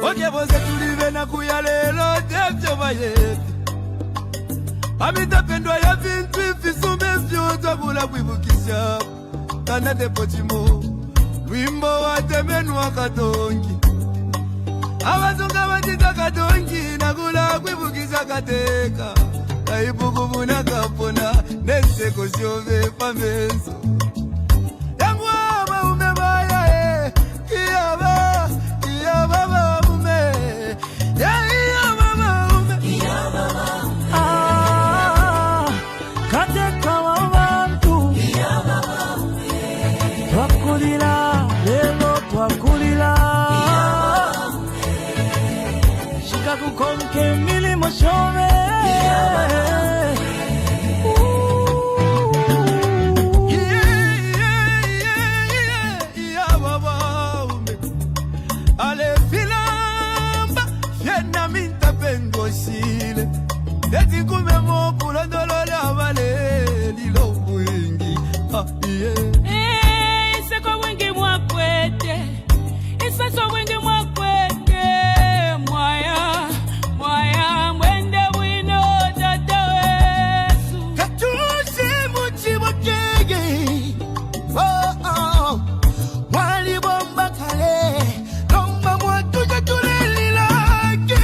Oke boze tulive na kuyalelo devyo bayeti Amita pendwa ya vintu ifisume vyoto kula kuibukisha Kana depochimo Wimbo wa temenwa katongi Abazunga batita katongi Nakula kuibukisha kateka Kaibuku muna kapona Neseko siove pamenso Yangwa umebaya Kiyaba Kiyaba ume Kiyaba ume Kateka wabantu Twakulila lelo twakulila Shika kukonke milimo shove Eti kume mo pula dolole avale lilo wingi Ise kwa wingi mwakwete Ise so wingi mwakwete Mwaya mwende wino dada wesu Katusi muchi wakege Wali bomba kale Lomba mwatu jatule lilake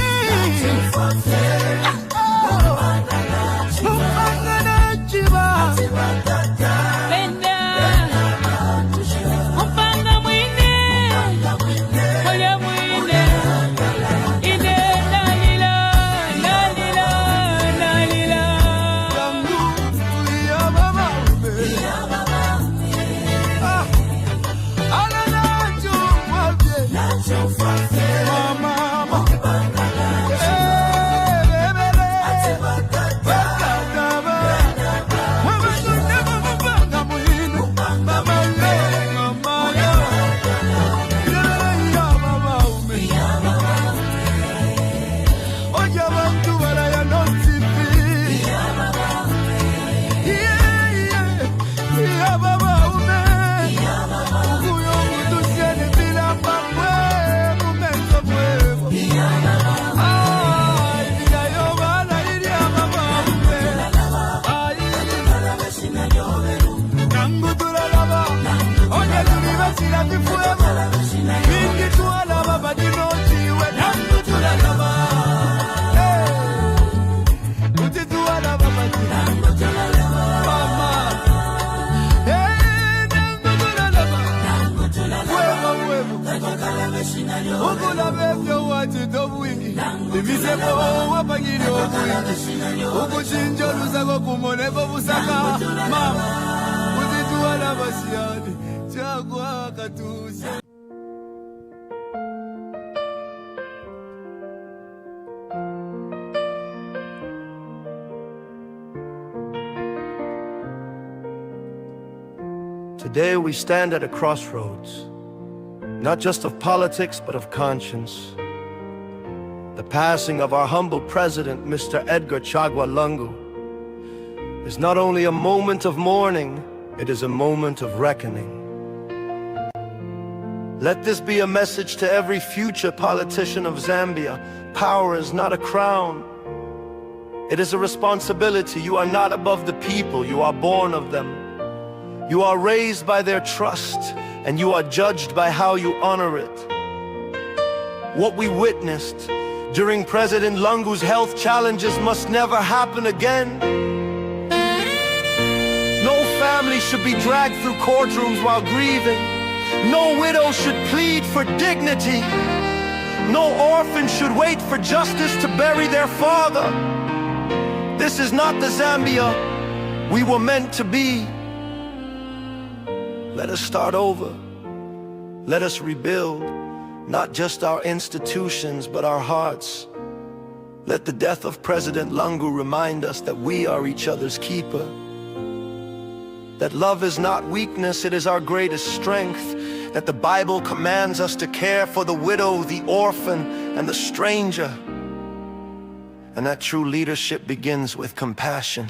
Ukula bevyo wati dobuingi Imisebo wapangiri obuingi Ukuchinjo lusako kumoneko busaka Mama, utituwa na basiani Chagwa katusi Today we stand at a crossroads, not just of politics, but of conscience. The passing of our humble president, Mr. Edgar Chagwa Lungu, is not only a moment of mourning, it is a moment of reckoning. Let this be a message to every future politician of Zambia. Power is not a crown. It is a responsibility. You are not above the people, you are born of them. You are raised by their trust, and you are judged by how you honor it. What we witnessed during President Lungu's health challenges must never happen again. No family should be dragged through courtrooms while grieving. No widow should plead for dignity. No orphan should wait for justice to bury their father. This is not the Zambia we were meant to be. Let us start over. Let us rebuild, not just our institutions, but our hearts. Let the death of President Lungu remind us that we are each other's keeper. That love is not weakness, it is our greatest strength. That the Bible commands us to care for the widow, the orphan, and the stranger. And that true leadership begins with compassion.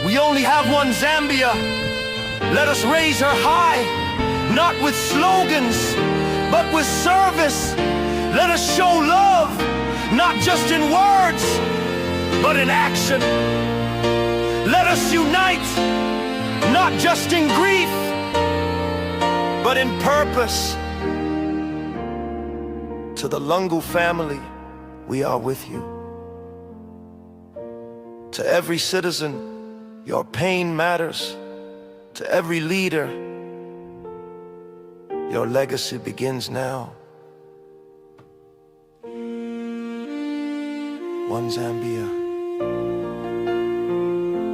We only have one Zambia. Let us raise her high, not with slogans, but with service. Let us show love, not just in words, but in action. Let us unite, not just in grief, but in purpose. To the Lungu family, we are with you. To every citizen, your pain matters. To every leader, your legacy begins now. One Zambia,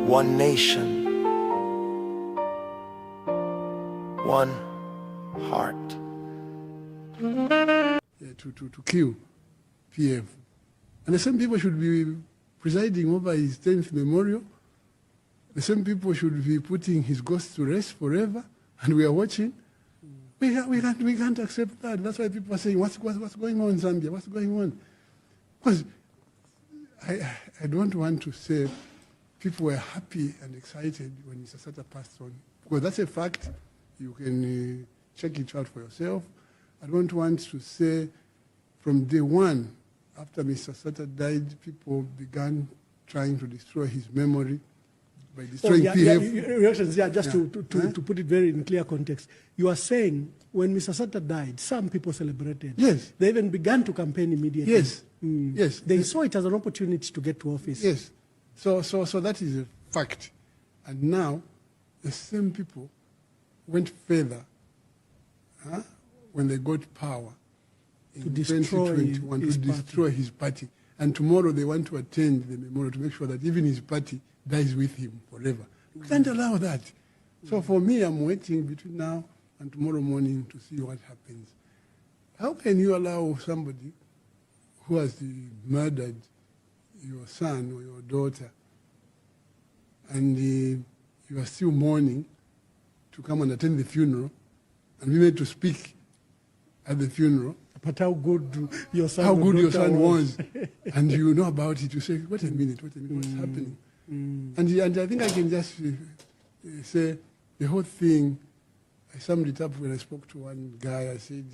one nation, one heart. To kill PF. And the same people should be presiding over his 10th memorial. The same people should be putting his ghost to rest forever. And we are watching. We can't accept that. That's why people are saying, what's going on in Zambia? What's going on? Because I don't want to say people were happy and excited when Mr. Sata passed on. Because that's a fact. You can check it out for yourself. I don't want to say from day one, after Mr. Sata died, people began trying to destroy his memory by destroying PF. Just to put it very in clear context, you are saying when Mr. Sata died, some people celebrated. Yes. They even began to campaign immediately. Yes. Yes. They saw it as an opportunity to get to office. Yes. So that is a fact. And now, the same people went further when they got power in 2021 to destroy his party. And tomorrow they want to attend the memorial to make sure that even his party dies with him forever. We can't allow that. So for me, I'm waiting between now and tomorrow morning to see what happens. How can you allow somebody who has murdered your son or your daughter and you are still mourning to come and attend the funeral and be made to speak at the funeral? But how good your son was. And you know about it, you say, wait a minute, what's happening? And I think I can just say the whole thing, I summed it up when I spoke to one guy. I said,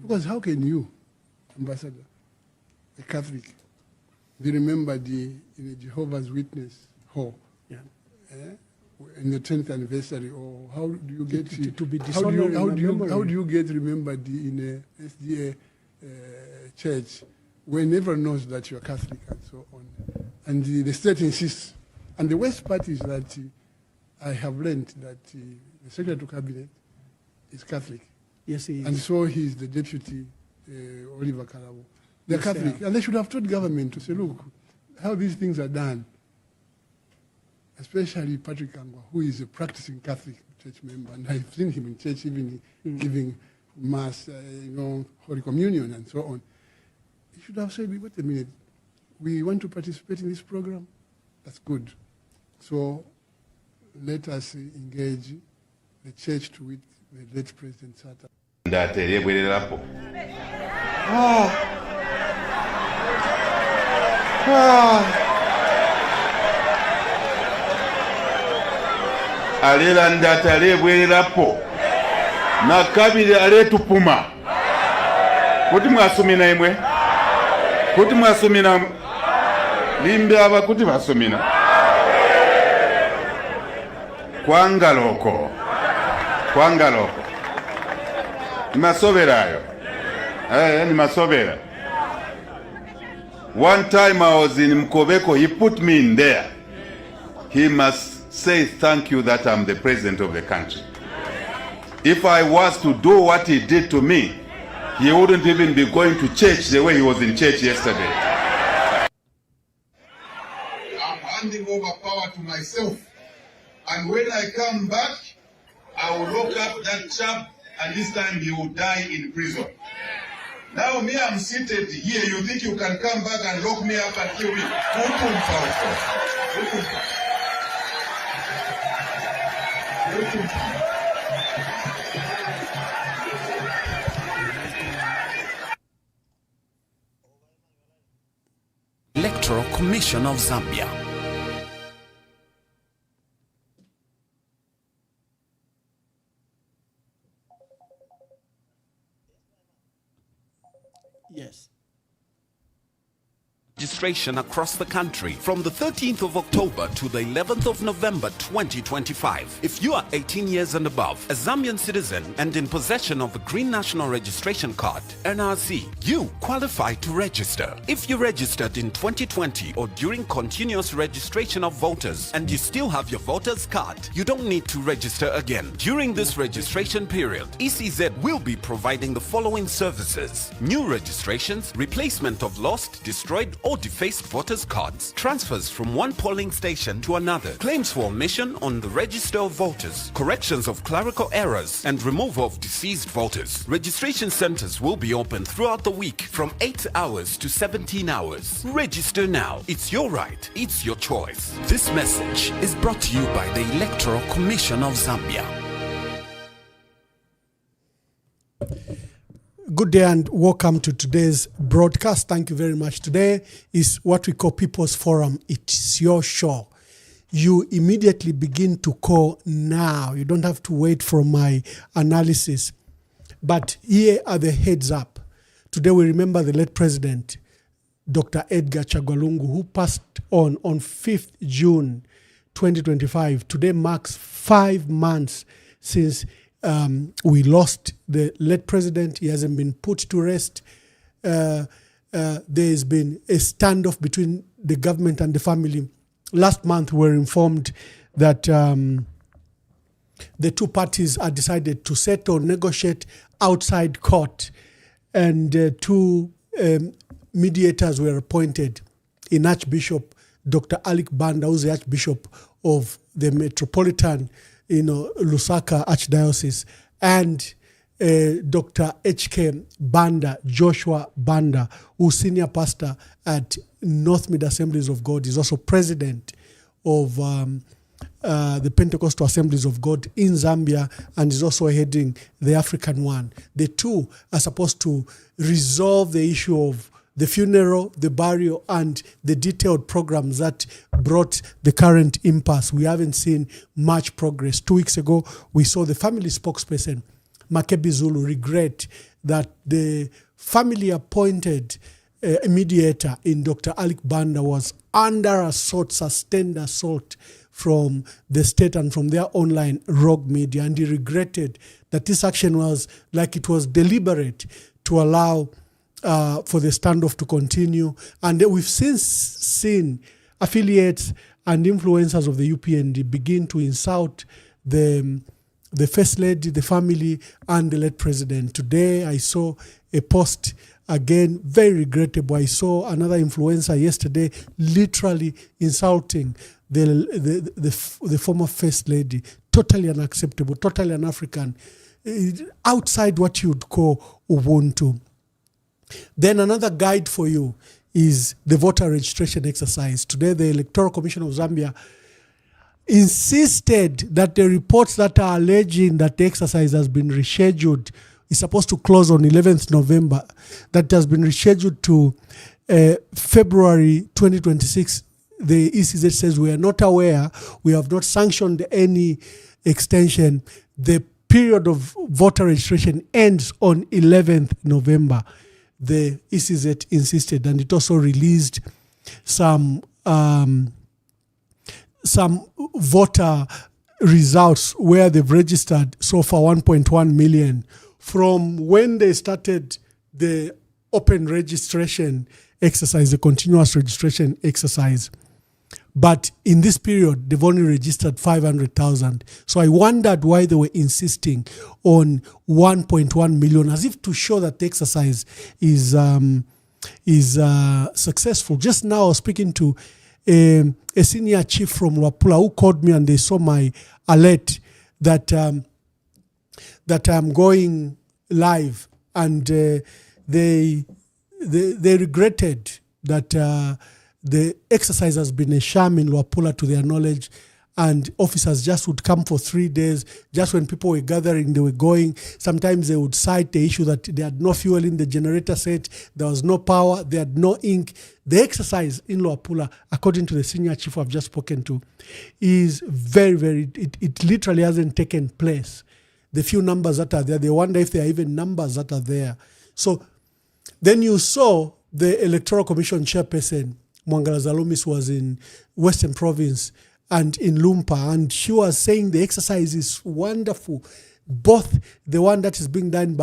because how can you, Ambassador, a Catholic, be remembered in a Jehovah's Witness hall? Yeah. In the 10th anniversary, or how do you get to be dishonored? How do you get remembered in a SDA church when everyone knows that you're Catholic and so on? And the state insists. And the worst part is that I have learned that the Secretary to Cabinet is Catholic. Yes, he is. And so he's the Deputy Oliver Kalabo. They're Catholic, and they should have told government to say, look, how these things are done. Especially Patrick Angwa, who is a practicing Catholic church member, and I've seen him in church even giving mass, Holy Communion and so on. He should have said, wait a minute, we want to participate in this program. That's good. So let us engage the church to it, the late President Sata. Alela ndata alebwererapo nakabiri aletupuma kuti mwasumina imwe kuti mwasumina limbe aba kuti basumina kwangaloko nimasoberayo nimasobera. One time I was in Mkobeko, he put me in there. He must say thank you that I'm the president of the country. If I was to do what he did to me, he wouldn't even be going to church the way he was in church yesterday. I'm handing over power to myself. And when I come back, I will lock up that chap, and this time he will die in prison. Now me, I'm seated here. You think you can come back and lock me up and kill me? Electoral Commission of Zambia. Yes. Registration across the country from the 13th of October to the 11th of November 2025. If you are 18 years and above, a Zambian citizen and in possession of the Green National Registration Card, NRC, you qualify to register. If you registered in 2020 or during continuous registration of voters and you still have your voter's card, you don't need to register again. During this registration period, ECZ will be providing the following services: new registrations, replacement of lost, destroyed or defaced voters' cards, transfers from one polling station to another, claims for omission on the register of voters, corrections of clerical errors, and removal of deceased voters. Registration centers will be open throughout the week from 8 hours to 17 hours. Register now. It's your right. It's your choice. This message is brought to you by the Electoral Commission of Zambia. Good day and welcome to today's broadcast. Thank you very much. Today is what we call People's Forum. It's your show. You immediately begin to call now. You don't have to wait for my analysis. But here are the heads up. Today we remember the late president, Dr. Edgar Chagwalungu, who passed on 5th June 2025. Today marks 5 months since we lost the late president. He hasn't been put to rest. There's been a standoff between the government and the family. Last month, we were informed that the two parties had decided to settle, negotiate outside court, and two mediators were appointed in Archbishop Dr. Alik Banda, who's the Archbishop of the Metropolitan Lusaka Archdiocese, and Dr. H.K. Banda, Joshua Banda, who's senior pastor at North Mid Assemblies of God, is also president of the Pentecostal Assemblies of God in Zambia, and is also heading the African one. The two are supposed to resolve the issue of the funeral, the burial, and the detailed programs that brought the current impasse. We haven't seen much progress. 2 weeks ago, we saw the family spokesperson, Makebi Zulu, regret that the family appointed mediator in Dr. Alik Banda was under assault, sustained assault from the state and from their online rogue media. And he regretted that this action was like it was deliberate to allow for the standoff to continue. And we've since seen affiliates and influencers of the UPND begin to insult the First Lady, the family, and the late president. Today, I saw a post, again, very regrettable. I saw another influencer yesterday literally insulting the former First Lady. Totally unacceptable, totally un-African, outside what you'd call Ubuntu. Then another guide for you is the voter registration exercise. Today, the Electoral Commission of Zambia insisted that the reports that are alleging that the exercise has been rescheduled is supposed to close on 11th November. That has been rescheduled to February 2026. The ECZ says we are not aware. We have not sanctioned any extension. The period of voter registration ends on 11th November. The ECZ insisted, and it also released some voter results where they've registered so far 1.1 million from when they started the open registration exercise, the continuous registration exercise. But in this period, they've only registered 500,000. So I wondered why they were insisting on 1.1 million, as if to show that the exercise is successful. Just now, I was speaking to a senior chief from Luapula who called me, and they saw my alert that I'm going live, and they regretted that the exercise has been a sham in Luapula, to their knowledge, and officers just would come for 3 days. Just when people were gathering, they were going. Sometimes they would cite the issue that they had no fuel in the generator set, there was no power, they had no ink. The exercise in Luapula, according to the senior chief I've just spoken to, is it literally hasn't taken place. The few numbers that are there, they wonder if there are even numbers that are there. So Then you saw the Electoral Commission chairperson, Mwangala Zalumis, was in Western Province and in Lumpa, and she was saying the exercise is wonderful. Both the one that is being done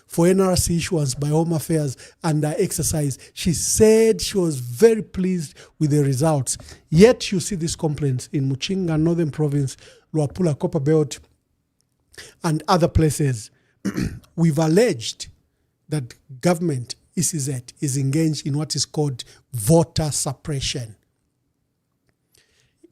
for NRC issuance by Home Affairs and the exercise. She said she was very pleased with the results. Yet you see these complaints in Muchinga, Northern Province, Luapula, Copperbelt, and other places. We've alleged that government, ECZ, is engaged in what is called voter suppression.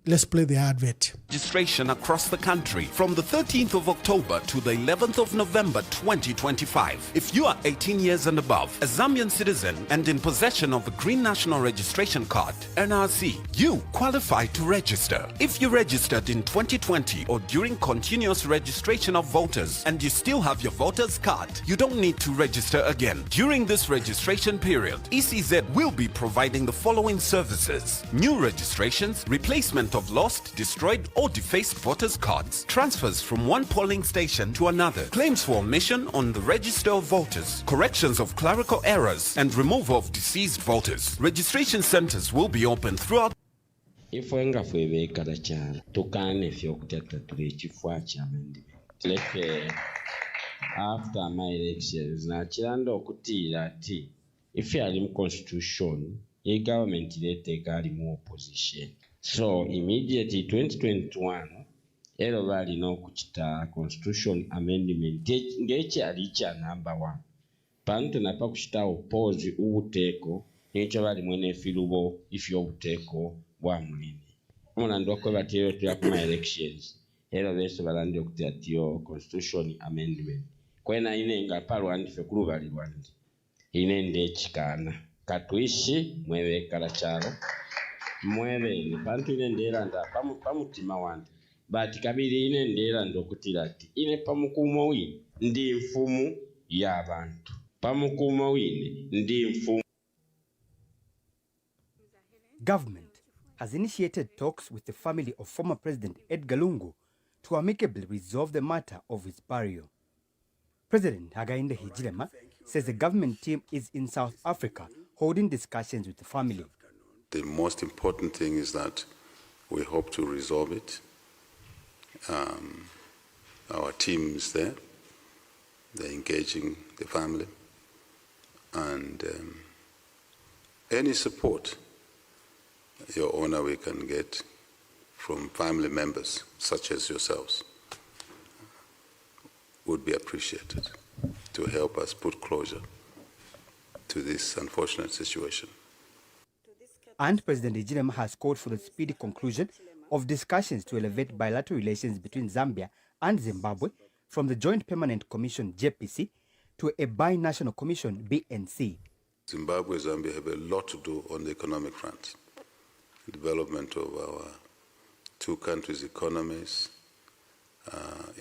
Let's play the advert. Registration across the country from the 13th of October to the 11th of November 2025. If you are 18 years and above, a Zambian citizen and in possession of the Green National Registration Card, NRC, you qualify to register. If you registered in 2020 or during continuous registration of voters and you still have your voter's card, you don't need to register again. During this registration period, ECZ will be providing the following services: new registrations, replacement of lost, destroyed or defaced voters' cards, transfers from one polling station to another, claims for omission on the register of voters, corrections of clerical errors, and removal of deceased voters. Registration centers will be open throughout. Ifwenga fwebekala cyane tukane fyokutata ekifwa ky'amendement after my elections nakiranda okutiira ati ife ali mu constitution ye government ireteeka ali mu opposition. So immediately 2021 ero balina okukita constitution amendment ng'ekyali kya number 1 pantu napa kushita oppose ubuteeko n'ekyo balimu n'efirubo ifyo obuteeko bwa mulini omunandi okoba tiyo tuyakuma elections ero besobola ndi okutya tiyo constitution amendment kwena inenga parwandi fe kulubali lwandi inende ekikaana katwishi mwebekala kyalo mwebeni pantu inendera nda pamutima wandi bati kabiri inendera ndokutira ati ine pamukumo wi ndi mfumu y'abantu pamukumo wine ndi mfumu. Government has initiated talks with the family of former President Edgar Lungu to amicably resolve the matter of his burial. President Hakainde Hichilema says the government team is in South Africa holding discussions with the family. The most important thing is that we hope to resolve it. Our team is there. They're engaging the family. And any support, Your Honor, we can get from family members such as yourselves would be appreciated to help us put closure to this unfortunate situation. And President Hichilema has called for the speedy conclusion of discussions to elevate bilateral relations between Zambia and Zimbabwe from the Joint Permanent Commission, JPC, to a binational commission, BNC. Zimbabwe and Zambia have a lot to do on the economic front. Development of our two countries' economies,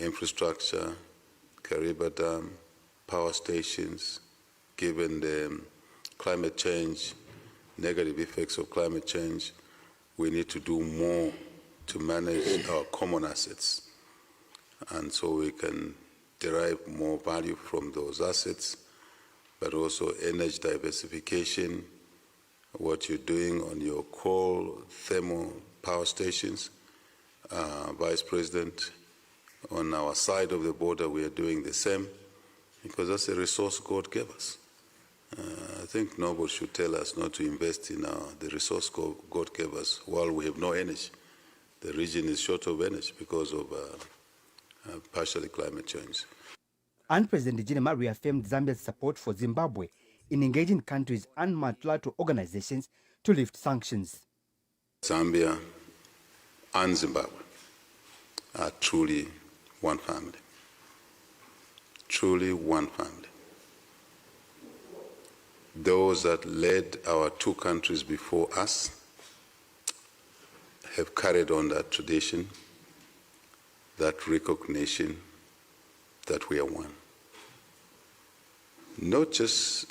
infrastructure, Kariba Dam, power stations, given the climate change, negative effects of climate change, we need to do more to manage our common assets. And so we can derive more value from those assets, but also energy diversification, what you're doing on your coal, thermal power stations. Vice President, on our side of the border, we are doing the same, because that's a resource God gave us. I think nobody should tell us not to invest in the resource God gave us while we have no energy. The region is short of energy because of partially climate change. And President Hichilema reaffirmed Zambia's support for Zimbabwe in engaging countries and multilateral organizations to lift sanctions. Zambia and Zimbabwe are truly one family. Truly one family. Those that led our two countries before us have carried on that tradition, that recognition that we are one. Not just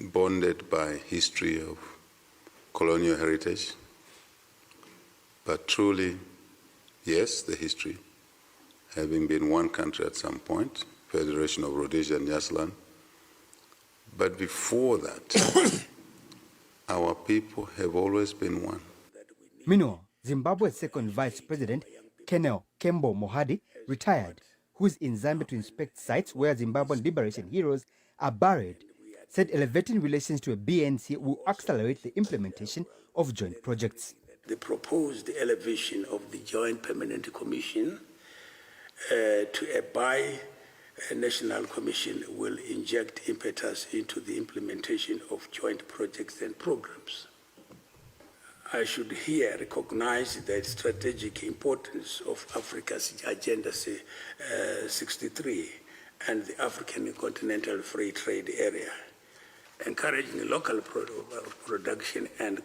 bonded by history of colonial heritage, but truly, yes, the history, having been one country at some point, Federation of Rhodesia and Nyasaland, But before that, our people have always been one. Meanwhile, Zimbabwe's second vice president, Colonel Kembo Mohadi, retired, who is in Zambia to inspect sites where Zimbabwean liberation heroes are buried, said elevating relations to a BNC will accelerate the implementation of joint projects. The proposed elevation of the Joint Permanent Commission to a bi-national commission will inject impetus into the implementation of joint projects and programs. I should here recognize the strategic importance of Africa's Agenda 63 and the African Continental Free Trade Area, encouraging local production and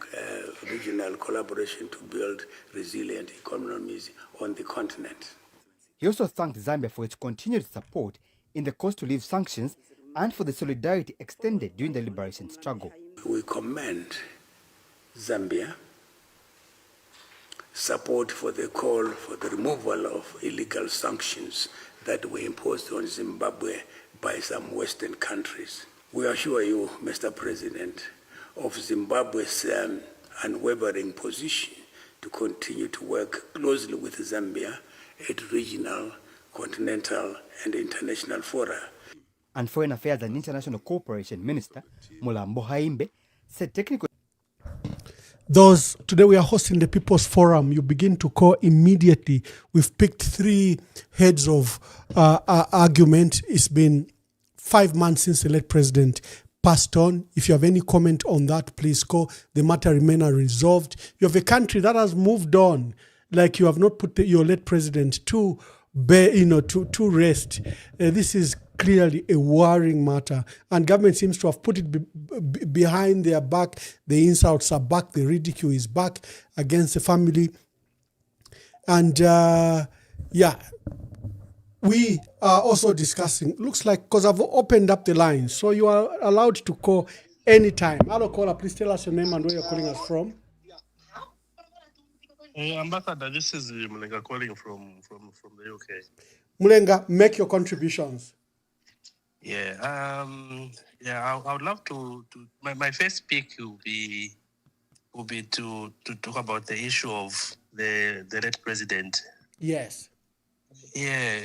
regional collaboration to build resilient economies on the continent. He also thanked Zambia for its continued support in the cost to live sanctions and for the solidarity extended during the liberation struggle. We commend Zambia support for the call for the removal of illegal sanctions that were imposed on Zimbabwe by some Western countries. We assure you, Mr. President, of Zimbabwe's unwavering position to continue to work closely with Zambia at regional, continental, and international fora. And Foreign Affairs and International Cooperation Minister Mulambo Haimbe said technical. Today we are hosting the People's Forum. You begin to call immediately. We've picked 3 heads of argument. It's been 5 months since the late president passed on. If you have any comment on that, please call. The matter remains unresolved. You have a country that has moved on, like you have not put your late president to rest. This is clearly a worrying matter, and government seems to have put it behind their back. The insults are back, the ridicule is back against the family, and we are also discussing. Looks like, because I've opened up the line, so you are allowed to call anytime. Hello, caller, please tell us your name and where you're calling us from. Ambassador, this is Mulenga calling from the UK. Mulenga, make your contributions. I would love to my first speak will be to talk about the issue of the late president. Yes. Yeah,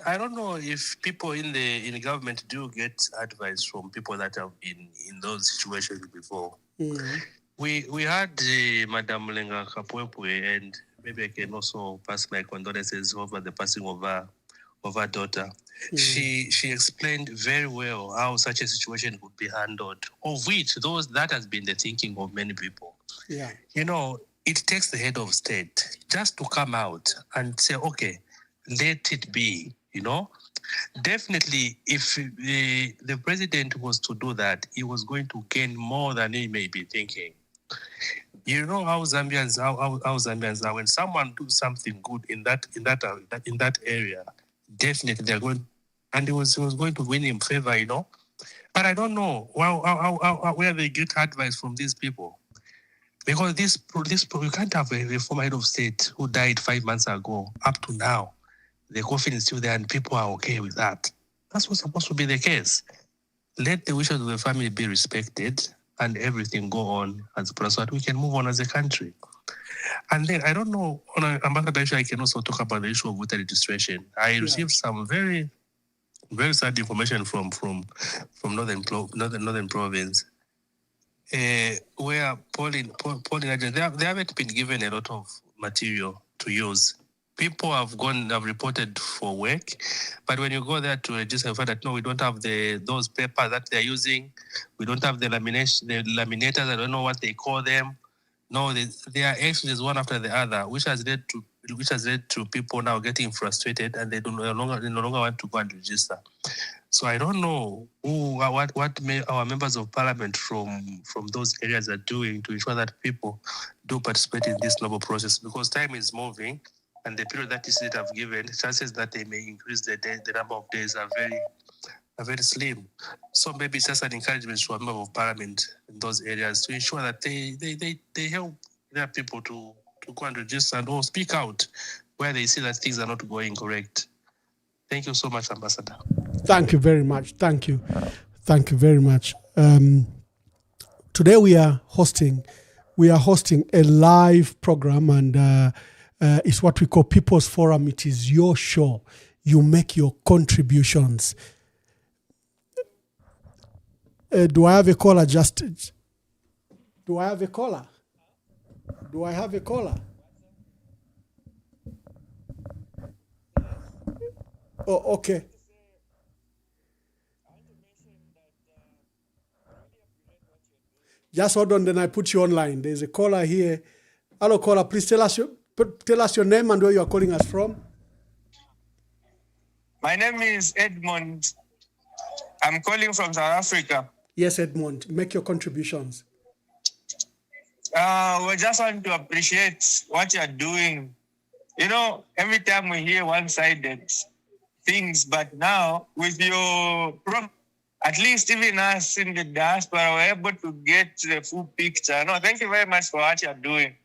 I don't know if people in the government do get advice from people that have been in those situations before. Mm-hmm. We had Madam Mulenga Kapwepwe, and maybe I can also pass my condolences over the passing of her daughter. Mm. She explained very well how such a situation would be handled, of which that has been the thinking of many people. Yeah. It takes the head of state just to come out and say, okay, let it be, Definitely, if the president was to do that, he was going to gain more than he may be thinking. You know how Zambians are. When someone do something good in that area, definitely they're going, and he was going to win him favor, But I don't know where they get advice from these people, because this you can't have a former head of state who died 5 months ago up to now. The coffin is still there, and people are okay with that. That's what's supposed to be the case. Let the wishes of the family be respected, and everything go on as a so that we can move on as a country. And then, I don't know, on an ambassador issue, I can also talk about the issue of voter registration. I received some very, very sad information from Northern Province, where polling agents, they haven't been given a lot of material to use. People have reported for work, but when you go there to register, you find that no, we don't have those papers that they're using. We don't have the laminators. I don't know what they call them. No, they are exchanges one after the other, which has led to people now getting frustrated, and they no longer want to go and register. So I don't know what our members of parliament from those areas are doing to ensure that people do participate in this noble process, because time is moving. And the period that the state have given, chances that they may increase the number of days are very slim. So maybe it's just an encouragement to a member of parliament in those areas to ensure that they help their people to go and register or speak out where they see that things are not going correct. Thank you so much, Ambassador. Thank you very much. Thank you. Thank you very much. Today we are hosting a live program, and it's what we call People's Forum. It is your show. You make your contributions. Do I have a caller? Do I have a caller? Do I have a caller? Oh, okay. Just hold on, then I put you online. There's a caller here. Hello, caller. Please tell us your name and where you are calling us from. My name is Edmund. I'm calling from South Africa. Yes, Edmund. Make your contributions. We just want to appreciate what you're doing. You know, every time we hear one-sided things, but now with your program, at least even us in the diaspora, we're able to get the full picture. No, thank you very much for what you're doing.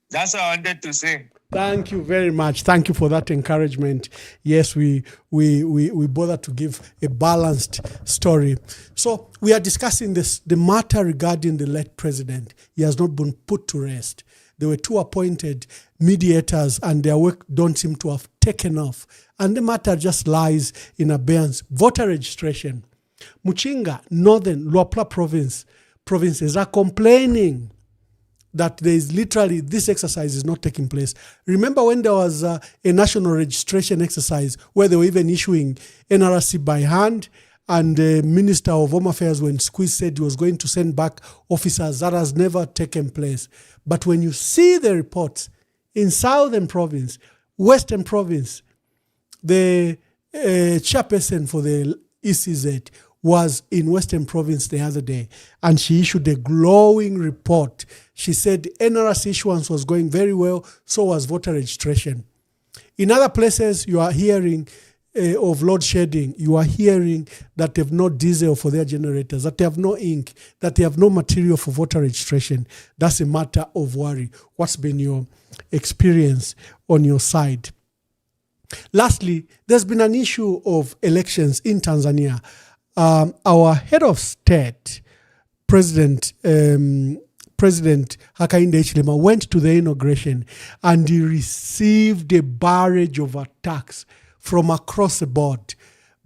That's what I wanted to say. Thank you very much. Thank you for that encouragement. Yes, we bother to give a balanced story. So we are discussing the matter regarding the late president. He has not been put to rest. There were 2 appointed mediators, and their work don't seem to have taken off. And the matter just lies in abeyance. Voter registration. Muchinga, Northern Luapula provinces are complaining that there is literally, this exercise is not taking place. Remember when there was a national registration exercise where they were even issuing NRC by hand, and the Minister of Home Affairs, when Squeeze, said he was going to send back officers? That has never taken place. But when you see the reports in Southern Province, Western Province, the chairperson for the ECZ was in Western Province the other day, and she issued a glowing report. She said NRC issuance was going very well, so was voter registration. In other places, you are hearing of load shedding. You are hearing that they have no diesel for their generators, that they have no ink, that they have no material for voter registration. That's a matter of worry. What's been your experience on your side? Lastly, there's been an issue of elections in Tanzania. Our head of state, President Hakainde Hichilema, went to the inauguration, and he received a barrage of attacks from across the board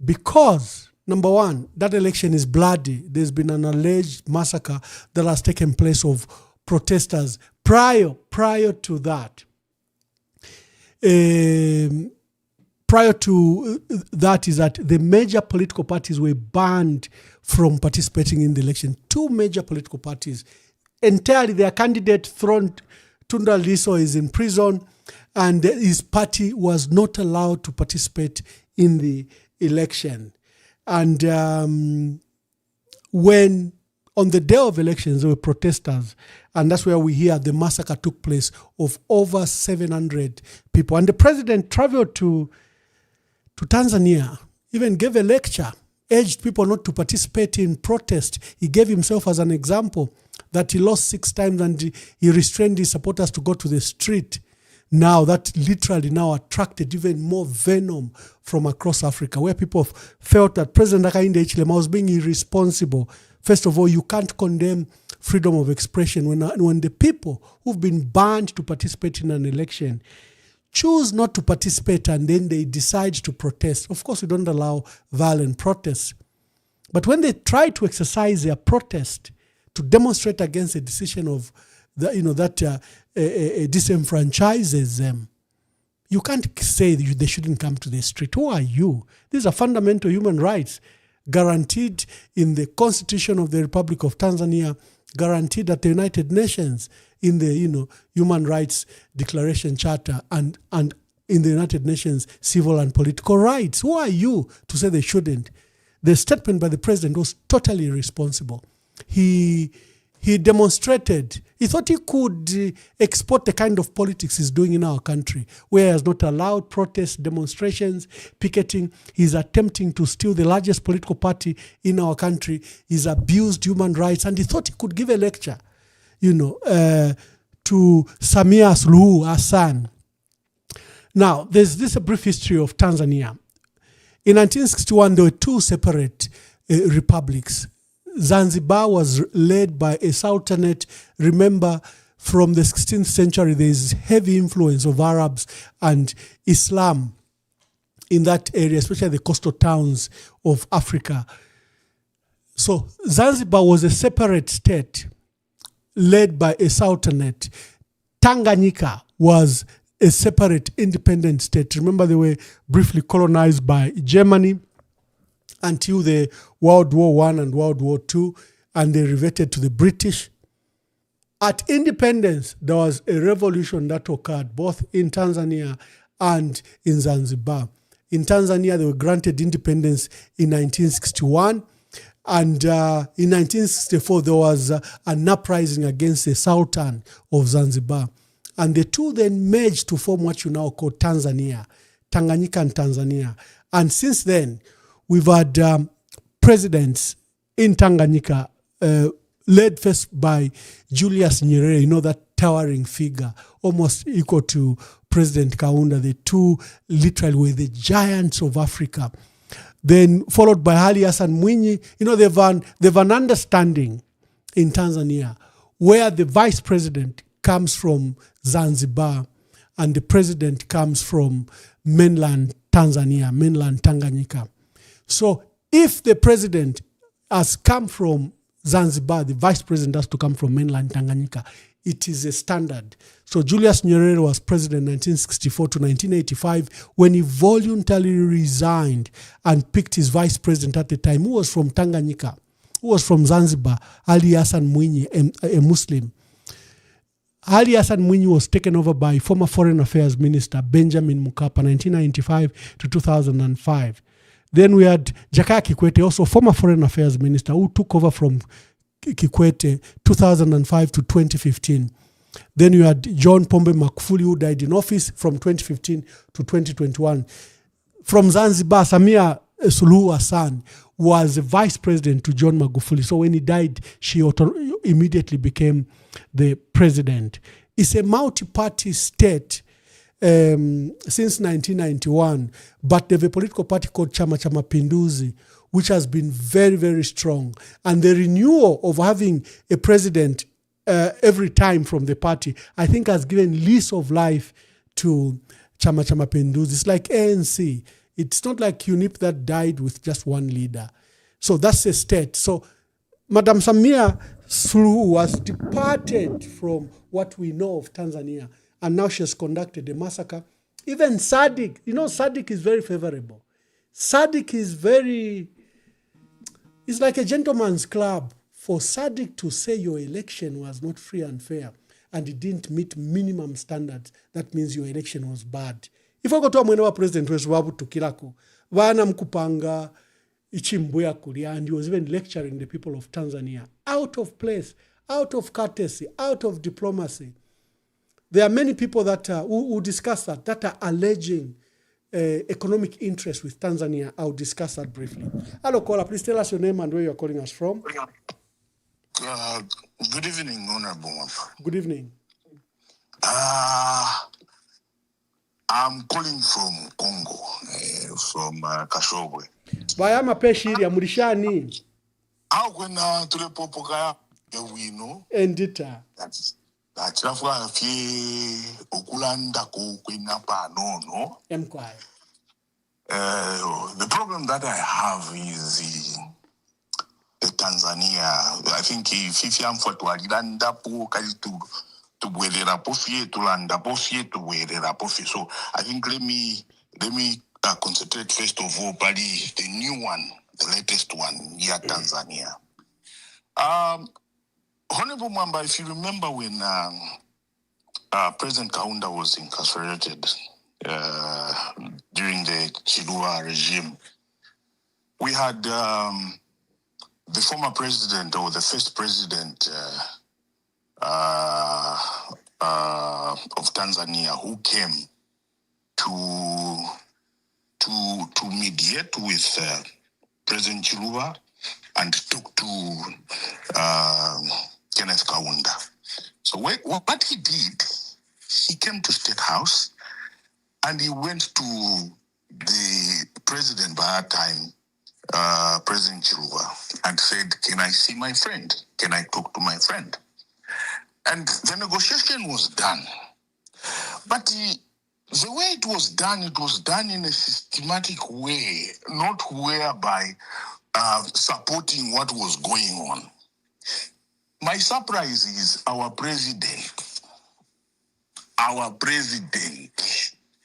because, number one, that election is bloody. There's been an alleged massacre that has taken place of protesters. Prior to that, prior to that is that the major political parties were banned from participating in the election. 2 major political parties, entirely their candidate Tundu Lissu is in prison, and his party was not allowed to participate in the election. And when on the day of elections, there were protesters, and that's where we hear the massacre took place of over 700 people. And the president traveled to Tanzania, even gave a lecture, urged people not to participate in protest. He gave himself as an example that he lost 6 times, and he restrained his supporters to go to the street. Now that literally now attracted even more venom from across Africa, where people felt that President Hakainde Hichilema was being irresponsible. First of all, you can't condemn freedom of expression when the people who've been banned to participate in an election choose not to participate, and then they decide to protest. Of course, we don't allow violent protests. But when they try to exercise their protest to demonstrate against a decision of that disenfranchises them, you can't say they shouldn't come to the street. Who are you? These are fundamental human rights guaranteed in the Constitution of the Republic of Tanzania, guaranteed at the United Nations in the Human Rights Declaration Charter, and in the United Nations Civil and Political Rights. Who are you to say they shouldn't? The statement by the president was totally irresponsible. He demonstrated, he thought he could export the kind of politics he's doing in our country, where he has not allowed protests, demonstrations, picketing. He's attempting to steal the largest political party in our country. He's abused human rights, and he thought he could give a lecture, to Samia Suluhu Hassan. Now, there's a brief history of Tanzania. In 1961, there were 2 separate republics. Zanzibar was led by a sultanate. Remember, from the 16th century, there is heavy influence of Arabs and Islam in that area, especially the coastal towns of Africa. So Zanzibar was a separate state led by a sultanate. Tanganyika was a separate independent state. Remember, they were briefly colonized by Germany until the World War I and World War II, and they reverted to the British. At independence, there was a revolution that occurred both in Tanzania and in Zanzibar. In Tanzania, they were granted independence in 1961. And in 1964, there was an uprising against the Sultan of Zanzibar. And the two then merged to form what you now call Tanzania, Tanganyika and Tanzania. And since then, we've had presidents in Tanganyika, led first by Julius Nyerere, you know, that towering figure, almost equal to President Kaunda. The two literally were the giants of Africa. Then followed by Ali Hassan Mwinyi. You know, they've an understanding in Tanzania where the vice president comes from Zanzibar and the president comes from mainland Tanzania, mainland Tanganyika. So if the president has come from Zanzibar, the vice president has to come from mainland Tanganyika. It is a standard. So Julius Nyerere was president 1964 to 1985 when he voluntarily resigned and picked his vice president at the time, who was from Tanganyika, who was from Zanzibar, Ali Hassan Mwinyi, a Muslim. Ali Hassan Mwinyi was taken over by former Foreign Affairs Minister Benjamin Mkapa, 1995 to 2005. Then we had Jakaya Kikwete, also former Foreign Affairs Minister, who took over from Kikwete 2005 to 2015. Then you had John Pombe Magufuli, who died in office from 2015 to 2021. From Zanzibar, Samia Suluhu Hassan was the vice president to John Magufuli. So when he died, she immediately became the president. It's a multi-party state since 1991, but they have a political party called Chama cha Mapinduzi, which has been very, very strong. And the renewal of having a president every time from the party, I think has given lease of life to Chama cha Mapinduzi. It's like ANC. It's not like UNIP that died with just one leader. So that's a state. So Madam Samia Suluhu has departed from what we know of Tanzania, and now she has conducted a massacre. Even SADC, you know, SADC is very favorable. SADC is it's like a gentleman's club. For SADC to say your election was not free and fair and it didn't meet minimum standards, that means your election was bad. If I go to a president was wabu tukilako, wana mkupanga ichimbuya kulia, and he was even lecturing the people of Tanzania. Out of place, out of courtesy, out of diplomacy. There are many people that who discuss that are alleging economic interest with Tanzania. I'll discuss that briefly. Hello, caller. Please tell us your name and where you're calling us from. Good evening, Honorable Mwamba. Good evening. I'm calling from Congo, from Kashobwe. Bayama peshiria murishani. How kwena tulepopo kaya wino? Endita. Chirafua fie okulanda ko kwena pa no. Emkwai. The problem that I have is the Tanzania. I think if I'm for to alanda po kali to bwelera pofie to landa pofie to bwelera pofie. So I think let me concentrate first of all, probably the new one, the latest one, here Tanzania. Honorable Mwamba, if you remember when President Kaunda was incarcerated during the Chilua regime, we had the former president or the first president of Tanzania who came to mediate with President Chilua and talk to Kenneth Kaunda. So what he did, he came to State House and he went to the president by that time, President Chiluba and said, can I see my friend? Can I talk to my friend? And the negotiation was done. But the way it was done in a systematic way, not whereby supporting what was going on. My surprise is our president,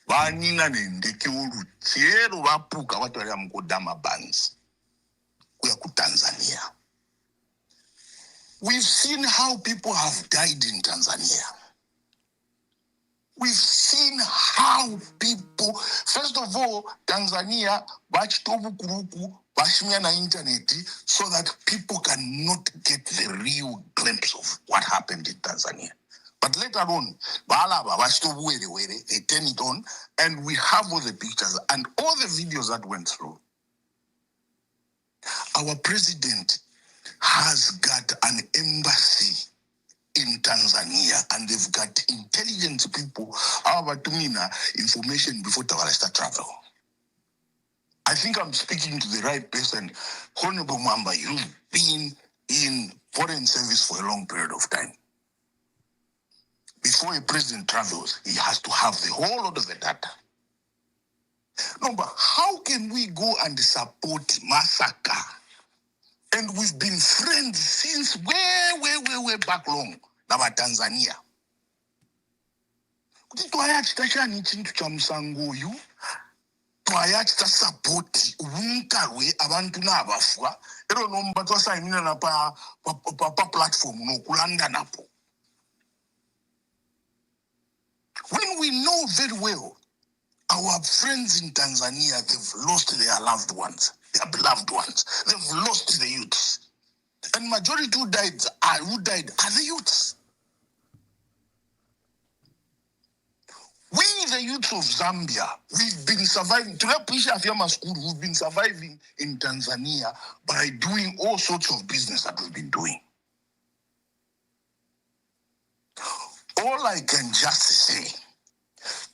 vanina nendeke uruchero vapuka vatwara mukodama banzi kuya kuTanzania. We've seen how people have died in Tanzania. We've seen how people, first of all, Tanzania, bachitobu kuruku, bashimia na internet, so that people cannot get the real glimpse of what happened in Tanzania. But later on, they turn it on, and we have all the pictures and all the videos that went through. Our president has got an embassy in Tanzania, and they've got intelligence people information before Tawaresta travel. I think I'm speaking to the right person. Honorable Mwamba, you've been in foreign service for a long period of time. Before a president travels, he has to have the whole lot of the data. No, but how can we go and support massacre? And we've been friends since way back long. Now Tanzania. Twayachita chani chintu cha musango uyu. Twayachita support ubunkarwe abantu n'abafwa. Ero nomba twasayinina na pa platform no kulanda napo. When we know very well, our friends in Tanzania, they've lost their loved ones, their beloved ones. They've lost the youths. And majority who died are the youths. We, the youth of Zambia, we've been surviving. We've been surviving in Tanzania by doing all sorts of business that we've been doing. All I can just say,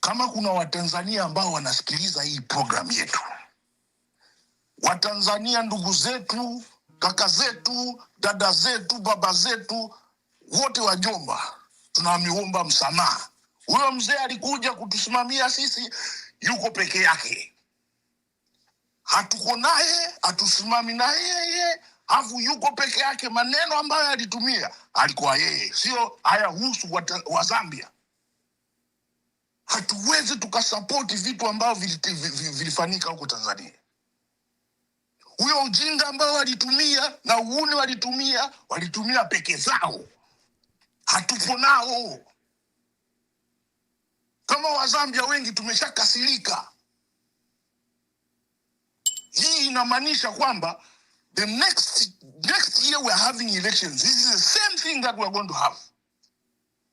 kama kuna Watanzania ambao wanasikiliza hii program yetu, Watanzania ndugu zetu, kaka zetu, dada zetu, baba zetu, wote wajomba, tunamiomba msamaha. Huyo mzee alikuja kutusimamia sisi, yuko peke yake. Hatuko naye, hatusimami na yeye, hafu yuko peke yake. Maneno ambayo alitumia alikuwa yeye, sio hayahusu wa Zambia. Hatuwezi tukasupport vitu ambavyo vilifanyika huko Tanzania. Huyo ujinga ambao walitumia na uuni walitumia peke zao. Hatupo nao. Kama Wazambia wengi tumeshakasirika. Hii inamaanisha kwamba the next year we are having elections. This is the same thing that we are going to have.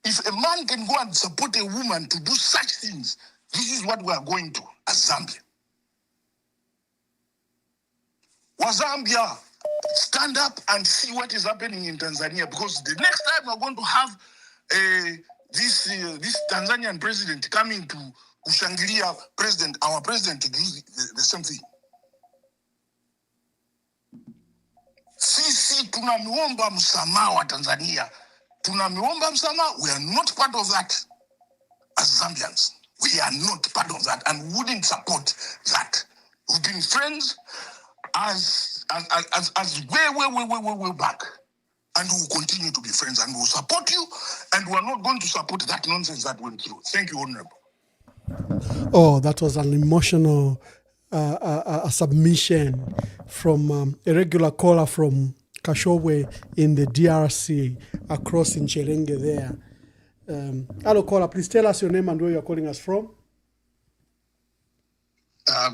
If a man can go and support a woman to do such things, this is what we are going to as Zambia. Wazambia, stand up and see what is happening in Tanzania, because the next time we are going to have this Tanzanian president coming to kushangilia our president to do the same thing. Sisi tunamiomba msamaha wa Tanzania. Tunamiomba msamaha. We are not part of that as Zambians. We are not part of that and wouldn't support that. We've been friends as way back. And we will continue to be friends, and we will support you, and we are not going to support that nonsense that went through. Thank you, Honorable. Oh, that was an emotional submission from a regular caller from Kashowe in the DRC, across in Cherenge there. Hello, caller, please tell us your name and where you're calling us from.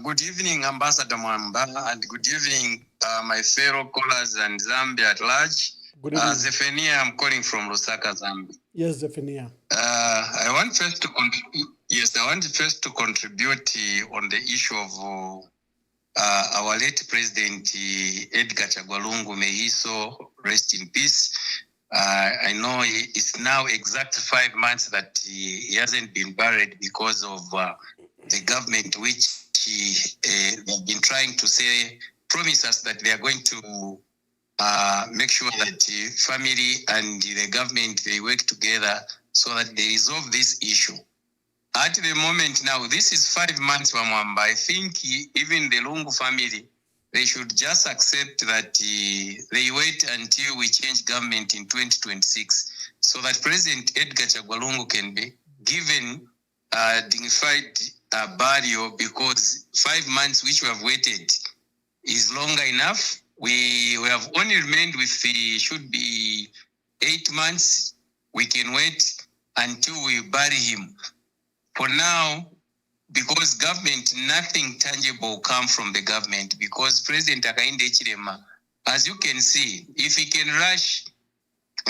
Good evening, Ambassador Mwamba, and good evening, my fellow callers and Zambia at large. Good evening. Zephania, I'm calling from Lusaka, Zambia. Yes, Zephania. I want first to contribute on the issue of our late President Edgar Chagwalungu. May he so rest in peace. I know it's now exactly 5 months that he hasn't been buried because of the government, which they've been trying to say promise us that they are going to make sure that the family and the government, they work together so that they resolve this issue. At the moment now, this is 5 months, Mwamba. I think even the Lungu family, they should just accept that they wait until we change government in 2026 so that President Edgar Chagwa Lungu can be given dignified burial, because 5 months which we have waited is longer enough. We have only remained with should be 8 months. We can wait until we bury him. For now, because government, nothing tangible come from the government, because President Hakainde Hichilema, as you can see, if he can rush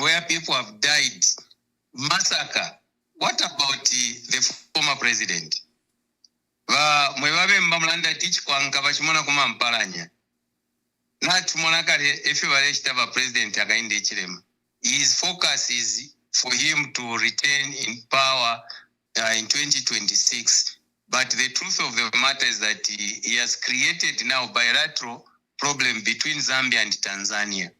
where people have died, massacre, what about the former president? Mwebabe mbamulanda teach kwa nkabachimona kuma mpalanya. Not monakare efe President Hakainde Hichilema. His focus is for him to retain in power in 2026. But the truth of the matter is that he has created now bilateral problem between Zambia and Tanzania.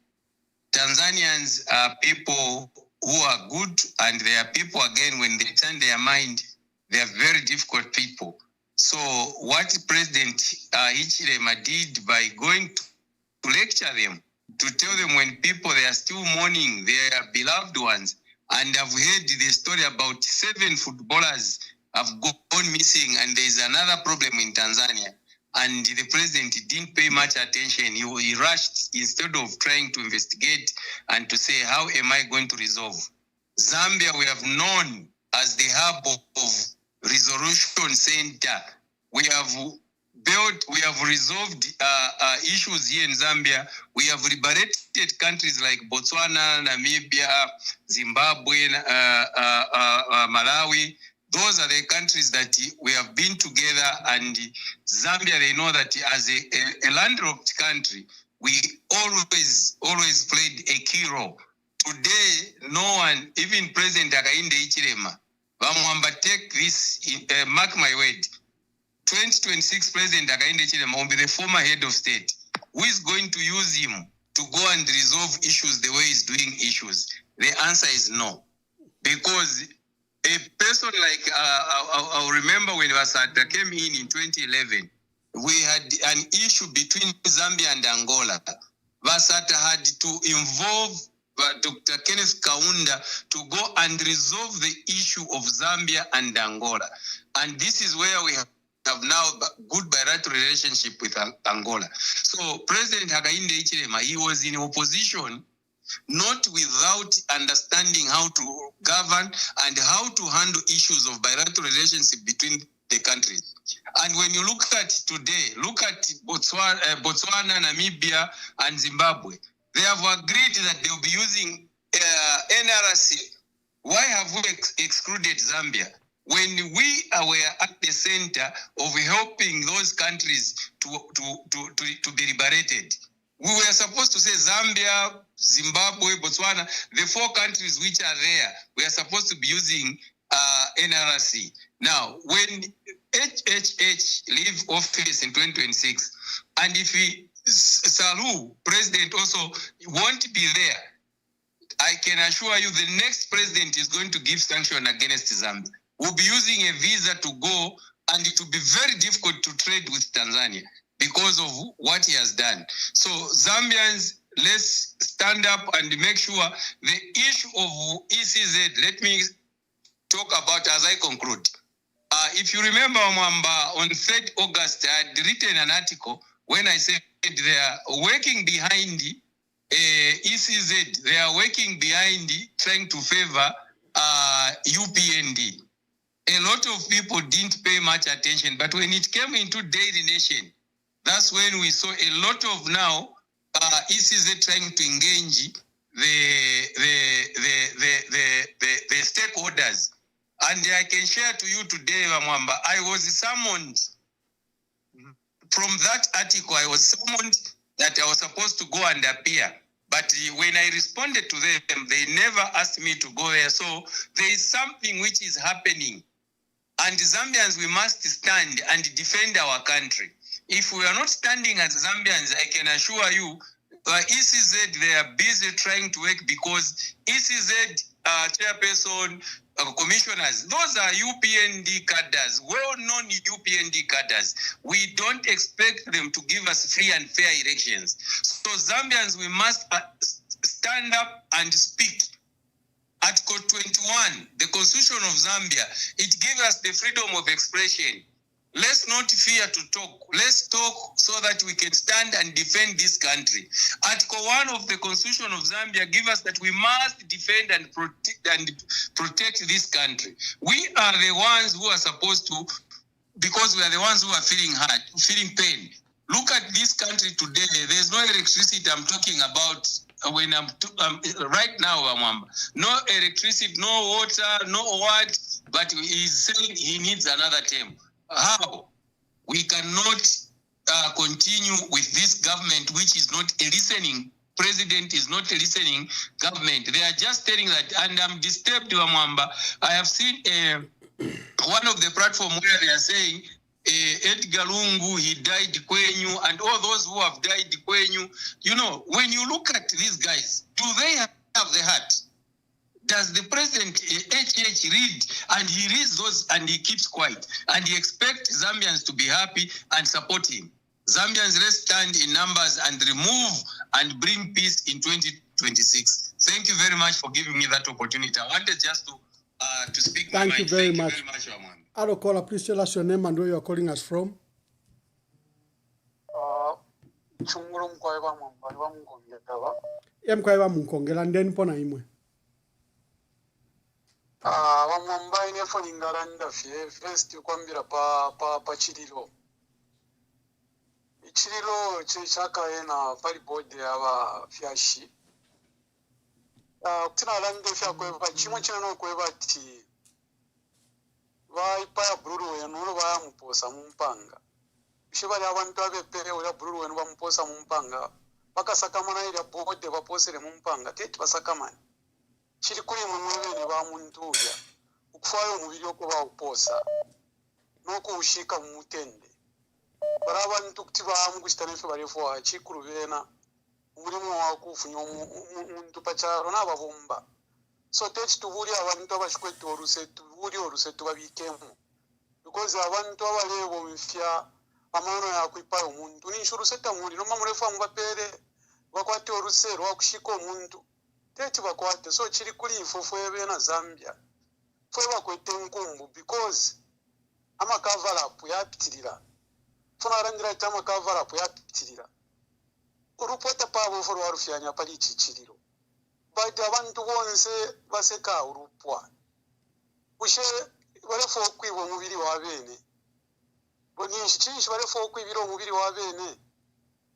Tanzanians are people who are good, and they are people, again, when they turn their mind, they are very difficult people. So what President Hichilema did by going to lecture them, to tell them when people, they are still mourning their beloved ones, and I've heard the story about 7 footballers have gone missing, and there is another problem in Tanzania. And the president didn't pay much attention. He rushed instead of trying to investigate and to say, how am I going to resolve? Zambia, we have known as the hub of resolution center. We have built, we have resolved issues here in Zambia. We have liberated countries like Botswana, Namibia, Zimbabwe, Malawi. Those are the countries that we have been together, and Zambia, they know that as a landlocked country, we always played a key role. Today, no one, even President Hakainde Hichilema, Mwamba, take this, mark my word, 2026 President Hakainde Hichilema will be the former head of state. Who is going to use him to go and resolve issues the way he's doing issues? The answer is no. Because a person like, I'll remember when Vasata came in 2011, we had an issue between Zambia and Angola. Vasata had to involve Dr. Kenneth Kaunda to go and resolve the issue of Zambia and Angola. And this is where we have now good bilateral relationship with Angola. So President Hakainde Hichilema, he was in opposition, not without understanding how to govern and how to handle issues of bilateral relationship between the countries. And when you look at today, look at Botswana, Namibia, and Zimbabwe. They have agreed that they will be using NRC. Why have we excluded Zambia? When we were at the center of helping those countries to be liberated, we were supposed to say Zambia, Zimbabwe, Botswana, the 4 countries which are there, we are supposed to be using NRC. Now, when HHH leave office in 2026, and if Salu, president, also won't be there, I can assure you the next president is going to give sanction against Zambia. We'll be using a visa to go, and it will be very difficult to trade with Tanzania because of what he has done. So Zambians, let's stand up and make sure the issue of ECZ, let me talk about as I conclude. If you remember, Mwamba, on 3rd August, I had written an article when I said they are working behind ECZ, they are working behind trying to favor UPND. A lot of people didn't pay much attention, but when it came into Daily Nation, that's when we saw a lot of now ECZ trying to engage the stakeholders. And I can share to you today, Mwamba, I was summoned from that article. I was summoned that I was supposed to go and appear. But when I responded to them, they never asked me to go there. So there is something which is happening. And Zambians, we must stand and defend our country. If we are not standing as Zambians, I can assure you, ECZ, they are busy trying to work because ECZ chairperson, commissioners, those are UPND cadres, well-known UPND cadres. We don't expect them to give us free and fair elections. So Zambians, we must stand up and speak. Article 21, the Constitution of Zambia, it gives us the freedom of expression. Let's not fear to talk. Let's talk so that we can stand and defend this country. Article 1 of the Constitution of Zambia gives us that we must defend and protect this country. We are the ones who are supposed to, because we are the ones who are feeling pain. Look at this country today. There's no electricity. I'm talking about when right now, Mwamba. No electricity, no water, no what, but he's saying he needs another term. How? We cannot continue with this government which is not listening. President is not listening. Government, they are just telling that, and I'm disturbed, Mwamba. I have seen one of the platform where they are saying Edgar Lungu, he died Kwenyu, and all those who have died Kwenyu. You know, when you look at these guys, do they have the heart? Does the president read, and he reads those and he keeps quiet, and he expects Zambians to be happy and support him? Zambians, let's stand in numbers and remove and bring peace in 2026. Thank you very much for giving me that opportunity. I wanted just to speak. Thank you very much. Hello, caller, please tell us your name and where you are calling us from. Mkwaiwa Munkongela ndeni pona imwe. Wamwamba inefo ningalanda first kwambira pa chililo. Ichililo chaka ena pali board aba fyashi. Kutina lande fya kweba chimwe chino kweba ti vai pa bruru wenu ba muposa mumpanga. Shibali abantu abepere ula bruru wenu ba muposa mumpanga. Bakasakamana ile board baposere mumpanga tete basakamana. Chiri kuri mwene ba muntu ya ukufayo mubiri yo kuba uposa noko ushika mutende baraba ntukti ba mu gustane fe barefo achikuru bena umurimo wa kufunya umuntu pacharo nababomba so tete tuburi abantu abashikwetu oruse tubabikemo because abantu abalebo mfya amano ya kwipa umuntu ninshuru seta muri no mamurefu amubapere bakwati orusero wakushika umuntu tete bakwate so chiri kuri ifofu ebe na Zambia fwe bakwete nkumbu because ama cover up yapitirira funa rangira tama cover up yapitirira urupota pabo for warufyanya pali chichiriro but abantu bonse baseka urupwa ushe barefo kwibo mubiri wa bene boninshi chinshi barefo kwibiro mubiri wa bene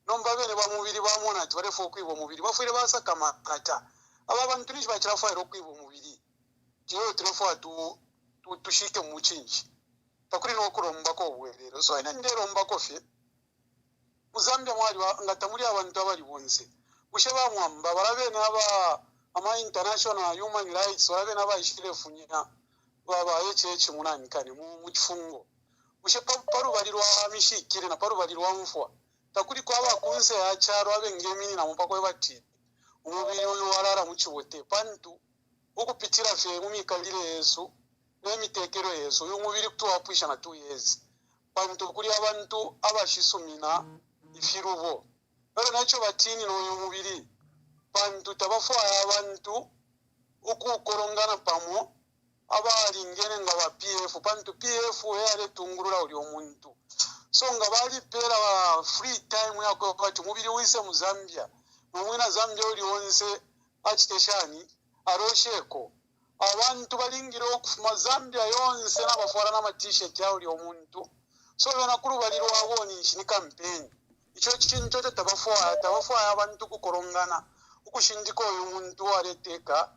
nomba bene ba mubiri ba monati barefo kwibo mubiri bafire basaka makata aba bantu nishi bakirafa ero kwibo mubiri kiyo trefa tushike muchinji takuri no kuromba ko bwerero so ina ndero mbako fe Muzambia mwali ngata muri abantu abali bonse usheba Mwamba barabe naba ama international human rights barabe naba ishire funyina baba yecheche munani kane mu kifungo ushepa paru balirwa mishikire na paru balirwa mfwa takuri kwa bakunse ya charo abengemini na mpako bati umubiri uyu warara muchiwote pantu ukupitira fe mumikalire Yesu nemitekero Yesu uyu mubiri kutuwapwisha na 2 years pantu kuri abantu abashisumina ifirubo bale nacho batini no uyu mubiri pantu tabafwa abantu ukukorongana pamo abali ngene nga ba PF pantu PF yale tungurura uli omuntu so nga bali pera free time yako bati mubiri wise mu Zambia mwina Zambia uli onse achiteshani arosheko abantu balingiro okufuma Zambia yonse n'abafora na t-shirt ya uli omuntu so bena kuru baliro aboni ni campaign icho kintu tabafwa abantu kukorongana ukushindiko uyu muntu areteka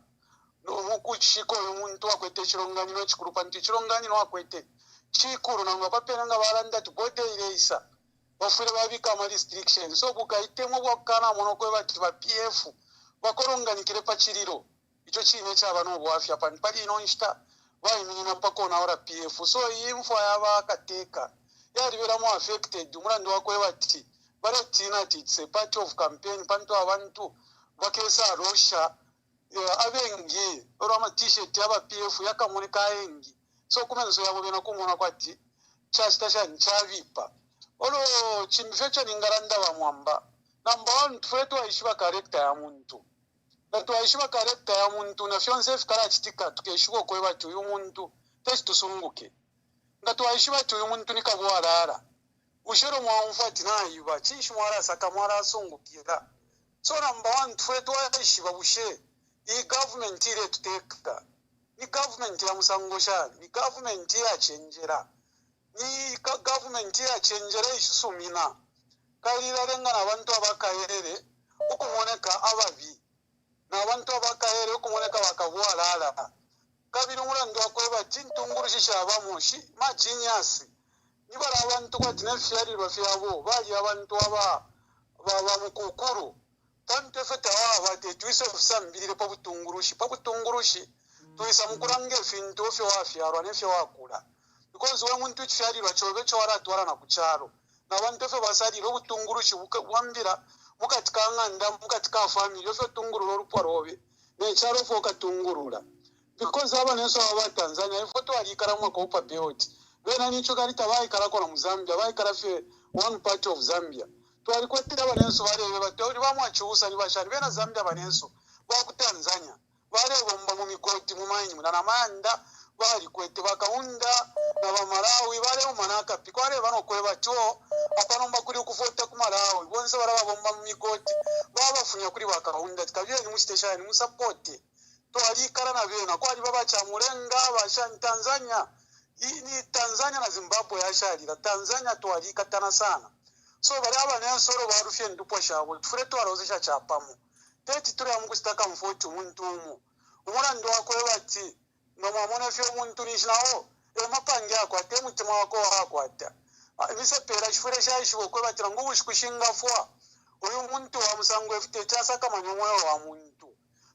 no kuchiko uyu muntu akwete chironganiro chikuru panti chironganiro akwete chikuru nanga papera nga balanda tibode ireisa bafure babika ama restrictions so kukaitemo kwakana monokwe bati ba PF bakoronganikire pachiriro icho chine chabano bwafya pali ino nshita bayimina pako na ora PF so imfo yaba kateka yali beramu affected umulando wakwe bati bale tina ati it's a part of campaign panto abantu bakesa arosha abengi orama t-shirt yaba PF yakamulika engi so kumenzo yabo bena kumona kwati chasta nchavipa olo chimfecho ningaranda wa Mwamba number 1 twetu aishiba character ya muntu na tuaishiba character ya muntu na fyonse fikara chitika tukeshuko kwe batu uyu muntu tesi tusunguke nga tuaishiba tu uyu muntu nikabwarara ushero mwamfati nayiba chishi mwara saka mwara sungukira so number 1 twetu aishiba bushe i government ile tuteka ni government ya musangosha ni government ya chenjera ni government ya chenjera isumina kalira renga na bantu abakayerere ukumoneka ababi na bantu abakayere ukumoneka bakabwalala kabiri umulando wakweba tintunguru shaba mushi majinyasi nibara abantu kwa tinafyari bafyabo bali abantu aba mukukuru tanto feta wa bate twise ofisambirire pabutungurushi twisa mukurange finto ofyo wafyaro nefyo wakula because we muntu chfyari bachobe chora twara na kucharo na bantu fe basali robutungurushi wambira mukatika nganda mukatika family ofyo tunguru roruparobe ne charo foka tungurura because abanenso aba Tanzania ifoto alikara mwaka upa beoti bena nicho kalita bayikara kola mu Zambia bayikara fe one part of Zambia twalikwetera abanenso barebe batori bamwachusa ni bashari bena Zambia abanenso baku Tanzania barebomba mu migoti mu mayini munana manda bali kwete bakaunda na bamalawi bale umanaka pikware bano kweba cho apanomba kuri kufota ku Malawi bonse barabomba mu migoti babafunya kuri bakaunda tikabye ni mu station mu support to alikara na bena kwali baba cha murenga basha Tanzania ni Tanzania na Zimbabwe yashalira Tanzania to alikatana sana so bale abanensoro barufye ndupo shabo tufure to arozesha chapamo teti turi amukustaka mfoti umuntu umu umulando wakweba ati mama mwana fyo muntu nishinaho mapangi yako ate mutima wako hakwata bise pera shifure shayishiwo kwe batira ngo bushikushinga fwa uyu muntu wa musango efite chasa kama nyomwe wa muntu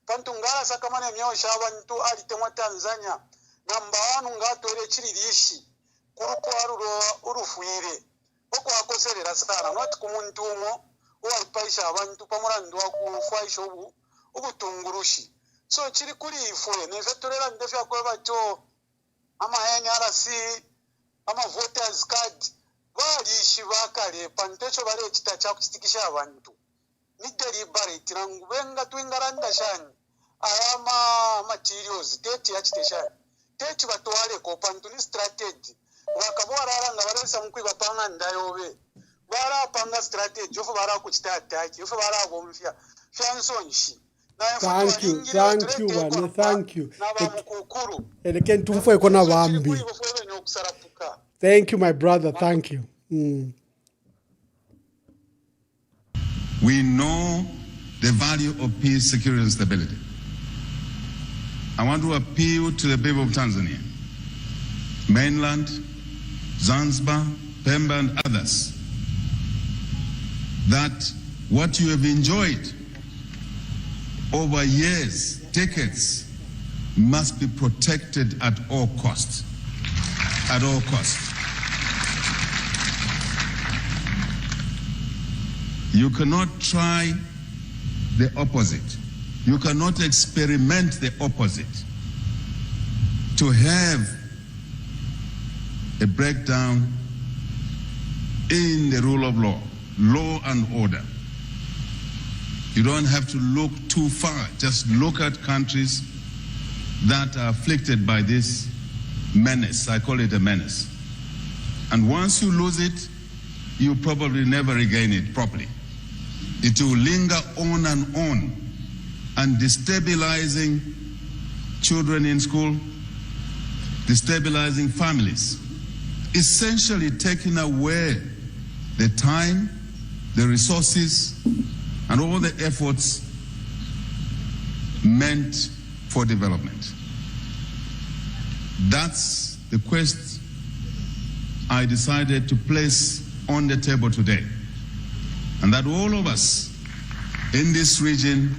pantu ngala sakamane myo shabantu alitemwa Tanzania namba 1 ngatore chiririshi kuruko aruro urufuire oko akoserera sana not kumuntu umo uwapaisha abantu pamurando wakufwaisho ubutungurushi so chiri kuri ifwe nevetorera ndefya kwa bato ama NRC ama voters card bali shibakale pantecho bale chitacha kuchitikisha abantu ni deliberate nangubenga twingaranda shani ayama materials date yachitesha date batwale ko pantu ni strategy wakabora nga balesa mukwiba panga ndayobe bara panga strategy ofu bara kuchita attack ofu bara bomfya fyansonshi. Thank you, man. Thank you. Thank you, my brother. Thank you. We know the value of peace, security, and stability. I want to appeal to the people of Tanzania, mainland, Zanzibar, Pemba, and others, that what you have enjoyed over years, decades, must be protected at all costs. At all costs. You cannot try the opposite. You cannot experiment the opposite. To have a breakdown in the rule of law, law and order. You don't have to look too far. Just look at countries that are afflicted by this menace. I call it a menace. And once you lose it, you probably never regain it properly. It will linger on and destabilizing children in school, destabilizing families, essentially taking away the time, the resources, and all the efforts meant for development. That's the quest I decided to place on the table today. And that all of us in this region,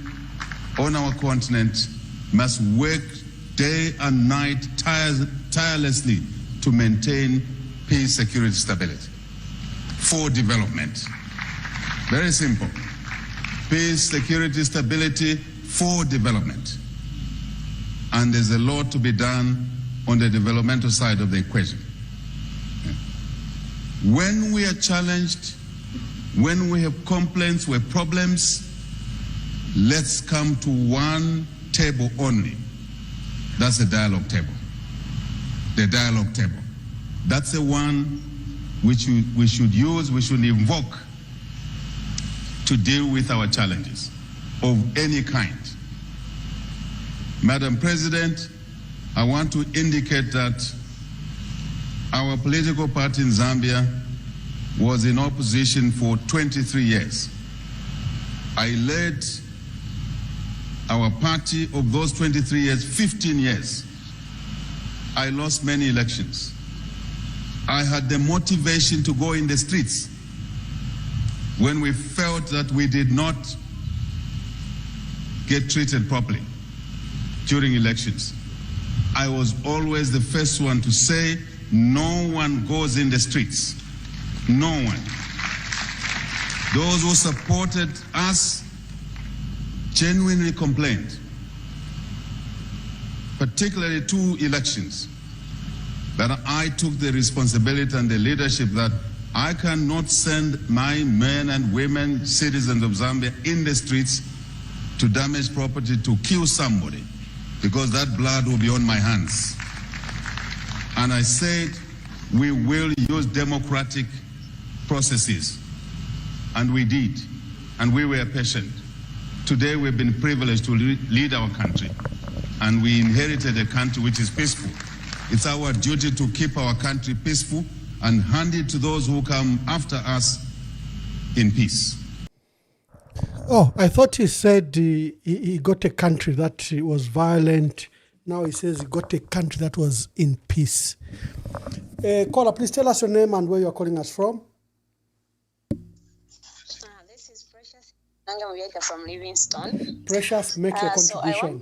on our continent, must work day and night tirelessly to maintain peace, security, stability. For development. Very simple. Peace, security, stability, for development. And there's a lot to be done on the developmental side of the equation. When we are challenged, when we have complaints, we have problems, let's come to one table only. That's the dialogue table. The dialogue table. That's the one which we should use, we should invoke to deal with our challenges of any kind. Madam President, I want to indicate that our political party in Zambia was in opposition for 23 years. I led our party of those 23 years, 15 years. I lost many elections. I had the motivation to go in the streets when we felt that we did not get treated properly during elections. I was always the first one to say, no one goes in the streets. No one. Those who supported us genuinely complained, particularly 2 elections, that I took the responsibility and the leadership that I cannot send my men and women, citizens of Zambia, in the streets to damage property, to kill somebody, because that blood will be on my hands. And I said, we will use democratic processes. And we did. And we were patient. Today we've been privileged to lead our country. And we inherited a country which is peaceful. It's our duty to keep our country peaceful and hand it to those who come after us in peace. Oh, I thought he said he got a country that was violent. Now he says he got a country that was in peace. Caller, please tell us your name and where you are calling us from. This is Precious Mwamba from Livingstone. Precious, make your contribution.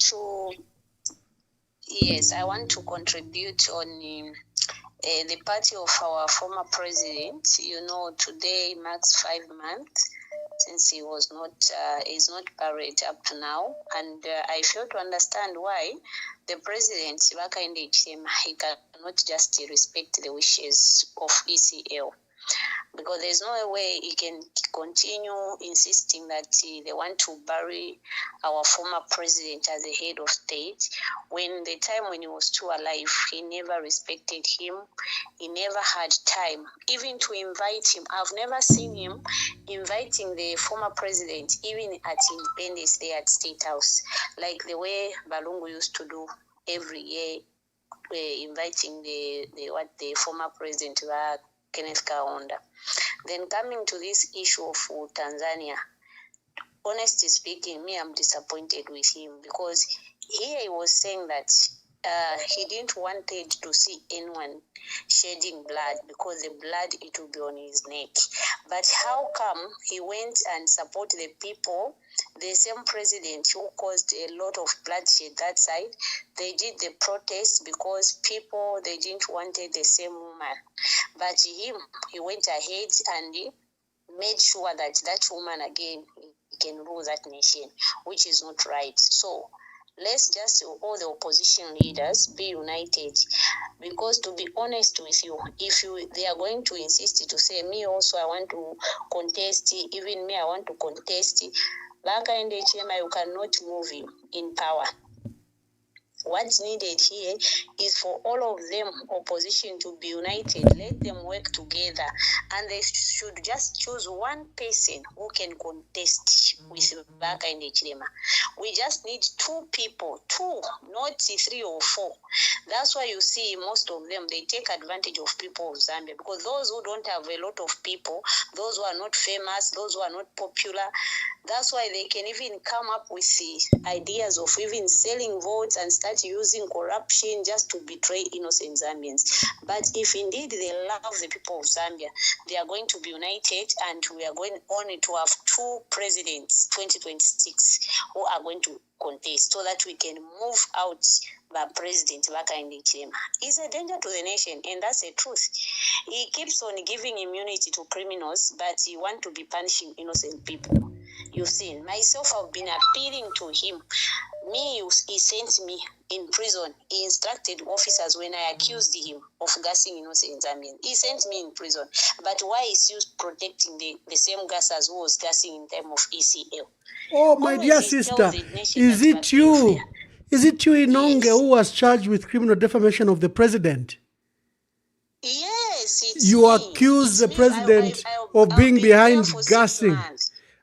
I want to contribute on the party of our former president. You know, today marks 5 months since he was not is not buried up to now, and I fail to understand why the president he cannot just respect the wishes of ECL. Because there's no way he can continue insisting that they want to bury our former president as the head of state, when the time when he was still alive, he never respected him. He never had time even to invite him. I've never seen him inviting the former president, even at Independence Day at State House, like the way Balungu used to do every year, inviting the former president, Kenneth Kaunda. Then coming to this issue of Tanzania, honestly speaking, I'm disappointed with him, because here he was saying that he didn't want to see anyone shedding blood, because the blood, it will be on his neck. But how come he went and supported the people, the same president who caused a lot of bloodshed that side? They did the protest because people, they didn't want the same woman. But he went ahead and he made sure that that woman again can rule that nation, which is not right. So let's just, all the opposition leaders, be united. Because to be honest with you, if they are going to insist to say, me also I want to contest, even me I want to contest, Baka and HMI, you cannot move him in power. What's needed here is for all of them, opposition, to be united. Let them work together, and they should just choose one person who can contest with Baka and Hichilema. We just need 2 people, 2, not 3 or 4. That's why you see most of them, they take advantage of people of Zambia, because those who don't have a lot of people, those who are not famous, those who are not popular, that's why they can even come up with the ideas of even selling votes and start that using corruption just to betray innocent Zambians. But if indeed they love the people of Zambia, they are going to be united, and we are going only to have 2 presidents 2026 who are going to contest, so that we can move out the president Hakainde Hichilema. He's a danger to the nation, and that's the truth. He keeps on giving immunity to criminals, but he wants to be punishing innocent people. You've seen. Myself, I've been appealing to him. He sent me in prison. He instructed officers when I accused him of gassing innocent Zambians. He sent me in prison. But why is he protecting the same gassers who was gassing in time of ECL? Oh, my dear sister, is it you? Is it you, Inonge, who was charged with criminal defamation of the president? Yes, you accused the president of being behind gassing,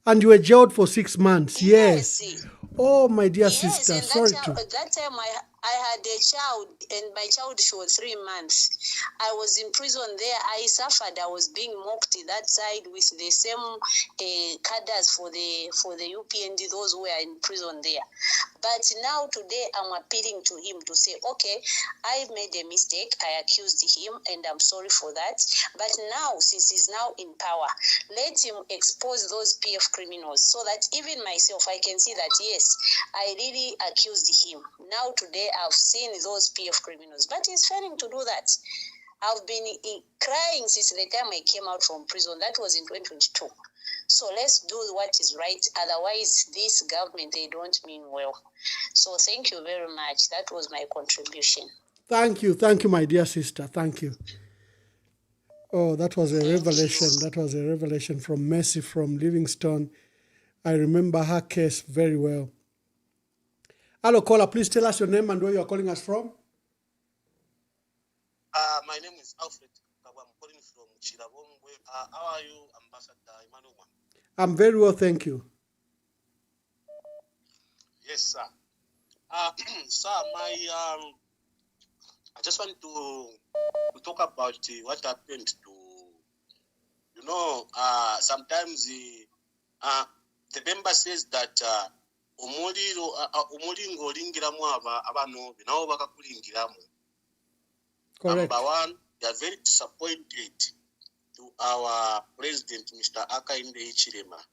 and you were jailed for 6 months. Yes. Oh, my dear sister, and sorry that to. That time I had a child, and my child, she was 3 months. I was in prison there. I suffered. I was being mocked that side with the same cadres for the UPND, those who were in prison there. But now today I'm appealing to him to say, okay, I made a mistake. I accused him, and I'm sorry for that. But now, since he's now in power, let him expose those PF criminals, so that even myself, I can see that, yes, I really accused him. Now today I've seen those PF criminals, but he's failing to do that. I've been crying since the time I came out from prison. That was in 2022. So let's do what is right. Otherwise, this government, they don't mean well. So thank you very much. That was my contribution. Thank you, my dear sister. Thank you. Oh, that was a revelation. That was a revelation from Mercy from Livingstone. I remember her case very well. Hello, caller. Please tell us your name and where you are calling us from. My name is Alfred. I'm calling from Chirabongwe. How are you, Ambassador Emmanuel Mwamba? I'm very well, thank you. Yes, sir. Sir, I just want to talk about what happened to, sometimes the member says that umulingo olingiramu abano nabo bakakulingiramu. Correct. Number one, they are very disappointed to our president, Mr. Hakainde Hichilema,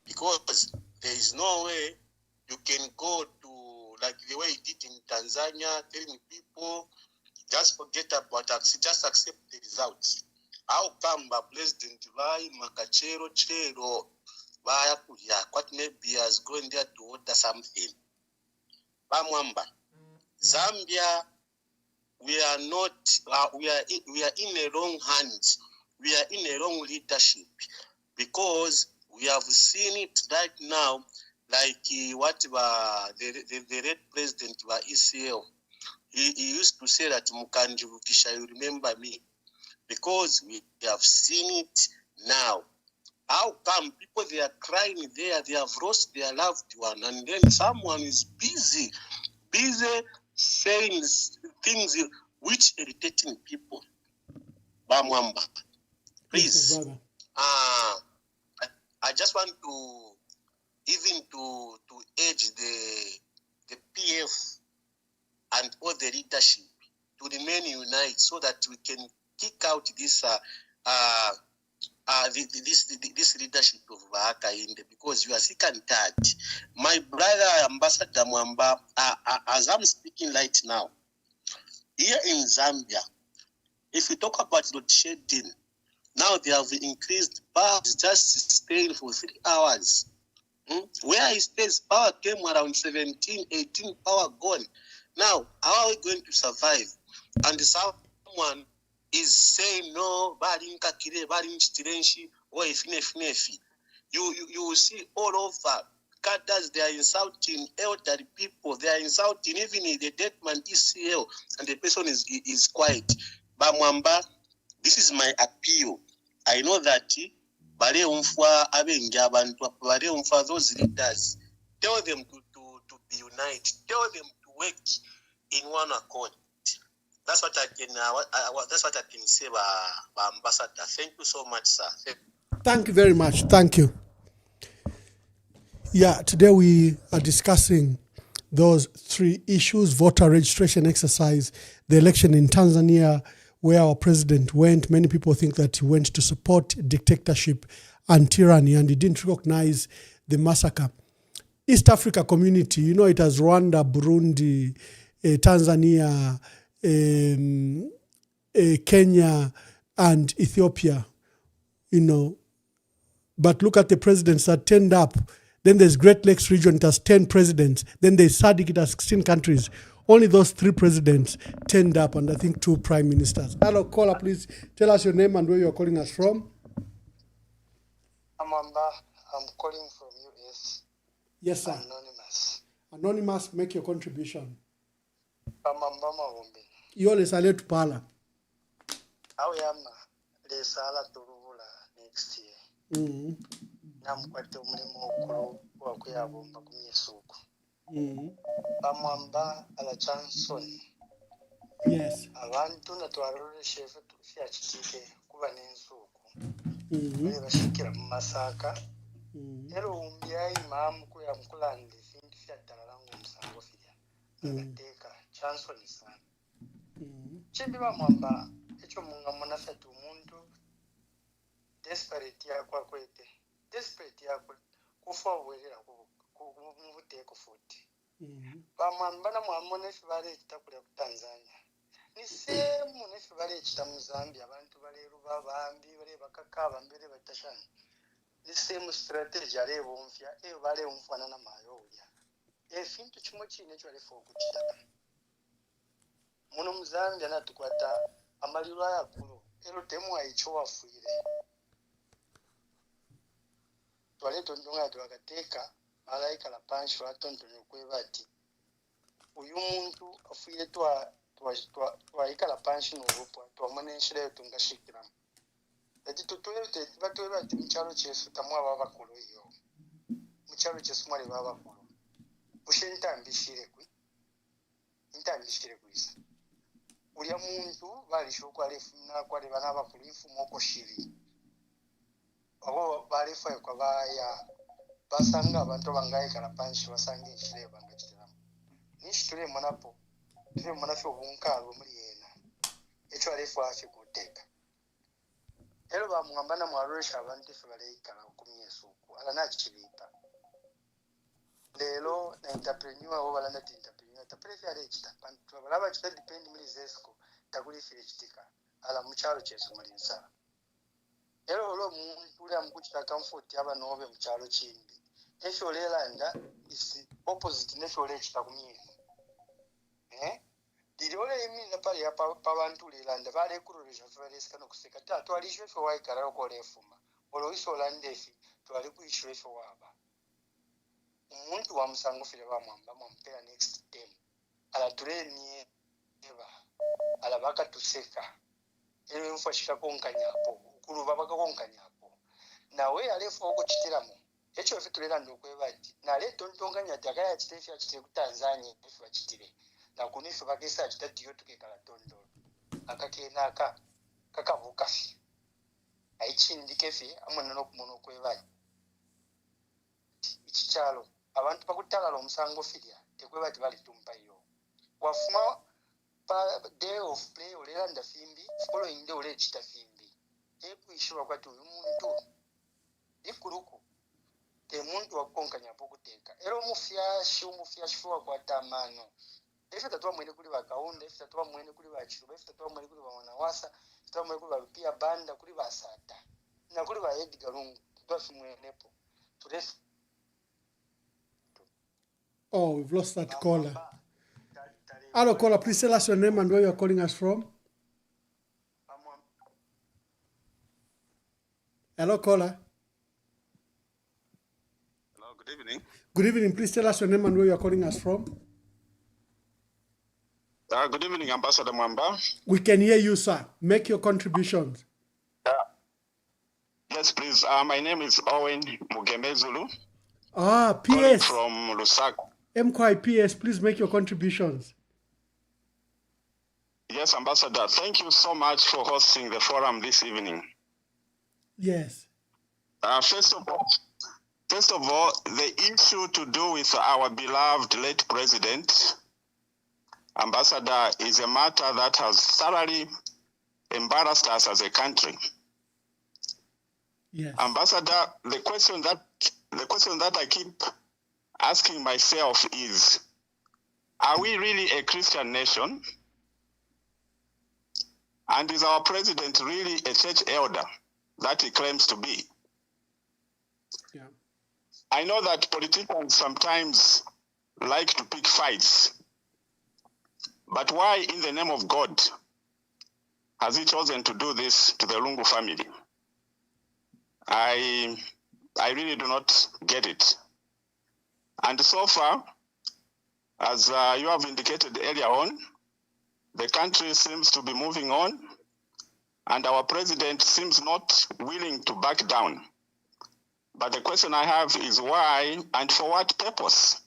because there is no way you can go to, like the way he did in Tanzania, telling people, just forget about it, just accept the results. How come the president vai makachero chero vaya kuya, what maybe has gone there to order something? Bamwamba, Zambia, we are not, we are in the wrong hands. We are in a wrong leadership, because we have seen it right now, like what the late president of ECL, he used to say that Mukanji Rukisha, you remember me, because we have seen it now. How come people, they are crying there, they have lost their loved one, and then someone is busy saying things which irritating people? Bamwamba, please. I just want to even to urge the PF and all the leadership to remain united, so that we can kick out this this leadership of Hakainde, because you are sick and tired. My brother Ambassador Mwamba, as I'm speaking right now, here in Zambia, if we talk about load shedding, now they have increased power just staying for 3 hours. Where he stays, power came around 17, 18 power gone. Now, how are we going to survive? And someone is saying, no, you will see all over cadres, they are insulting elderly people, they are insulting even the dead man ECL, and the person is quiet. Bamwamba, this is my appeal. I know that those leaders, tell them to be united, tell them to work in one accord. That's what I can say, Ambassador. Thank you so much, sir. Thank you very much. Thank you. Yeah, today we are discussing those three issues: voter registration exercise, the election in Tanzania, where our president went. Many people think that he went to support dictatorship and tyranny, and he didn't recognize the massacre. East Africa community, you know, it has Rwanda, Burundi, Tanzania, Kenya, and Ethiopia, you know. But look at the presidents that turned up. Then there's Great Lakes region, it has 10 presidents. Then there's SADC, it has 16 countries. Only those 3 presidents turned up, and I think 2 prime ministers. Hello, caller, please tell us your name and where you're calling us from. Mwamba, I'm calling from US. Yes, sir. Anonymous. Anonymous, make your contribution. Mwamba Mawumbi. You always are late to Pala. How am I? Sala Turula next year. Namkwate umulimo okulu wakuyabomba kumyesuku. Mwamba ala Johnson. Yes. Abantu natwarule shefe tushachike kuba n'ensuku. Bale bashikira mu masaka. Ero umbyai mamu kuya mkulande fintu fyaddala ngo musango filya. Agateka Johnson sana. Chimbi Mwamba echo munga munafatu umuntu desperate yakwa kwete. Desperate yakwa kufa obwerera kubuteko futi. Mwamba na mwamone fibale kitakula ku Tanzania. Ni semu ne fibale kita mu Zambia abantu baleru babambi bale bakakaba mbere batashana. Ni semu strategy ale bomfya bale umfana na mayo ulya. Fintu chimo chine cyo ale foko kitaka. Muno mu Zambia natukwata amaliro ayakulu ero temu ayicho wafuire. Twale tondonga twakateka malaika la panshi watontonyo kwebati. Uyu muntu afuire twayikala panshi n'urupo twamone enshira yo tungashikira. Ati tutwete batwe bati mucyaro cyesu tamwa babakuru iyo. Mucyaro cyesu mwari babakuru. Ushintambishire kwi. Intambishire kwisa. Uriya muntu balisho kwa refuna kwa bana bakuru ifumo ko shiri. Abo balifa kwa baya basanga abantu bangaye kala panshi basanga enshire bangakira. Nishiture monapo. Tire monafyo bunkalo muri yena. Echo alifu afi kuteka. Ero Mwamba na mwarusha abantu fibale ikala kumyesuku. Ala nachilipa. Lelo na entrepreneur abo balanda entrepreneur taprefi ale chita. Bantu balaba chita depend muri zesko takuli file chitika. Ala muchalo chesu muri nsala. Ero lo muntu ule amkuchita comfort yaba nobe muchalo chimbi. Esho lelanda is opposite nesho le chita kumyesu. Diriole imi na pali ya pabantu lelanda vale kurulisha fibale skano kuseka tatu alishwe fo waikala ko lefuma. Olo iso landefi twali kuishwe fo waba. Umuntu wa musango file wa Mwamba mwampera next term. Ala tureni eba. Ala baka tuseka. Ero mfashika konkanyapo. Ukulu babaka konkanyapo. Nawe alefo okuchitiramo. Echo fitulera ndokwebati. Na le tontonganya takaya chitefi achite ku Tanzania efu achitire. Na kunifu bakisa achitati yotu kekala tondo. Akakena kakavukafi. Aichindikefi amwana kumono kwebati. Ichichalo abantu bakutala lo musango filya tekwebati bali tumpa iyo. Wafuma pa day of play olelanda fimbi following day ole chita fimbi. Ekuishwa kwati uyu muntu ikuluku te muntu wakonkanya pokuteka. Ero mufya shifua kwa tamano. Efe tatwa mwene kuli bakaunda, efe tatwa mwene kuli bachiruba, efe tatwa mwene kuli bawanawasa, efe tatwa mwene kuli bapia banda kuli basata. Na kuli ba Edgar Lungu twafi mwenepo. Turefu. Oh, we've lost that caller. Hello, caller, please tell us your name and where you're calling us from. Hello, caller. Hello, good evening. Good evening. Please tell us your name and where you're calling us from. Good evening, Ambassador Mwamba. We can hear you, sir. Make your contributions. Yes, please. My name is Owen Mugemezulu. PS. From Lusaka. MQI PS, please make your contributions. Yes, Ambassador. Thank you so much for hosting the forum this evening. Yes. First of all, First of all, the issue to do with our beloved late president, Ambassador, is a matter that has thoroughly embarrassed us as a country. Yes. Ambassador, the question that I keep asking myself is, are we really a Christian nation? And is our president really a church elder that he claims to be? Yeah. I know that politicians sometimes like to pick fights, but why in the name of God has he chosen to do this to the Lungu family? I really do not get it. And so far, as you have indicated earlier on, the country seems to be moving on, and our president seems not willing to back down. But the question I have is why and for what purpose?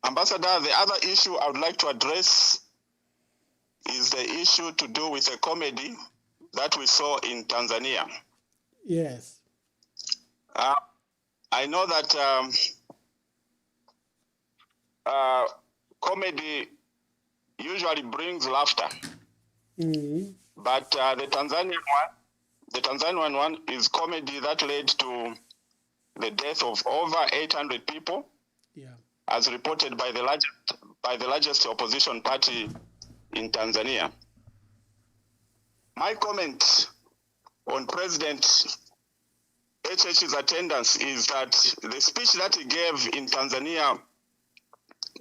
Ambassador, the other issue I would like to address is the issue to do with a comedy that we saw in Tanzania. Yes. I know that comedy usually brings laughter, but the Tanzanian one is comedy that led to the death of over 800 people, as reported by the largest opposition party in Tanzania. My comment on President HH's attendance is that the speech that he gave in Tanzania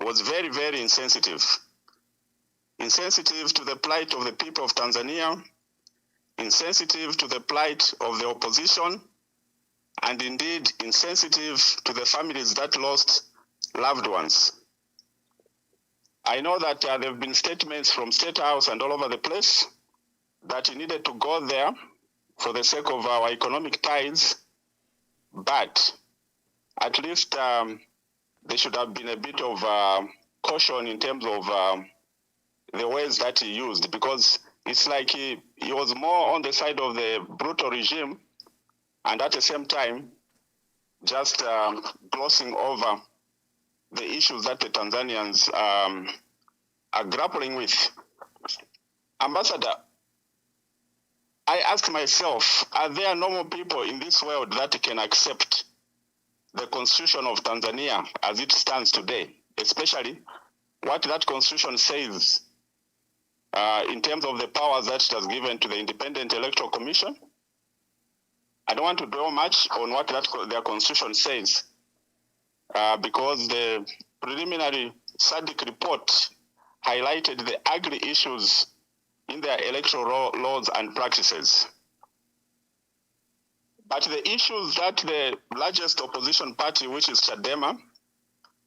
was very, very insensitive. Insensitive to the plight of the people of Tanzania, insensitive to the plight of the opposition, and indeed insensitive to the families that lost loved ones. I know that there have been statements from State House and all over the place that he needed to go there for the sake of our economic ties, but at least there should have been a bit of caution in terms of the words that he used, because it's like he was more on the side of the brutal regime and at the same time just glossing over the issues that the Tanzanians are grappling with. Ambassador, I ask myself, are there normal people in this world that can accept the constitution of Tanzania as it stands today, especially what that constitution says in terms of the powers that it has given to the Independent Electoral Commission? I don't want to dwell much on what their constitution says, because the preliminary SADC report highlighted the ugly issues in their electoral laws and practices. But the issues that the largest opposition party, which is Chadema,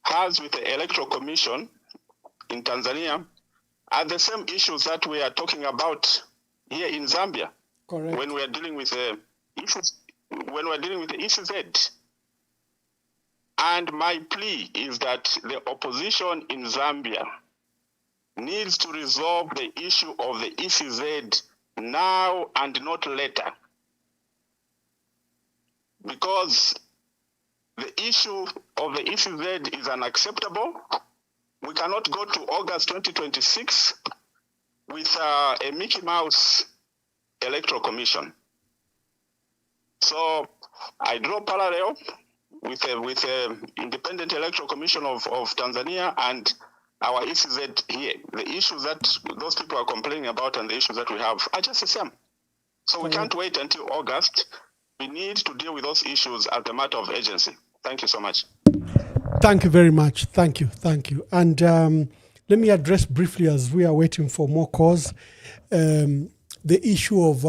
has with the Electoral Commission in Tanzania are the same issues that we are talking about here in Zambia. Correct. When we are dealing with the ECZ. And my plea is that the opposition in Zambia needs to resolve the issue of the ECZ now and not later. Because the issue of the ECZ is unacceptable. We cannot go to August 2026 with a Mickey Mouse Electoral Commission. So I draw parallel with the Independent Electoral Commission of Tanzania and our ECZ here. The issues that those people are complaining about and the issues that we have are just the same. So we can't wait until August. We need to deal with those issues as a matter of urgency. Thank you so much. Thank you very much. Thank you. Thank you. And let me address briefly, as we are waiting for more calls, the issue of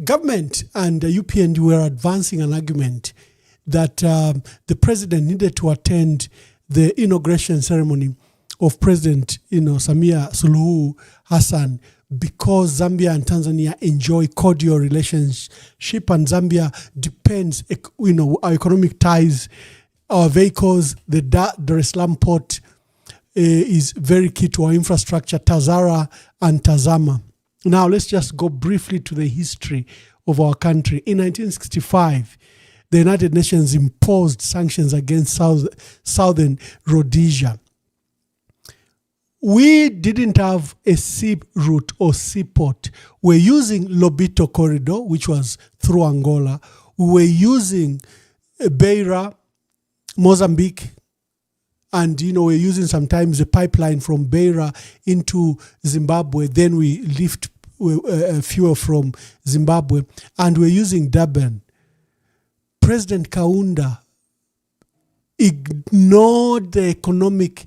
government and the UPND were advancing an argument that the president needed to attend the inauguration ceremony of President Samia Suluhu Hassan because Zambia and Tanzania enjoy cordial relationship, and Zambia depends, our economic ties, our vehicles, the Dar es Salaam port is very key to our infrastructure, Tazara and Tazama. Now let's just go briefly to the history of our country. In 1965, the United Nations imposed sanctions against Southern Rhodesia. We didn't have a sea route or seaport. We're using Lobito Corridor, which was through Angola. We were using Beira, Mozambique, and we're using sometimes a pipeline from Beira into Zimbabwe. Then we lift fuel from Zimbabwe, and we're using Durban. President Kaunda ignored the economic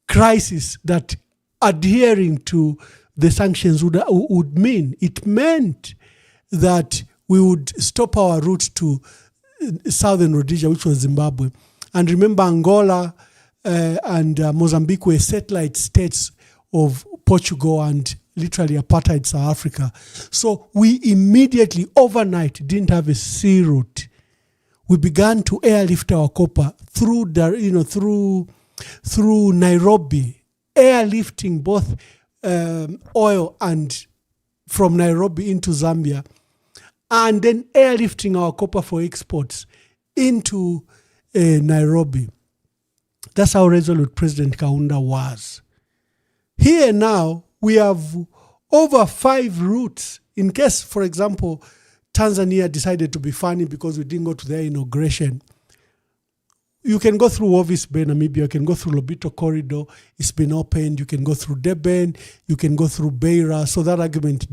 crisis that adhering to the sanctions would mean. It meant that we would stop our route to Southern Rhodesia, which was Zimbabwe. And remember, Angola and Mozambique were satellite states of Portugal and literally apartheid South Africa. So we immediately, overnight, didn't have a sea route. We began to airlift our copper through Nairobi, airlifting both oil and from Nairobi into Zambia, and then airlifting our copper for exports into Nairobi. That's how resolute President Kaunda was. Here now, we have over 5 routes. In case, for example, Tanzania decided to be funny because we didn't go to their inauguration. You can go through Walvis Bay, Namibia. You can go through Lobito Corridor. It's been opened. You can go through Durban. You can go through Beira. So that argument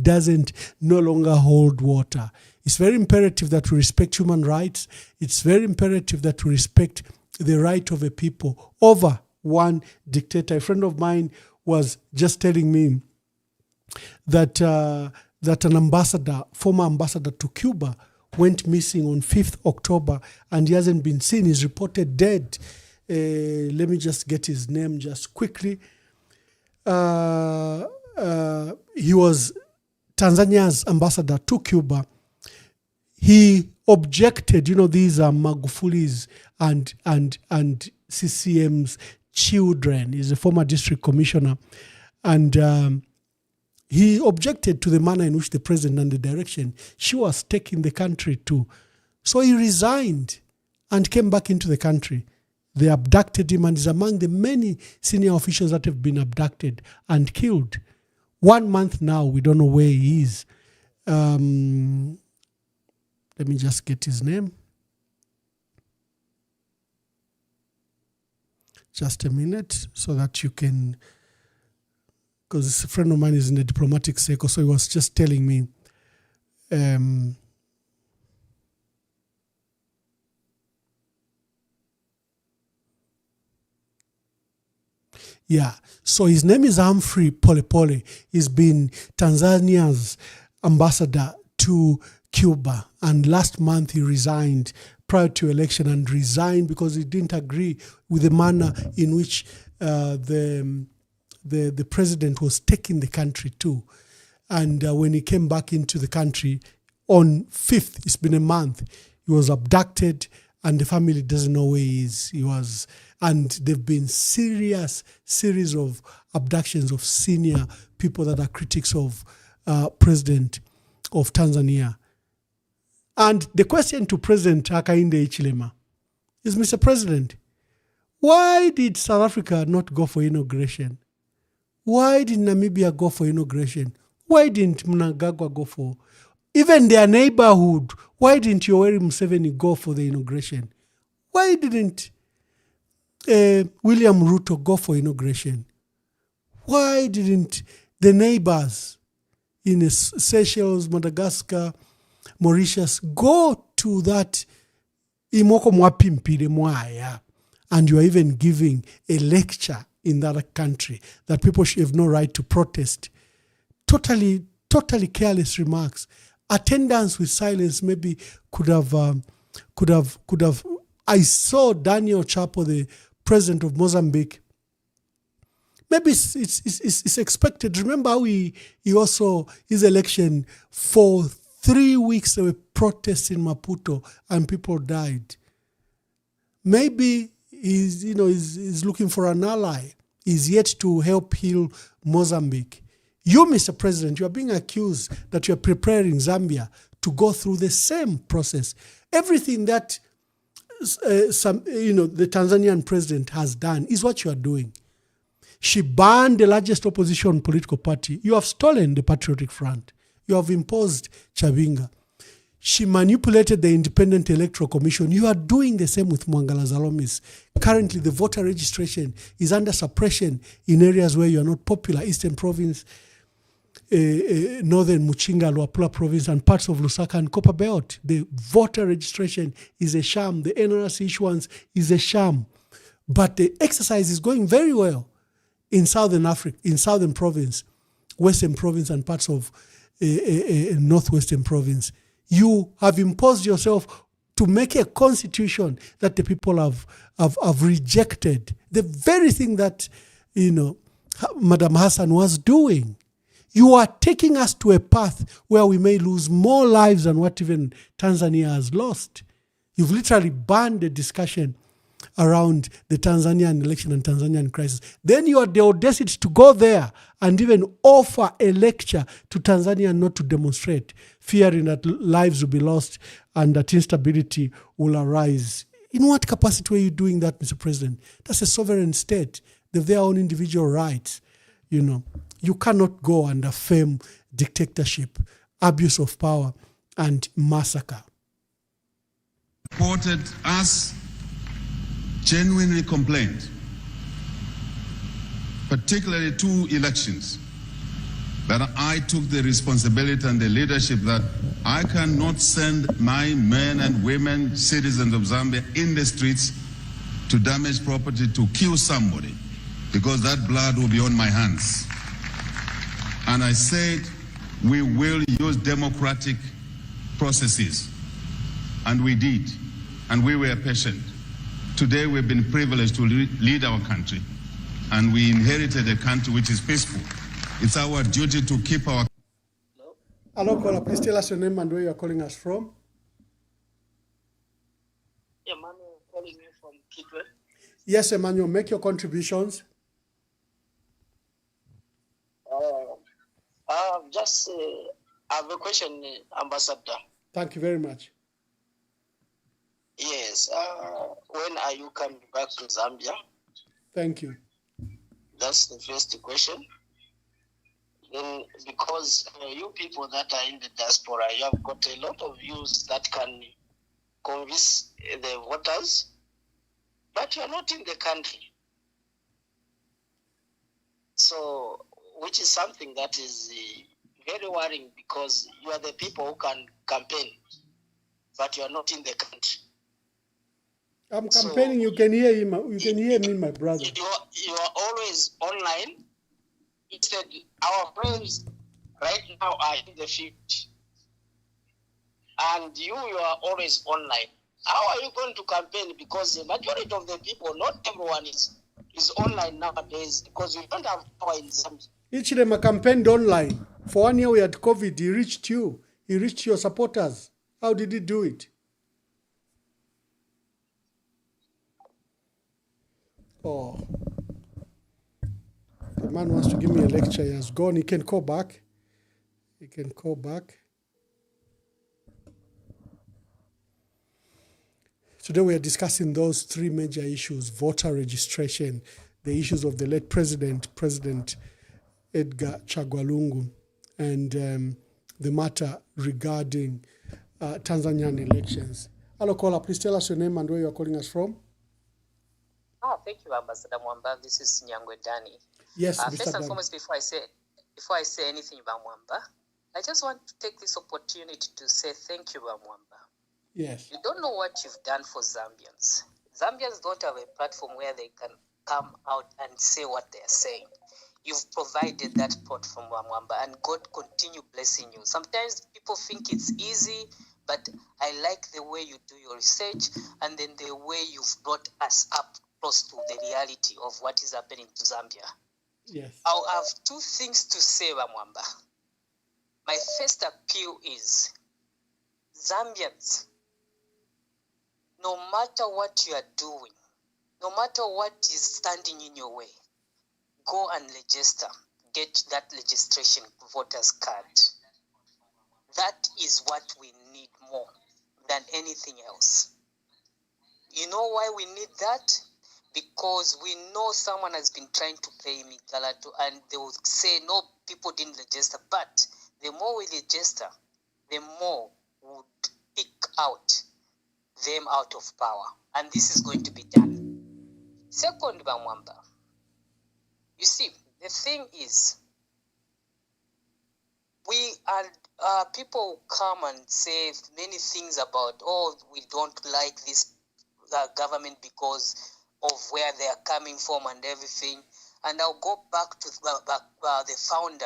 no longer hold water. It's very imperative that we respect human rights. It's very imperative that we respect the right of a people over one dictator. A friend of mine was just telling me that an ambassador, former ambassador to Cuba, went missing on 5th October and he hasn't been seen. He's reported dead. Let me just get his name just quickly. He was Tanzania's ambassador to Cuba. He objected, these are Magufuli's and CCM's children. He's a former district commissioner. And he objected to the manner in which the president and the direction she was taking the country to. So he resigned and came back into the country. They abducted him and is among the many senior officials that have been abducted and killed. 1 month now, we don't know where he is. Let me just get his name. Just a minute so that you can... Because a friend of mine is in the diplomatic circle, so he was just telling me. So his name is Humphrey Polepole. He's been Tanzania's ambassador to Cuba, and last month he resigned prior to election and resigned because he didn't agree with the manner in which the president was taking the country to. And when he came back into the country on 5th, it's been a month, he was abducted and the family doesn't know where he is. And there've been series of abductions of senior people that are critics of President of Tanzania. And the question to President Hakainde Hichilema is, Mr. President, why did South Africa not go for inauguration? Why did Namibia go for inauguration? Why didn't Mnangagwa go for... Even their neighborhood, why didn't Yoweri Museveni go for the inauguration? Why didn't William Ruto go for inauguration? Why didn't the neighbors in Seychelles, Madagascar, Mauritius go to that Imoko Mwapimpire Mwaya? And you are even giving a lecture in that country that people should have no right to protest. Totally careless remarks. Attendance with silence maybe could have. I saw Daniel Chapo, the president of Mozambique. Maybe it's expected. Remember how he also, his election, for 3 weeks there were protests in Maputo and people died. Maybe he's looking for an ally. is yet to help heal Mozambique. You, Mr. President, you are being accused that you are preparing Zambia to go through the same process. Everything that the Tanzanian president has done is what you are doing. She banned the largest opposition political party. You have stolen the Patriotic Front. You have imposed Chabinga. She manipulated the Independent Electoral Commission. You are doing the same with Mwangala Zalomis. Currently, the voter registration is under suppression in areas where you are not popular. Eastern Province, Northern Muchinga, Luapula Province, and parts of Lusaka and Copper Belt. The voter registration is a sham. The NRC issuance is a sham. But the exercise is going very well in Southern Africa, in Southern Province, Western Province, and parts of Northwestern Province. You have imposed yourself to make a constitution that the people have rejected. The very thing that, Madam Hassan was doing. You are taking us to a path where we may lose more lives than what even Tanzania has lost. You've literally banned the discussion around the Tanzanian election and Tanzanian crisis. Then you had the audacity to go there and even offer a lecture to Tanzania not to demonstrate, fearing that lives will be lost and that instability will arise. In what capacity were you doing that, Mr. President? That's a sovereign state. They have their own individual rights. You cannot go and affirm dictatorship, abuse of power, and massacre. Reported us genuinely complained, particularly 2 elections, that I took the responsibility and the leadership that I cannot send my men and women, citizens of Zambia, in the streets to damage property, to kill somebody, because that blood will be on my hands. And I said, we will use democratic processes. And we did. And we were patient. Today we've been privileged to lead our country. And we inherited a country which is peaceful. It's our duty to keep our... Hello, caller. Please tell us your name and where you are calling us from. Emmanuel calling you from Kitwe. Yes, Emmanuel, make your contributions. I have a question, Ambassador. Thank you very much. Yes. When are you coming back to Zambia? Thank you. That's the first question. Then, because you people that are in the diaspora, you have got a lot of views that can convince the voters, but you are not in the country. So, which is something that is very worrying, because you are the people who can campaign, but you are not in the country. I'm campaigning. You can hear him. You can hear me, my brother. You are always online. Instead, our friends right now are in the field, and you are always online. How are you going to campaign? Because the majority of the people, not everyone is online nowadays, because we don't have power in Zambia. Each of them campaigned online. For 1 year we had COVID. He reached you. He reached your supporters. How did he do it? Oh. The man wants to give me a lecture. He has gone. He can call back. He can call back. Today we are discussing those 3 major issues: voter registration, the issues of the late President Edgar Chagwa, and the matter regarding Tanzanian elections. Hello, caller. Please tell us your name and where you are calling us from. Thank you, Ambassador Mwamba. This is Nyangwe Dani. Yes, Mr. First and Dani. foremost, before I say anything about Mwamba, I just want to take this opportunity to say thank you, Mwamba. Yes. You don't know what you've done for Zambians. Zambians don't have a platform where they can come out and say what they are saying. You've provided that platform, Mwamba, and God continue blessing you. Sometimes people think it's easy, but I like the way you do your research, and then the way you've brought us up close to the reality of what is happening to Zambia. Yes. I'll have 2 things to say, Mwamba. My first appeal is Zambians, no matter what you are doing, no matter what is standing in your way, go and register, get that registration voters card. That is what we need more than anything else. You know why we need that? Because we know someone has been trying to pay me Galato, and they will say, no, people didn't register. But the more we register, the more would pick out them out of power. And this is going to be done. Second, Mwamba, you see, the thing is, we are people come and say many things about, oh, we don't like this government because of where they are coming from and everything. And I'll go back to the founder,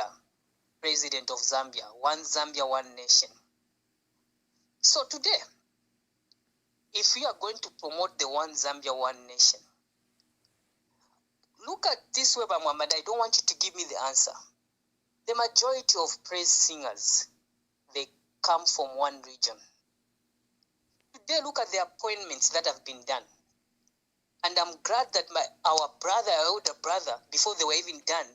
president of Zambia, one Zambia, one nation. So today, if we are going to promote the one Zambia, one nation, look at this way, Muhammad. I don't want you to give me the answer. The majority of praise singers, they come from one region. Today, look at the appointments that have been done. And I'm glad that our elder brother, before they were even done,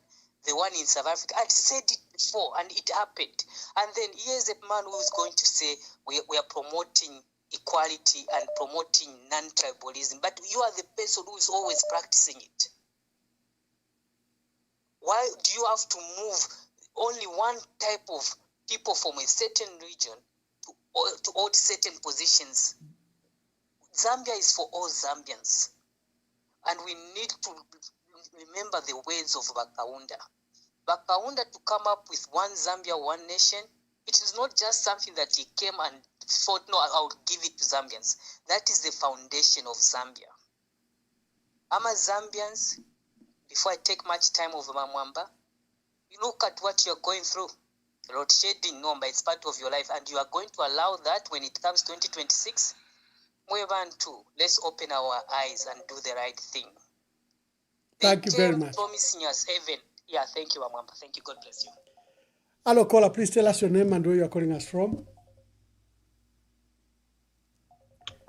the one in South Africa, had said it before, and it happened. And then here's a man who is going to say, we are promoting equality and promoting non-tribalism, but you are the person who is always practicing it. Why do you have to move only one type of people from a certain region to hold certain positions? Zambia is for all Zambians. And we need to remember the words of Bakaunda. Bakaunda, to come up with one Zambia, one nation, it is not just something that he came and thought, no, I'll give it to Zambians. That is the foundation of Zambia. Zambians, before I take much time over Mwamba, you look at what you're going through. Load shedding, no, but it's part of your life, and you are going to allow that when it comes 2026. Let's open our eyes and do the right thing. Thank you very much. Promising us heaven. Yeah, thank you, Mwamba. Thank you. God bless you. Hello, caller. Please tell us your name and where you are calling us from.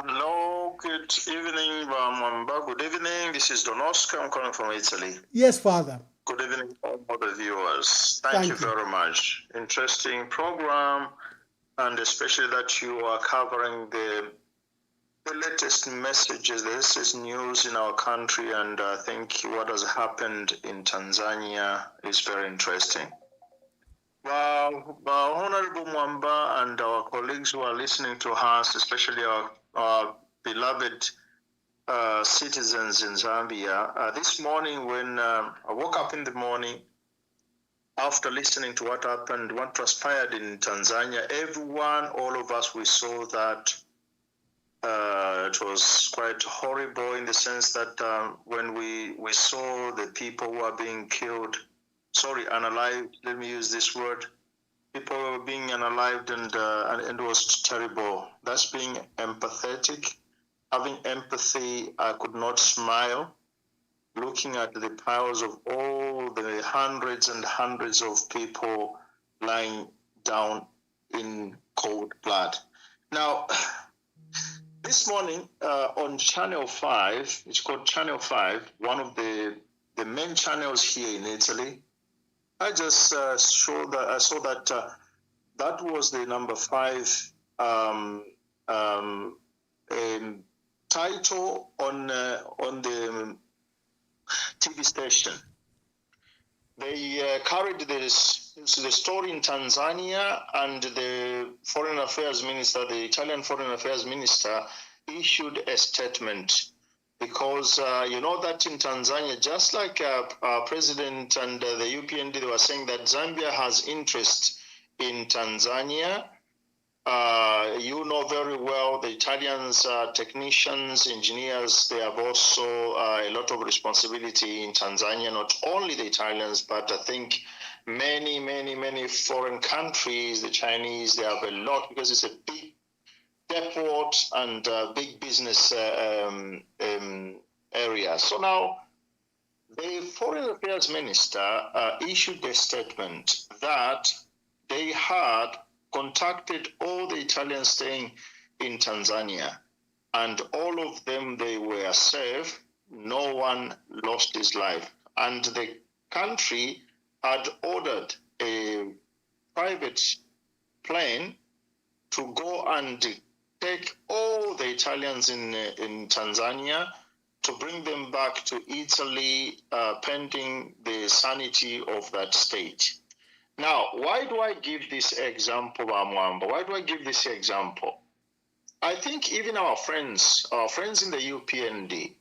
Hello, good evening, Mwamba. Good evening. This is Don Oscar. I'm calling from Italy. Yes, Father. Good evening, all the viewers. Thank you very much. Interesting program, and especially that you are covering the latest messages, the latest news in our country, and I think what has happened in Tanzania is very interesting. Well, Honorable Mwamba and our colleagues who are listening to us, especially our beloved citizens in Zambia, this morning when I woke up in the morning, after listening to what happened, what transpired in Tanzania, everyone, all of us, we saw that it was quite horrible in the sense that when we saw the people who are being killed, unalived, let me use this word, people were being unalived, and it was terrible. That's being empathetic. Having empathy, I could not smile, looking at the piles of all the hundreds and hundreds of people lying down in cold blood. Now, this morning on Channel 5, it's called Channel 5, one of the main channels here in Italy, I just saw that that was the number 5 title on the TV station. They carried the story in Tanzania, and the Foreign Affairs Minister, the Italian Foreign Affairs Minister, issued a statement because you know that in Tanzania, just like our president and the UPND, they were saying that Zambia has interest in Tanzania. You know very well the Italians, technicians, engineers, they have also a lot of responsibility in Tanzania, not only the Italians, but I think many foreign countries, the Chinese, they have a lot because it's a big depot and big business area. So now the Foreign Affairs Minister issued a statement that they had contacted all the Italians staying in Tanzania, and all of them, they were safe. No one lost his life. And the country had ordered a private plane to go and take all the Italians in Tanzania to bring them back to Italy pending the sanity of that state. Now, why do I give this example, Mwamba? Why do I give this example? I think even our friends in the UPND,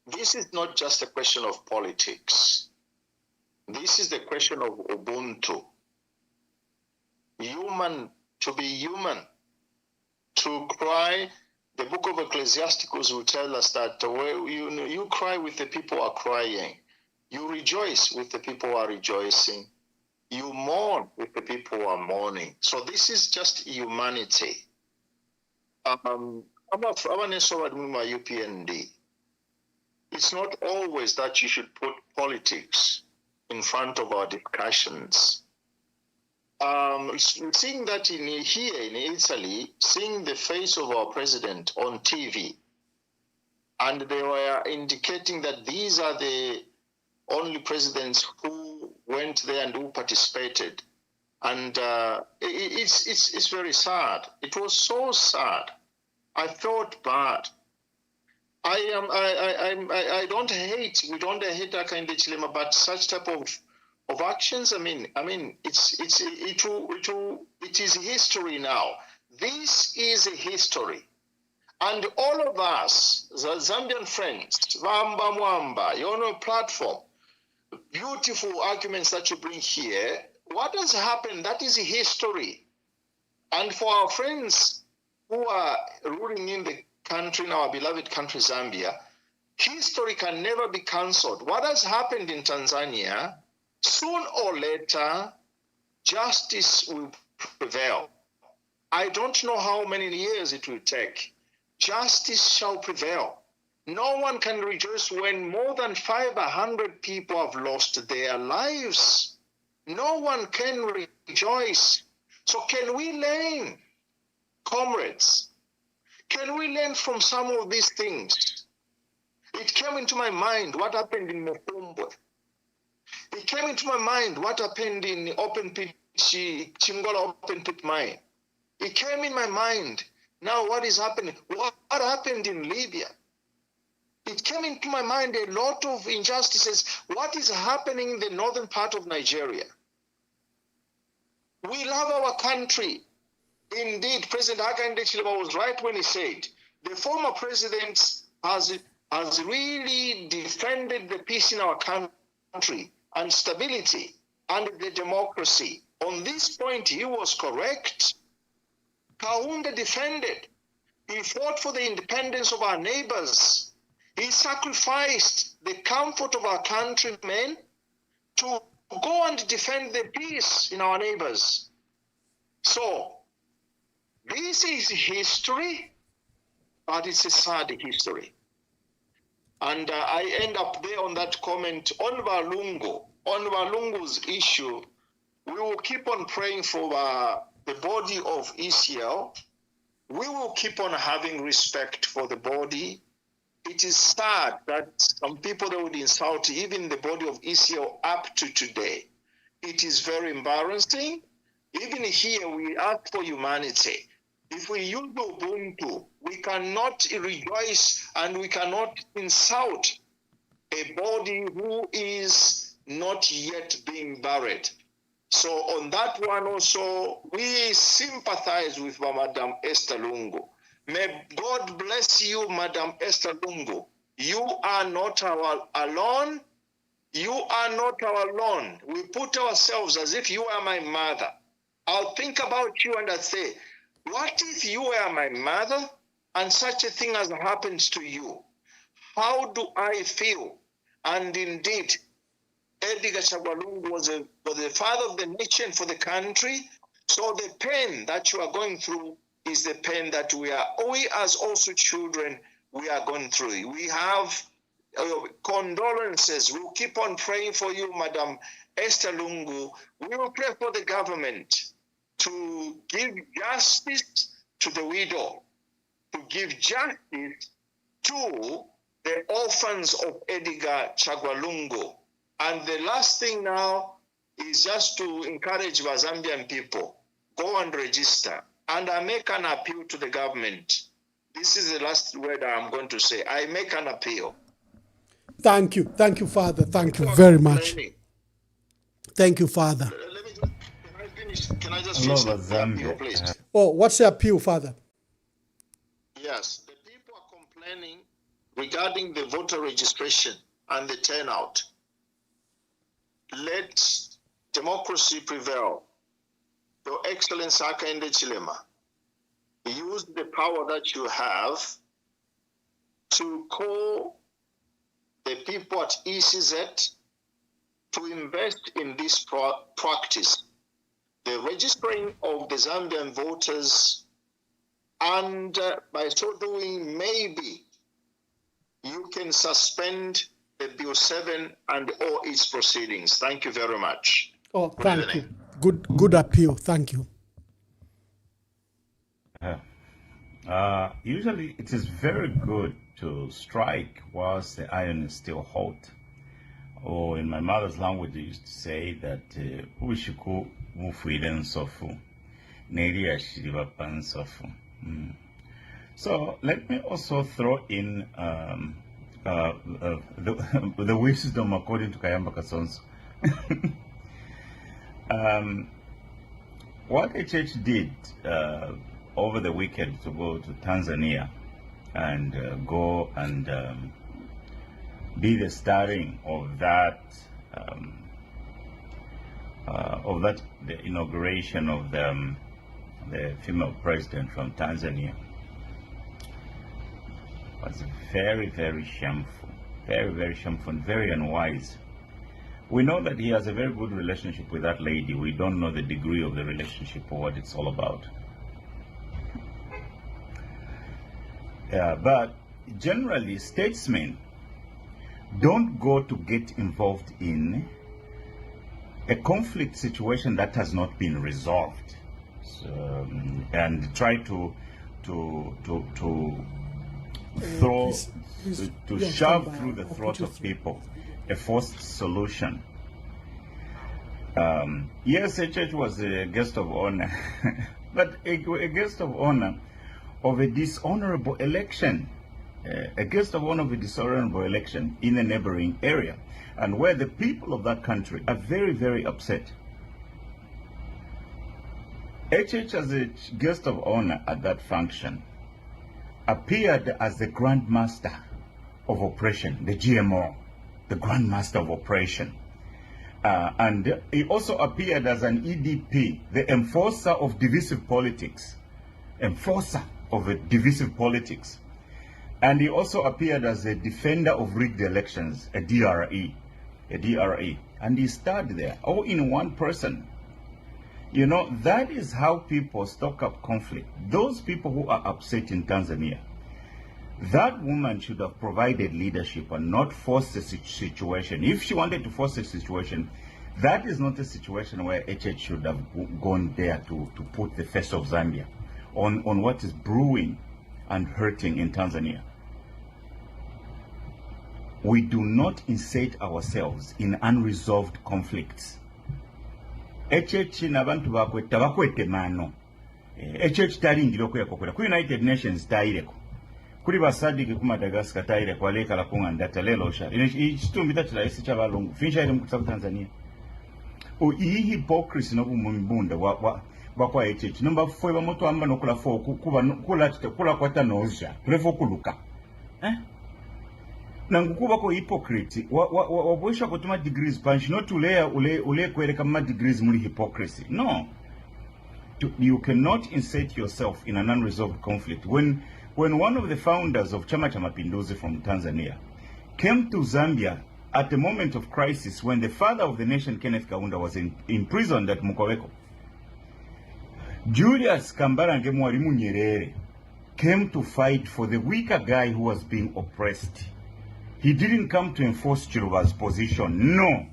this is not just a question of politics. This is the question of Ubuntu. Human, to be human, to cry. The book of Ecclesiasticus will tell us that you cry with the people who are crying. You rejoice with the people who are rejoicing. You mourn with the people who are mourning. So this is just humanity. UPND. It's not always that you should put politics in front of our discussions. Seeing that here in Italy, seeing the face of our president on TV, and they were indicating that these are the only presidents who went there and who participated, and it's very sad. It was so sad. I felt bad. I don't hate. We don't hate Hakainde Hichilema, but such type of actions. I mean, it is history now. This is a history, and all of us, the Zambian friends, Mwamba Mwamba, platform, beautiful arguments that you bring here. What has happened? That is history, and for our friends who are ruling in the country, in our beloved country Zambia, history can never be cancelled. What has happened in Tanzania, soon or later, justice will prevail. I don't know how many years it will take. Justice shall prevail. No one can rejoice when more than 500 people have lost their lives. No one can rejoice. So can we learn, comrades? Can we learn from some of these things? It came into my mind what happened in Mufumbo. It came into my mind what happened in open pit, Chingola open pit mine. It came in my mind now what is happening. What happened in Libya? It came into my mind a lot of injustices. What is happening in the northern part of Nigeria? We love our country. Indeed, President Hakainde Hichilema was right when he said the former president has really defended the peace in our country and stability and the democracy. On this point, he was correct. Kaunda defended. He fought for the independence of our neighbors. He sacrificed the comfort of our countrymen to go and defend the peace in our neighbors. So, this is history, but it's a sad history. And I end up there on that comment on Valungu's issue. We will keep on praying for the body of ECL. We will keep on having respect for the body. It is sad that some people that would insult even the body of ECL up to today. It is very embarrassing. Even here, we ask for humanity. If we use Ubuntu, we cannot rejoice and we cannot insult a body who is not yet being buried. So on that one also, we sympathize with Madam Esther Lungu. May God bless you, Madam Esther Lungu. You are not alone. You are not alone. We put ourselves as if you are my mother. I'll think about you and I say, what if you were my mother and such a thing has happened to you? How do I feel? And indeed, Edgar Chagwalungu was the father of the nation for the country. So the pain that you are going through is the pain that we as also children, we are going through. We have condolences. We'll keep on praying for you, Madam Esther Lungu. We will pray for the government to give justice to the widow, to give justice to the orphans of Edgar Chagwalungu. And the last thing now is just to encourage the Zambian people, go and register. And I make an appeal to the government. This is the last word I'm going to say. I make an appeal. Thank you, Father. Thank you very much. Thank you, Father. Can I just finish the appeal, please? Oh, what's the appeal, Father? Yes, the people are complaining regarding the voter registration and the turnout. Let democracy prevail. Your Excellency Hakainde Hichilema, use the power that you have to call the people at ECZ to invest in this practice, the registering of the Zambian voters, and by so doing, maybe you can suspend the Bill 7 and all its proceedings. Thank you very much. Oh, thank you. Good appeal. Thank you. Usually it is very good to strike whilst the iron is still hot. Or in my mother's language, they used to say that Ushiku Mufuiden Sofu, Neria Shiriba Pan Sofu. So let me also throw in the wisdom according to Kayamba Kasonso. What HH did over the weekend to go to Tanzania and go and be the starting of that the inauguration of the female president from Tanzania was very, very shameful, very shameful and very unwise. We know that he has a very good relationship with that lady. We don't know the degree of the relationship or what it's all about. But generally, statesmen don't go to get involved in a conflict situation that has not been resolved, and try to shove through the throat of people a forced solution. Yes, HH was a guest of honor, but a guest of honor of a dishonorable election. A guest of honor of a dishonorable election in a neighboring area, and where the people of that country are very, very upset. HH, as a guest of honor at that function, appeared as the Grand Master of Operation, the GMO, the Grand Master of Operation. And he also appeared as an EDP, the enforcer of divisive politics. Enforcer of divisive politics. And he also appeared as a defender of rigged elections, a DRE. And he starred there, all in one person. You know, that is how people stoke up conflict. Those people who are upset in Tanzania, that woman should have provided leadership and not forced the situation. If she wanted to force the situation, that is not a situation where HH should have gone there to put the face of Zambia on what is brewing and hurting in Tanzania. We do not insert ourselves in unresolved conflicts. HH n'abantu bakwete mano. HH talindira okuyakokola. Ku United Nations taireko. Kuri basadiki ku Madagascar taireko aleka la kungandata lelo sha. Ichitumbi tatila isi chabalungu. Finisha ile mkusaku Tanzania. Iyi hypocrisy no bumumbunda bakwa HH. Number 4 bamoto amba nokula 4 kula kwata nozha. Tulefo kuluka. Nangukuba ko hypocrite wabwisha kutuma degrees punch not ule kwele kama degrees muli hypocrisy. No, you cannot insert yourself in an unresolved conflict. When one of the founders of Chama cha Mapinduzi from Tanzania came to Zambia at a moment of crisis, when the father of the nation, Kenneth Kaunda, was imprisoned at Mukoweko, Julius Kambarange Mwalimu Nyerere came to fight for the weaker guy who was being oppressed. He didn't come to enforce Chiluba's position. No.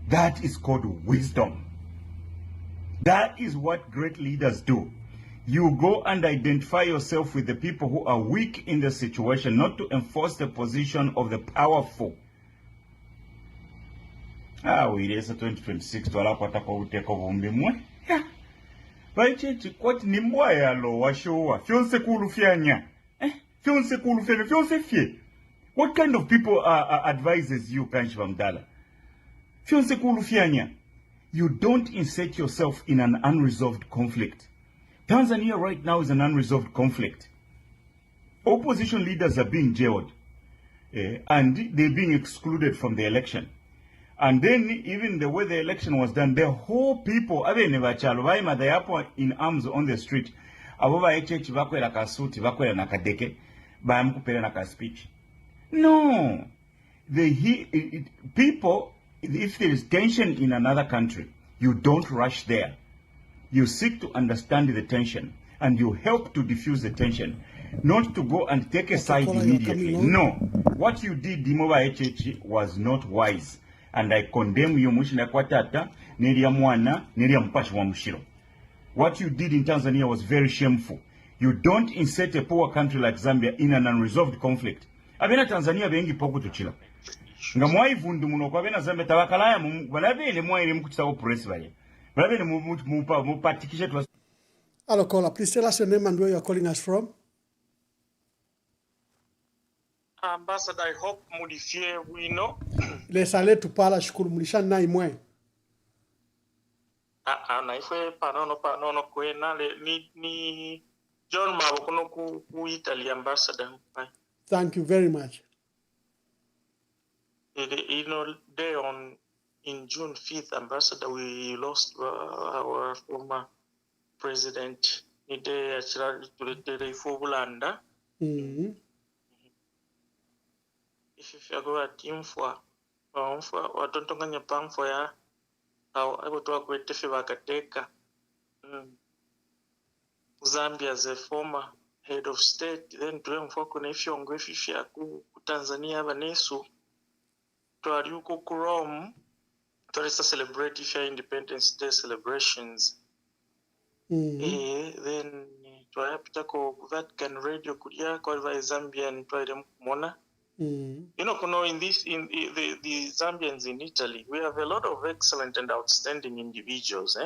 That is called wisdom. That is what great leaders do. You go and identify yourself with the people who are weak in the situation, not to enforce the position of the powerful. wiresa 2026 twalakwata kwa uteko vumbi mwe vaichechi kwati ni mbwaya lo washowa fyonse kulu fyanya fyonse kulu fyanya fyonse fye. What kind of people advises you Kanshi Mdala? Fyonse kulu fyanya. You don't insert yourself in an unresolved conflict. Tanzania right now is an unresolved conflict. Opposition leaders are being jailed and they're being excluded from the election. And then even the way the election was done, the whole people, they are in arms on the street. No. People, if there is tension in another country, you don't rush there. You seek to understand the tension and you help to diffuse the tension. Not to go and take a side immediately. No. What you did, Dimoba HH, was not wise. And I condemn you, Mushina Kwatata, Neria Mwana, Neria Mpashwa Mushiro. What you did in Tanzania was very shameful. You don't insert a poor country like Zambia in an unresolved conflict. Abena Tanzania bengi poku tuchila. Nga mwai vundu muno kwa bena Zambia tawakalaya walabe mwai ile mkuchita opress baye. Walabe mupatikishe tuwa. Hello caller, please tell us your name and where you are calling us from. Ambassador, I hope Mudifie we know. Lesale tupala shukuru mulisha na imwe. Na ife panono kwena ni John Mabokono ku Italy ambassador. Thank you very much. You know, in June 5th, ambassador, we lost our former president. Ide actually to the Fulanda. If you go at him for don't tonganya pang for ya how I would talk with Tefibakateka Zambia as a former head of state, then to him for connection with Tanzania Vanesu to Ariuko Kurom to celebrate your Independence Day celebrations. Then to Apitako Vatican Radio Kuria Korva Zambian to them Mona. You know, in the Zambians in Italy, we have a lot of excellent and outstanding individuals.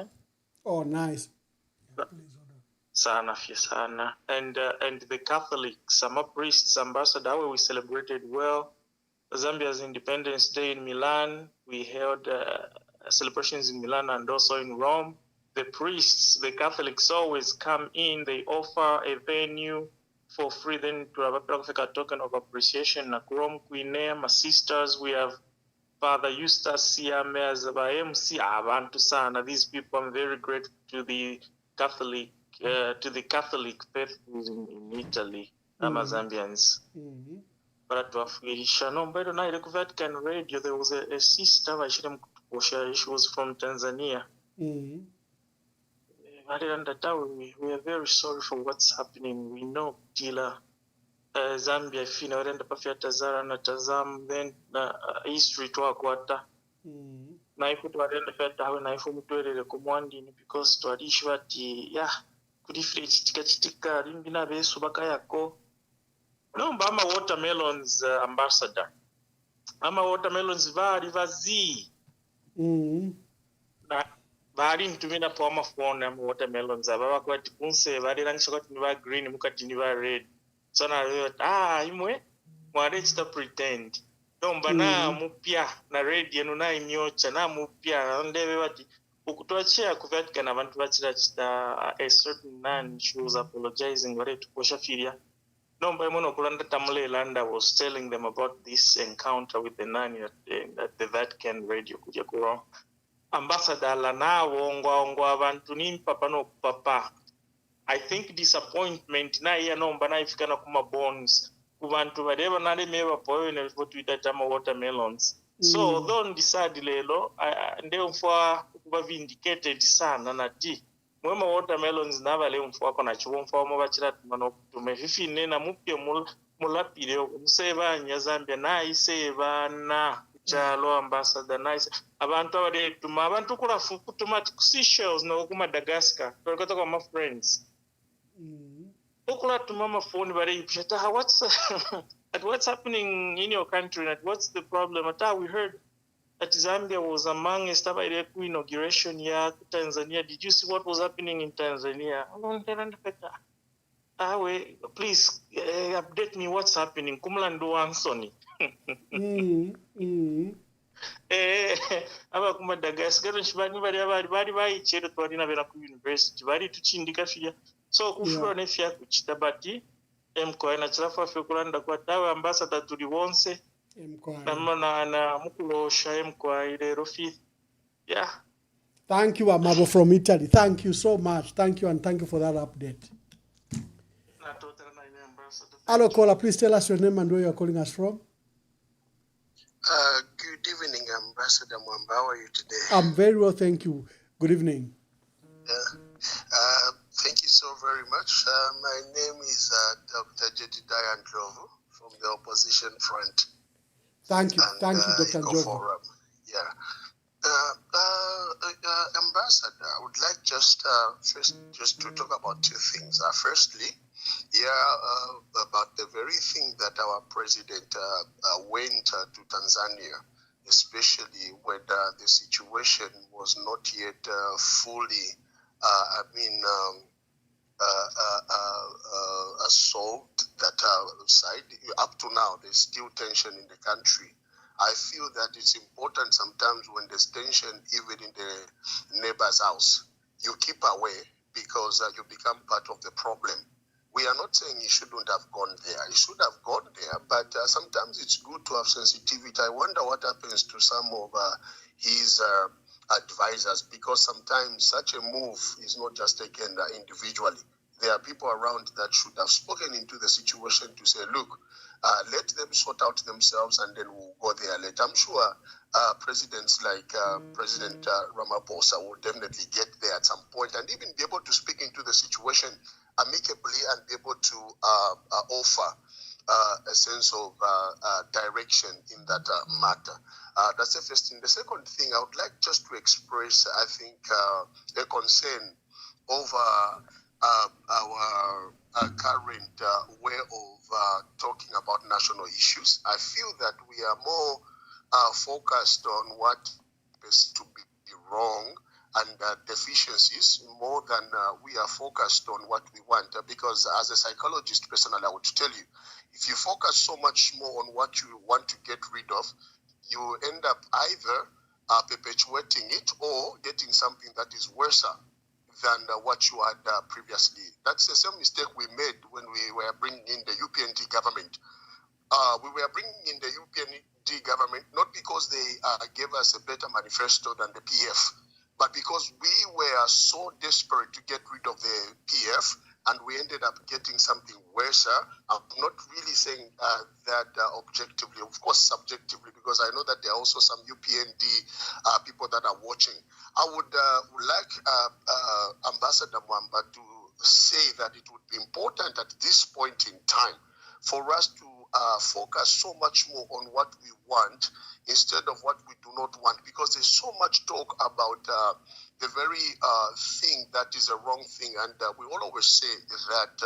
Oh, nice. Sana. And the Catholics, some priests, ambassador, we celebrated well. Zambia's Independence Day in Milan, we held celebrations in Milan and also in Rome. The priests, the Catholics always come in, they offer a venue for free, then to have a token of appreciation. Nakurom Queen, my sisters, we have Father Eustace Siame as MC Avantu Sana. These people, I'm very grateful to the Catholic faith in Italy, Zambians. But to Afghanistan, no, but on the Vatican Radio, there was a sister, she was from Tanzania. We are very sorry for what's happening. We know Tila Zambia, if you know, Tazara Natazam, then history to Aquata. Naifu to attend the Feta, Naifu to the commanding because to Adishwati, could if it's Tika, Rimbina Subakayako. No, Bama watermelons ambassador. Ama watermelons vazi. Bari mtumina poma phone am watermelons ababa kwati kunse bari rangisha kwati niba green mukati niba red. So na imwe mware chita pretend. Domba na mupya na red yenu na imyocha na mupya ndebe bati ukutoachia ku Vatican abantu bachira chita a certain man, she was apologizing wale tukosha filia. Domba mono kulanda tamule landa was telling them about this encounter with the nun at the Vatican radio kuja kuwa ambassador lana wongwa abantu nimpapa no papa. I think disappointment na iya nomba na ifikana kuma bonds kubantu badeba nale meba poyo ne Twitter tama watermelons. So don't decide lelo ndio mfwa kuba vindicated sana nati mwema watermelons naba le mfwa kona chuo mfwa mo bachira tumano tumefifi nena mupye mulapire museba nya Zambia na iseba na chalo ambassador nice abantu abade tuma abantu kula kutuma Seychelles no ku Madagascar tokota kwa my friends okula tuma my phone bare ipshata what's happening in your country and what's the problem at we heard that Zambia was among the inauguration ya Tanzania. Did you see what was happening in Tanzania? Please update me what's happening. Kumlandu Ansoni. Aba ku Madagascar nshibani bari bayichere twalina bera ku university bari tuchindika fya so kufura ne fya kuchita bati mkoa na chirafa fya kulanda kwa tawe ambassador tuli wonse mkoa na mukulosha mkoa ile rofi. Yeah. Thank you, Amabo from Italy. Thank you so much. Thank you, and thank you for that update. Hello, caller. Please tell us your name and where you are calling us from. Good evening, Ambassador Mwamba. How are you today? I'm very well, thank you. Good evening. Thank you so very much. My name is Dr. Jedidiah Ndlovu from the Opposition Front. Thank you. Thank you, Dr. Ndlovu. Yeah. Ambassador, I would like just to talk about two things. Firstly, about the very thing that our president went to Tanzania, especially when the situation was not yet fully, solved. That side, up to now, there's still tension in the country. I feel that it's important sometimes when there's tension, even in the neighbor's house, you keep away because you become part of the problem. We are not saying he shouldn't have gone there. He should have gone there, but sometimes it's good to have sensitivity. I wonder what happens to some of his advisors, because sometimes such a move is not just taken individually. There are people around that should have spoken into the situation to say, look, let them sort out themselves and then we'll go there later. I'm sure presidents like President Ramaphosa will definitely get there at some point and even be able to speak into the situation amicably and be able to offer a sense of direction in that matter. That's the first thing. The second thing, I would like just to express, I think, a concern over our current way of talking about national issues. I feel that we are more focused on what is to be wrong and deficiencies more than we are focused on what we want. Because as a psychologist, personally, I would tell you, if you focus so much more on what you want to get rid of, you end up either perpetuating it or getting something that is worse than what you had previously. That's the same mistake we made when we were bringing in the UPND government. We were bringing in the UPND government not because they gave us a better manifesto than the PF, but because we were so desperate to get rid of the PF, and we ended up getting something worse. I'm not really saying that objectively, of course subjectively, because I know that there are also some UPND people that are watching. I would like Ambassador Mwamba to say that it would be important at this point in time for us to focus so much more on what we want instead of what we do not want, because there's so much talk about the very thing that is a wrong thing, and we all always say that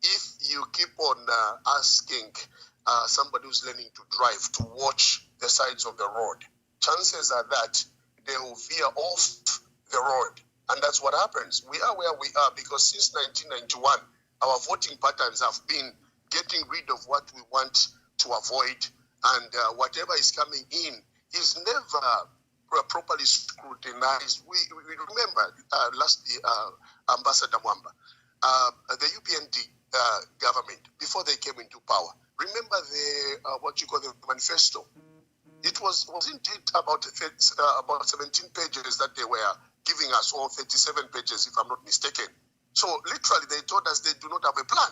if you keep on asking somebody who's learning to drive to watch the sides of the road, chances are that they will veer off the road, and that's what happens. We are where we are because since 1991, our voting patterns have been getting rid of what we want to avoid, and whatever is coming in is never properly scrutinized. We remember last year, Ambassador Mwamba, the UPND government, before they came into power, remember the what you call the manifesto? It wasn't it about 17 pages that they were giving us, or 37 pages if I'm not mistaken. So literally they told us they do not have a plan.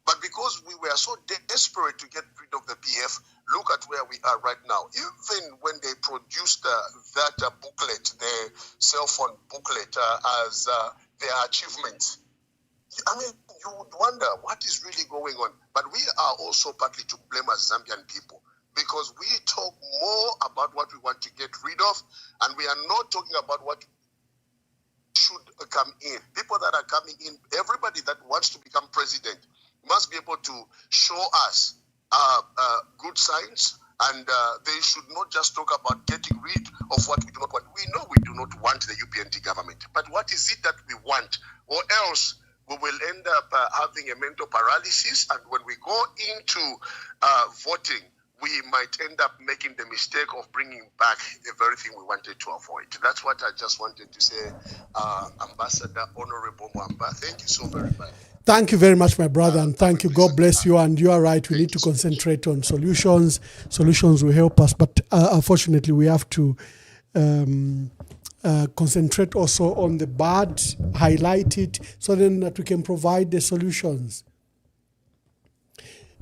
But because we were so desperate to get rid of the PF, look at where we are right now. Even when they produced that booklet, the cell phone booklet, as their achievements, I mean, you would wonder what is really going on. But we are also partly to blame as Zambian people, because we talk more about what we want to get rid of, and we are not talking about what should come in. People that are coming in, everybody that wants to become president must be able to show us good signs And they should not just talk about getting rid of what we do not want. We know we do not want the UPND government, but what is it that we want? Or else we will end up having a mental paralysis, and when we go into voting, we might end up making the mistake of bringing back the very thing we wanted to avoid. That's what I just wanted to say, Ambassador Honorable Mwamba. Thank you so very much. Thank you very much, my brother, and thank you. God bless you. And you are right. We need to concentrate on solutions. Solutions will help us, but unfortunately, we have to concentrate also on the bad, highlight it, so then that we can provide the solutions.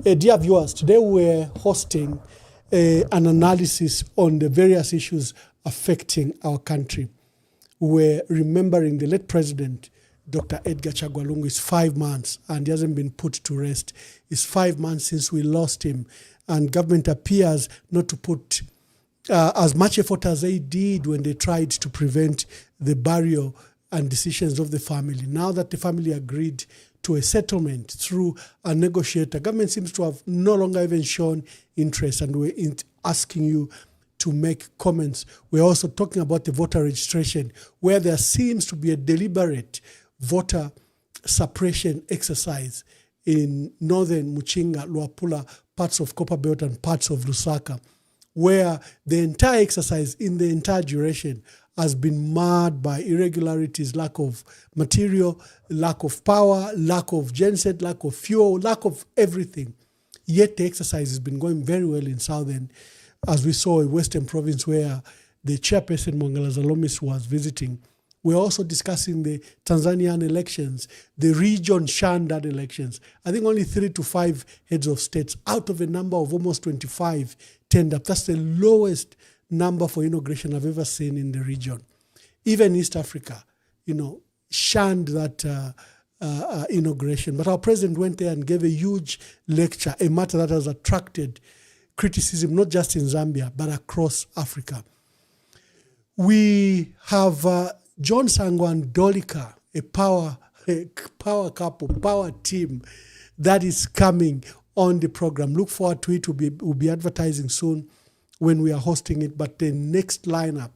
Dear viewers, today we're hosting an analysis on the various issues affecting our country. We're remembering the late president, Dr. Edgar Chagwa Lungu. Is 5 months and he hasn't been put to rest. It's 5 months since we lost him, and government appears not to put as much effort as they did when they tried to prevent the burial and decisions of the family. Now that the family agreed to a settlement through a negotiator, government seems to have no longer even shown interest, and we're asking you to make comments. We're also talking about the voter registration, where there seems to be a deliberate voter suppression exercise in northern Muchinga, Luapula, parts of Copperbelt and parts of Lusaka, where the entire exercise in the entire duration has been marred by irregularities, lack of material, lack of power, lack of genset, lack of fuel, lack of everything. Yet the exercise has been going very well in southern, as we saw in Western Province, where the chairperson Mwangala Zalomis was visiting. We're also discussing the Tanzanian elections, the region shunned elections. I think only 3 to 5 heads of states out of a number of almost 25 turned up. That's the lowest number for inauguration I've ever seen in the region. Even East Africa, shunned that inauguration. But our president went there and gave a huge lecture, a matter that has attracted criticism, not just in Zambia, but across Africa. We have John Sangwa and Dolika, a power couple, power team that is coming on the program. Look forward to it. We'll be advertising soon when we are hosting it. But the next lineup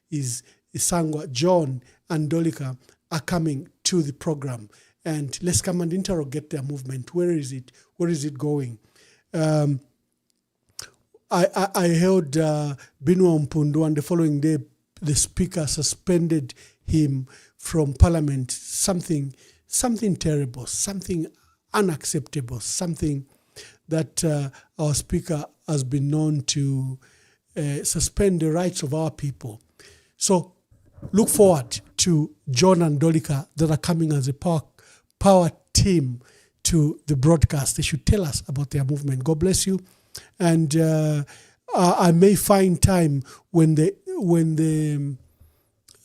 is Sangwa. John and Dolika are coming to the program. And let's come and interrogate their movement. Where is it? Where is it going? I heard Binwa Mpundu, and the following day, the speaker suspended him from parliament. Something terrible, something unacceptable, something that our speaker has been known to suspend the rights of our people. So look forward to John and Dolika that are coming as a power team to the broadcast. They should tell us about their movement. God bless you. And I may find time when the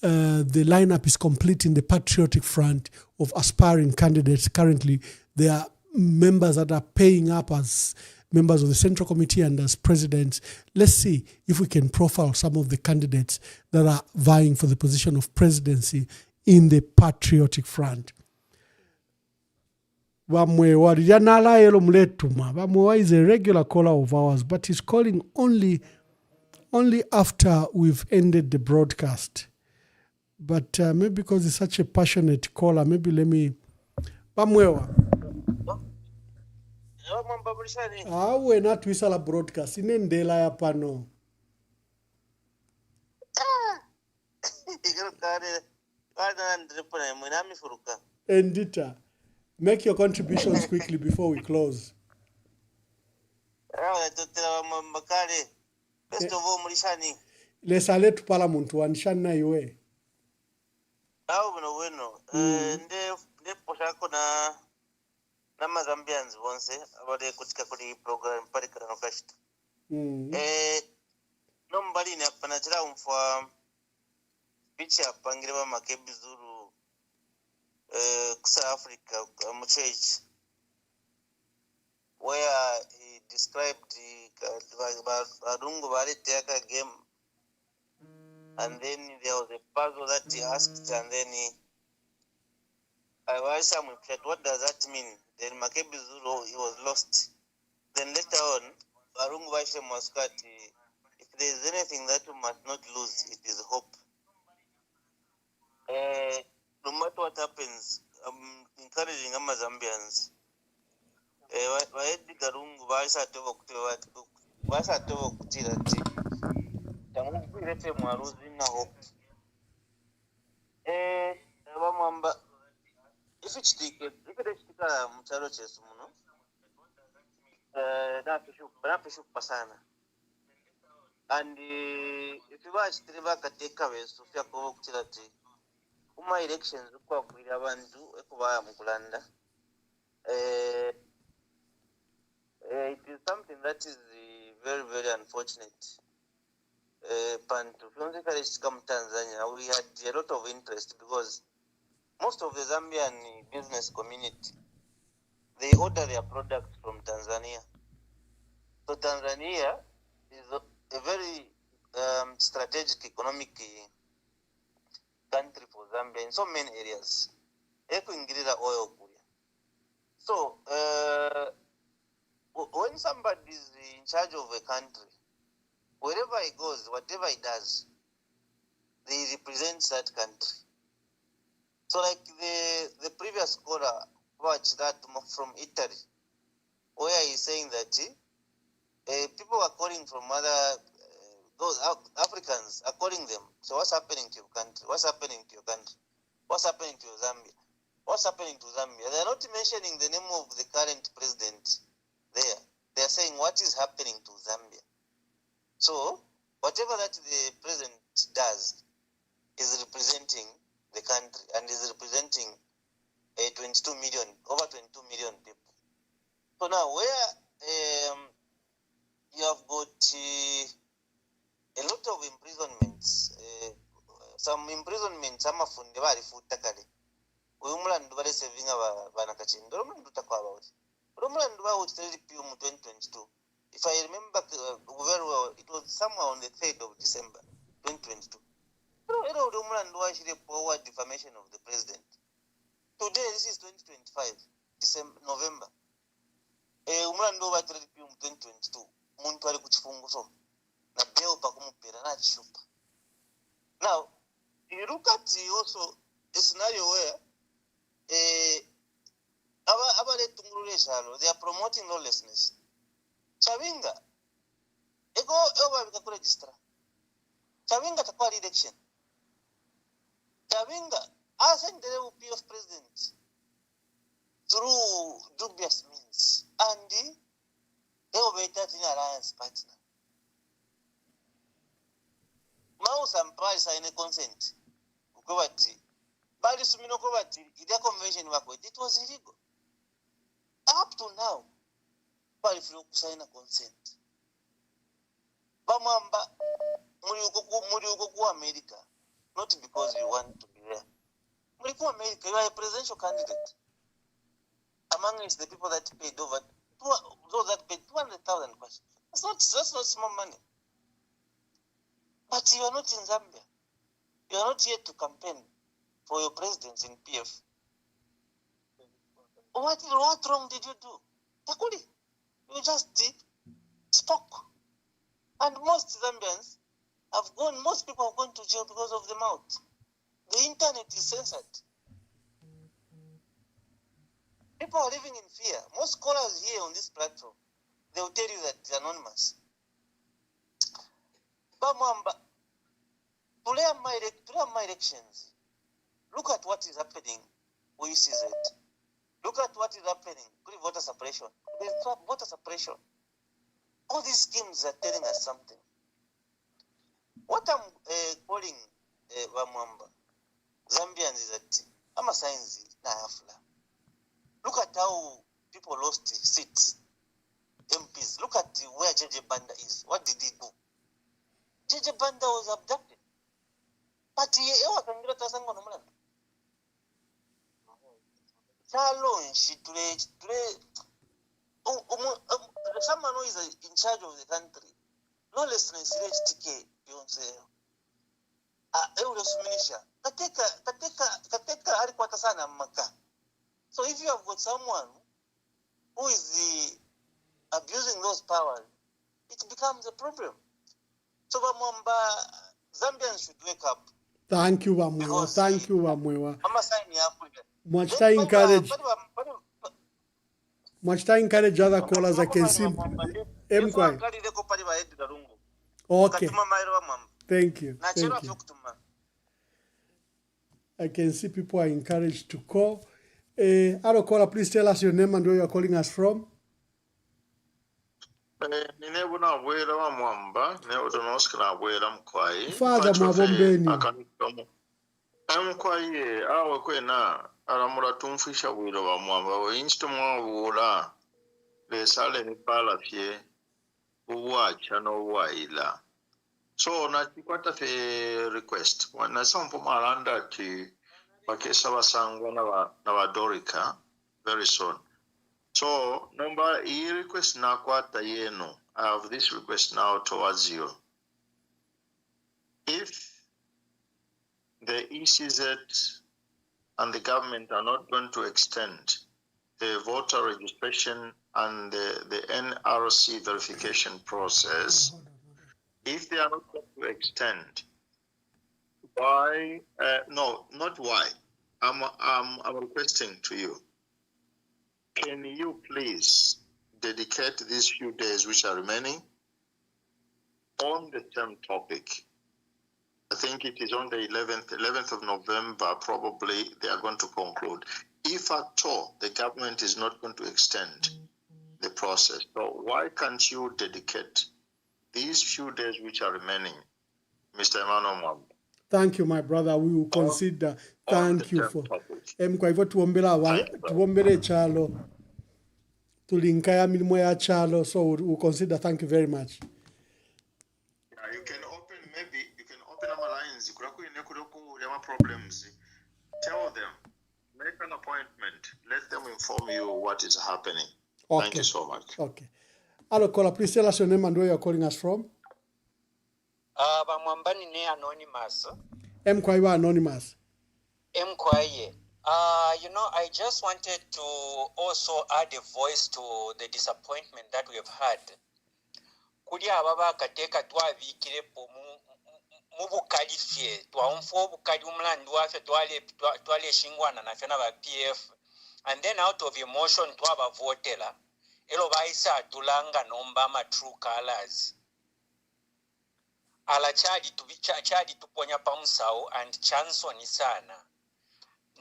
lineup is complete in the Patriotic Front of aspiring candidates. Currently, there are members that are paying up as members of the Central Committee and as presidents. Let's see if we can profile some of the candidates that are vying for the position of presidency in the Patriotic Front. Vamwewa is a regular caller of ours, but he's calling only after we've ended the broadcast. But maybe because he's such a passionate caller, maybe let me... Vamwewa. Awe na twisala broadcast. Inendela ya pano. Endita. Make your contributions quickly before we close. Lesale tu parliament wanshana iwe. Na Zambians bonse abade kutika kuri program parikana nokashita. Nombali ni apanachira umfwa picha pangireba makebi zuru kusa Africa muchechi, where he described the Arungu Variteka game, and then there was a puzzle that he asked, and then I was some what does that mean? Then Makebi Zulu, he was lost. Then later on, Arungu Vaishe Maskati, if there is anything that we must not lose, it is hope. No matter what happens, I'm encouraging Zambians. Vaedi Garungu Vaisha Tovo Kutirati. Tamungu Rete Maruzi na hope. Mwamba, if it's ticket, if it's Mcharo Chesumuno, Napishu Pasana. And if you watch Triva Kateka, Sofia Kutirati, Uma elections, Kuabandu, Ekubaya Mukulanda. It is something that is very, very unfortunate. Pantu, come Tanzania, we had a lot of interest because most of the Zambian business community, they order their products from Tanzania. So Tanzania is a very strategic economic country for Zambia in so many areas. Oil. So when somebody is in charge of a country, wherever he goes, whatever he does, he represents that country. So like the previous scholar watched that from Italy, where he's saying that people are calling from other, those Africans are calling them. So what's happening to your country? What's happening to your country? What's happening to Zambia? What's happening to Zambia? They're not mentioning the name of the current president there. They're saying what is happening to Zambia. So whatever that the president does is representing the country and is representing 22 million, over 22 million people. So now where you have got a lot of imprisonments, some imprisonments, some of them are food takale. Umulandu bale saving banakachindo. Umulandu takwa about. Umulandu wa utility pium 2022. If I remember very well, it was somewhere on the 3rd of December 2022. Umulandu wa shire power defamation of the president. Today, this is 2025, November. Umulandu wa utility pium 2022. Muntu ali kuchifungo so. Na beo pa kumupira na chishupa. Now, you look at also a scenario where they are promoting lawlessness. Chavinga, ego over register. Chavinga takwa election. Chavinga ascend the PF president through dubious means, and they were that in alliance partner. Mouse and price are in a consent. But this the convention it was illegal. Up to now, but if you sign a consent. Bamamba Muriuko America, not because you want to be there. Muriuko America, you are a presidential candidate. Among us, the people that paid over those that paid 200,000 questions. That's not small money. But you are not in Zambia. You are not yet to campaign for your presidency in PF. What wrong did you do? Takuli, you just spoke. And most Zambians most people have gone to jail because of the mouth. The internet is censored. People are living in fear. Most scholars here on this platform, they will tell you that it's anonymous. Bamwamba, to my elections, look at what is happening with CZ. Look at what is happening with voter suppression. There's voter suppression. All these schemes are telling us something. What I'm calling Bamwamba, Zambians is that I'm a science na afla. Look at how people lost seats, MPs. Look at where JJ Banda is. What did he do? JJ Banda was abducted. But he was angry to Sango Nomlan. Someone who is in charge of the country. No less than TK, so if you have got someone who is abusing those powers, it becomes a problem. So Mwamba, Zambians should wake up. Thank you, Wamwewa. Thank you, Wamwewa. I'm signing up. Much time encourage other callers. I can see. Okay. Thank you. Thank you. I can see people are encouraged to call. Hello, caller, please tell us your name and where you are calling us from. Father Mwabombeni. Mkwaye awe kwena aramura tumfisha wiro wa Mwamba we instuma wula le sale ni pala fie uwacha no waila. So na chikwata fe request wana sampo maranda ti wakesa wasangwa na wadorika very soon. So number e request na kwata yeno. I have this request now towards you. If the ECZ and the government are not going to extend the voter registration and the NRC verification process, if they are not going to extend, why? No, not why. I'm requesting to you. Can you please dedicate these few days which are remaining on the same topic? I think it is on the 11th of November, probably they are going to conclude. If at all the government is not going to extend the process, so why can't you dedicate these few days which are remaining, Mr. Emmanuel Mwamba? Thank you, my brother. We will consider. Thank you for. Kwa hivyo tuombele chalo. Tulinkaya milimo ya chalo. So we'll consider. Thank you very much. You can open our lines. Problems. Tell them. Make an appointment. Let them inform you what is happening. Okay. Thank you so much. Okay. Hello, caller. Please tell us your name and where you are calling us from. Bamwambani ne anonymous. Mkwaiwa anonymous. Mkwaye. I just wanted to also add a voice to the disappointment that we have had. Kuli ababa kateka twavikire po mubukali fye twamfo bukali umlandu wafe twale shingwana na fena ba PF, and then out of emotion twabavotela elo baisa tulanga nomba ma true colors ala chadi tuponya pamusao and chanson sana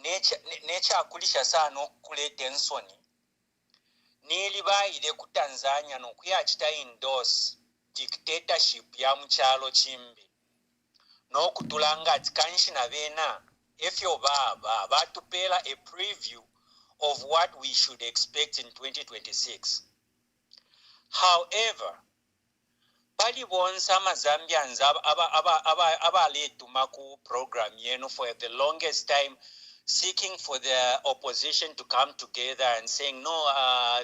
nature akulisha sana okule tensoni niliba ile ku Tanzania no kuyachita endorse dictatorship ya mchalo chimbi no kutulanga atikanshi na bena efyo baba batupela a preview of what we should expect in 2026. However, Pali bonsa Zambians abaletu maku program yenu for the longest time, seeking for the opposition to come together and saying no,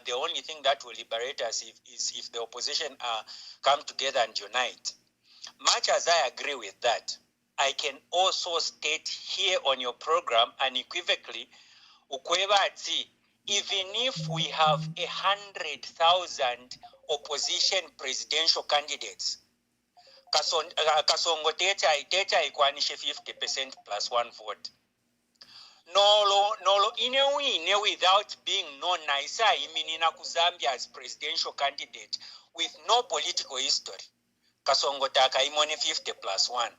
the only thing that will liberate us is if the opposition come together and unite. Much as I agree with that, I can also state here on your program unequivocally, even if we have 100,000 opposition presidential candidates, Kasongo Teta ikwanishe 50% plus one vote. Nolo ine without being known naisa iminina ku Zambia as presidential candidate with no political history. Kasongo Taka imone 50 plus 1.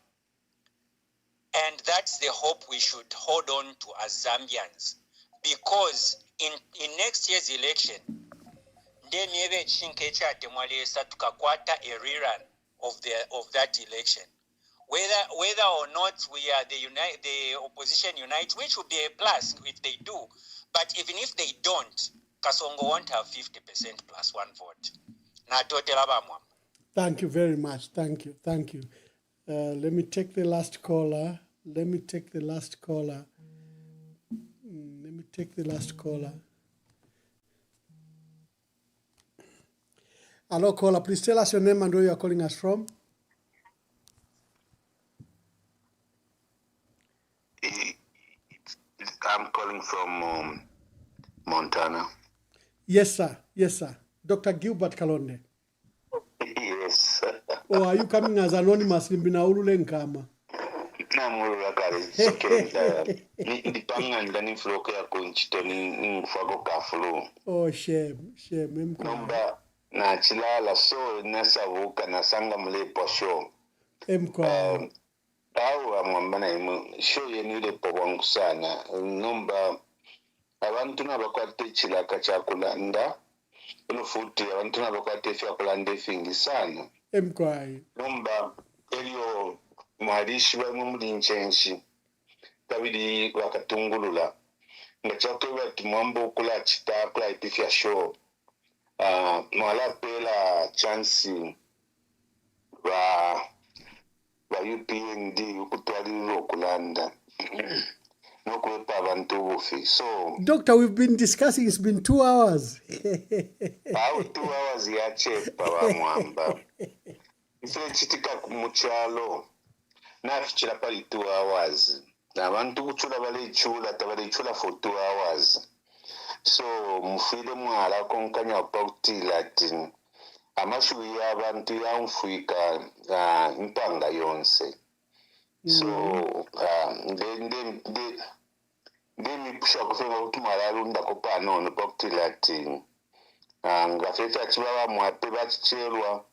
And that's the hope we should hold on to as Zambians. Because in next year's election, then maybe chinkecha temwalesa tukakwata a rerun of that election. Whether or not we are the opposition unite, which would be a plus if they do. But even if they don't, Kasongo won't have 50% plus one vote. Thank you very much. Thank you. Let me take the last caller. Hello, caller. Please tell us your name and where you are calling us from. I'm calling from Montana. Yes, sir. Dr. Gilbert Kalonde. Yes. Or are you coming as anonymous? Limbinaulule nkama. namulula kale sokenda ndipanga ndani floke ya kunchito ni mfago kafulu. Oh, shame nomba na chilala so nasavuka nasanga mlepo show au amwamba na imu show yenilepo wangu sana nomba abantu nabakwate chilaka chakulanda ino futi abantu nabakwate fyakulanda efingi sana nomba elio mwalishi bamwe muri nchenshi kabiri bakatungulula ngachakweba ati mwambo kula chitakula ipifya show mwala pela chansi ba UPND ukutwalira okulanda nokuwepa abantu bufi. So Doctor, we've been discussing, it's been 2 hours. How 2 hours yachepa wa Mwamba ife chitika kumuchalo nafichira pali 2 hours abantu kuchula balichula tabalichula for 2 hours. So mufile mwala konkanya pautila ati amashu y'abantu yamfuika mpanga yonse. So ndemi pusha kufema kutumala lunda kopano no pautila ati ngafeta chibawa mwape bachicherwa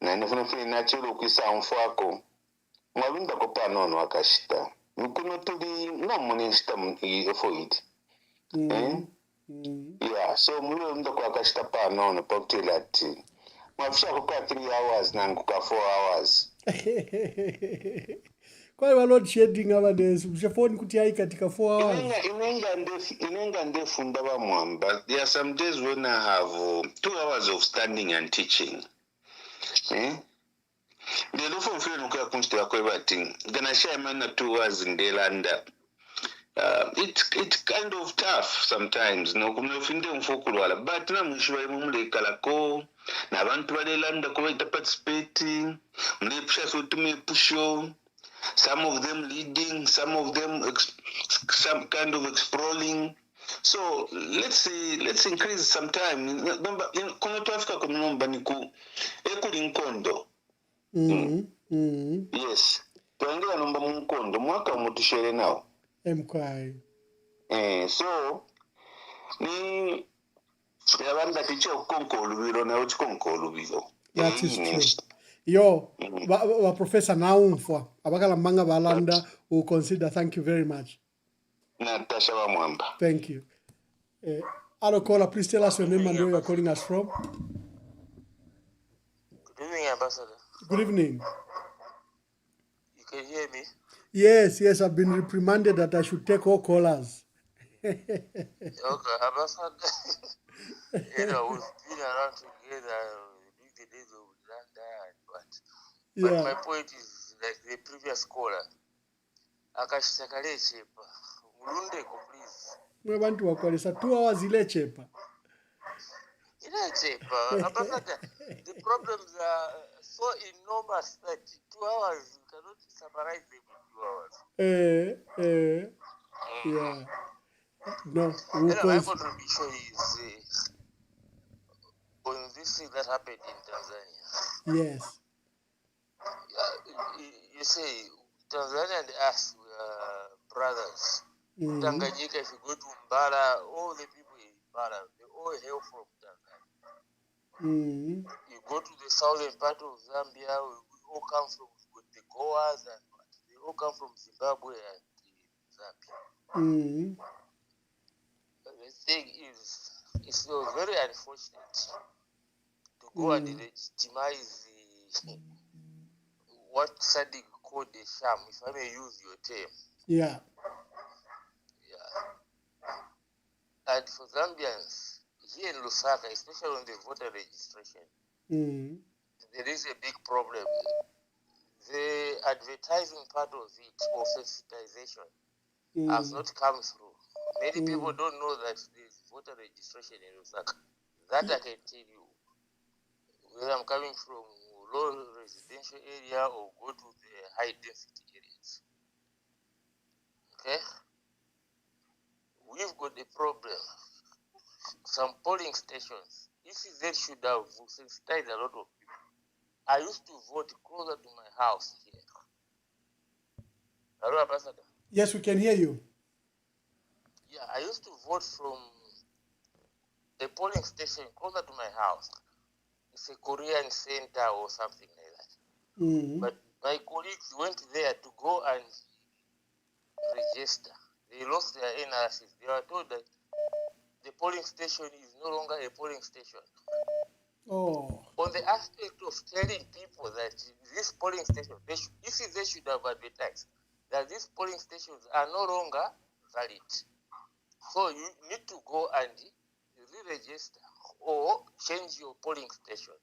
na nifuna nachelo kwisa mfako mwalunda kopano no akashita nukuno tuli no munishita efoid. Yeah, so mulo ndo kwa kashita pano no pautila ati mwafisha kuka 3 hours na kuka 4 hours. Kwa load shedding nowadays mshafoni kutia katika 4 hours. Inenga ndefu ndaba Mwamba. There are some days when I have 2 hours of standing and teaching. The lofu mfile nukuya kunchite ya kweba ting. Gana share mana 2 hours in Delanda. It's kind of tough sometimes. No kumefinde mfukulu wala. But na mwishiwa imumule kalako. Na abantu Delanda kwa ita participating. Mle pusha sotume pusho. Some of them leading, some of them some kind of exploring. So let's increase some time. Kuna tuafika kwa nomba niku ekulinkondo. Yes. Tuangela nomba munkondo mwaka umutushere nao. Mkwai. So ni yabanda tiche ukonkolu biro na uchikonkolu biro. That is true. Yo, wa Professor Naumfwa, abakala manga balanda, will consider. Thank you very much. Natasha wa Mwamba. Thank you. Hello, caller, please tell us your name and where you are calling us from. Good evening, Ambassador. Good evening. You can hear me? Yes, I've been reprimanded that I should take all callers. Okay, Ambassador. We've been around together during the days of But my point is like the previous caller. Akashtakale chepa. Mulundeko, please. Mwe bantu wakwalisa 2 hours ile chepa. Ile chepa. Ambassador, the problems are so enormous that 2 hours, you cannot summarize them in 2 hours. Yeah. No, my contribution is on this thing that happened in Tanzania. Yes. You say Tanzania and us were brothers. Tanganyika, if you go to Mbala, all the people in Mbala, they all hail from Tanzania. You go to the southern part of Zambia, we all come from the Goas, and they all come from Zimbabwe and Zambia. The thing is, it's very unfortunate to go and legitimize what Sadiq called a sham, if I may use your term. Yeah. And for Zambians, here in Lusaka, especially on the voter registration, there is a big problem. The advertising part of it, or sensitization, has not come through. Many people don't know that there's voter registration in Lusaka. That I can tell you. Whether I'm coming from low residential area or go to the high density areas. Okay? We've got a problem. Some polling stations, ECZ should have sensitized a lot of people. I used to vote closer to my house here. Hello, Ambassador. Yes, we can hear you. Yeah, I used to vote from a polling station closer to my house. It's a Korean center or something like that. Mm-hmm. But my colleagues went there to go and register. They lost their NRCs. They were told that the polling station is no longer a polling station. Oh. On the aspect of telling people that this polling station, they should have advertised that these polling stations are no longer valid. So you need to go and re-register or change your polling station.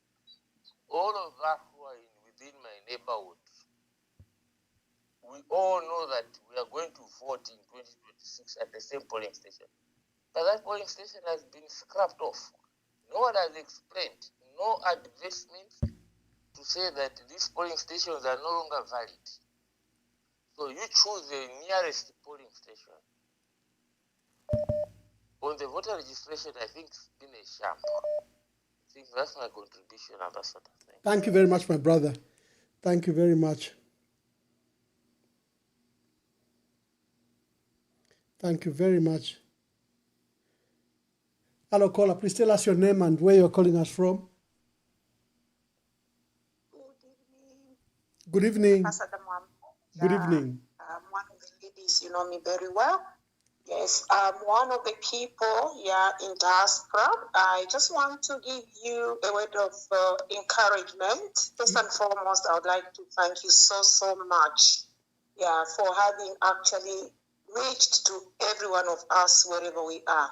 All of us who are within my neighborhood, we all know that we are going to vote in 2026 at the same polling station. But that polling station has been scrapped off. No one has explained, no advertisement to say that these polling stations are no longer valid. So you choose the nearest polling station. On the voter registration, I think it's been a sham. I think that's my contribution, Ambassador. Thank you very much, my brother. Thank you very much. Thank you very much. Hello, caller. Please tell us your name and where you're calling us from. Good evening. Ambassador Mwamba. Good evening. I'm one of the ladies, you know me very well. Yes, I'm one of the people here in diaspora. I just want to give you a word of encouragement. First and foremost, I would like to thank you so much, for having actually reached to every one of us wherever we are.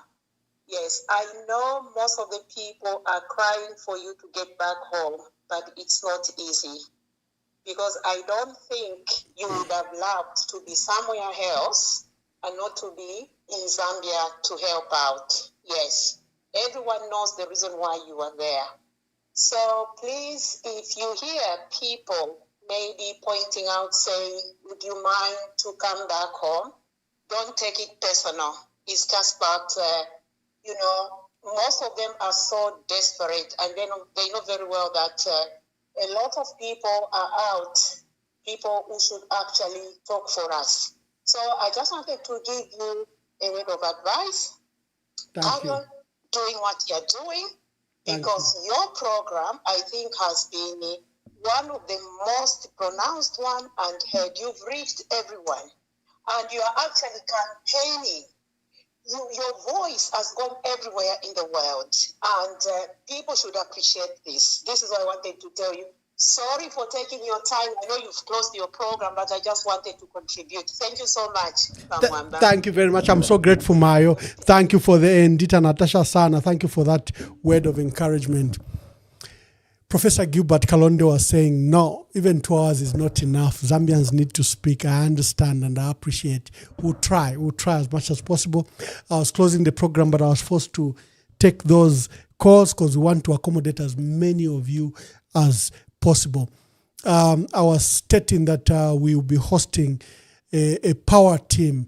Yes, I know most of the people are crying for you to get back home, but it's not easy. Because I don't think you would have loved to be somewhere else and not to be in Zambia to help out. Yes, everyone knows the reason why you are there. So please, if you hear people maybe pointing out, saying, would you mind to come back home? Don't take it personal. It's just that, most of them are so desperate, and they know very well that a lot of people are out, people who should actually talk for us. So I just wanted to give you a word of advice. Carry on doing what you're doing, because your program, I think, has been one of the most pronounced one, and you've reached everyone. And you are actually campaigning. Your voice has gone everywhere in the world, and people should appreciate this. This is what I wanted to tell you. Sorry for taking your time. I know you've closed your program, but I just wanted to contribute. Thank you so much, Mwamba. Thank you very much. I'm so grateful, Mayo. Thank you for the Ndita Natasha Sana. Thank you for that word of encouragement. Professor Gilbert Kalonde was saying, no, even 2 hours is not enough. Zambians need to speak. I understand and I appreciate. We'll try as much as possible. I was closing the program, but I was forced to take those calls because we want to accommodate as many of you as possible. I was stating that we will be hosting a power team,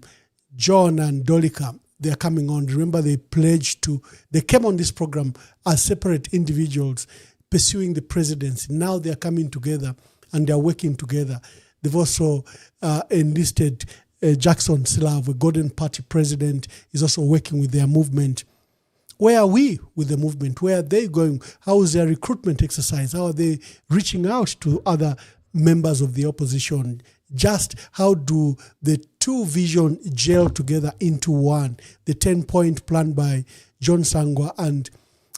John and Dolika. They are coming on. Remember, they came on this program as separate individuals pursuing the presidency. Now they are coming together and they are working together. They've also enlisted Jackson Slav, a Golden Party president, is also working with their movement. Where are we with the movement? Where are they going? How is their recruitment exercise? How are they reaching out to other members of the opposition? Just how do the two visions gel together into one? The 10-point plan by John Sangwa and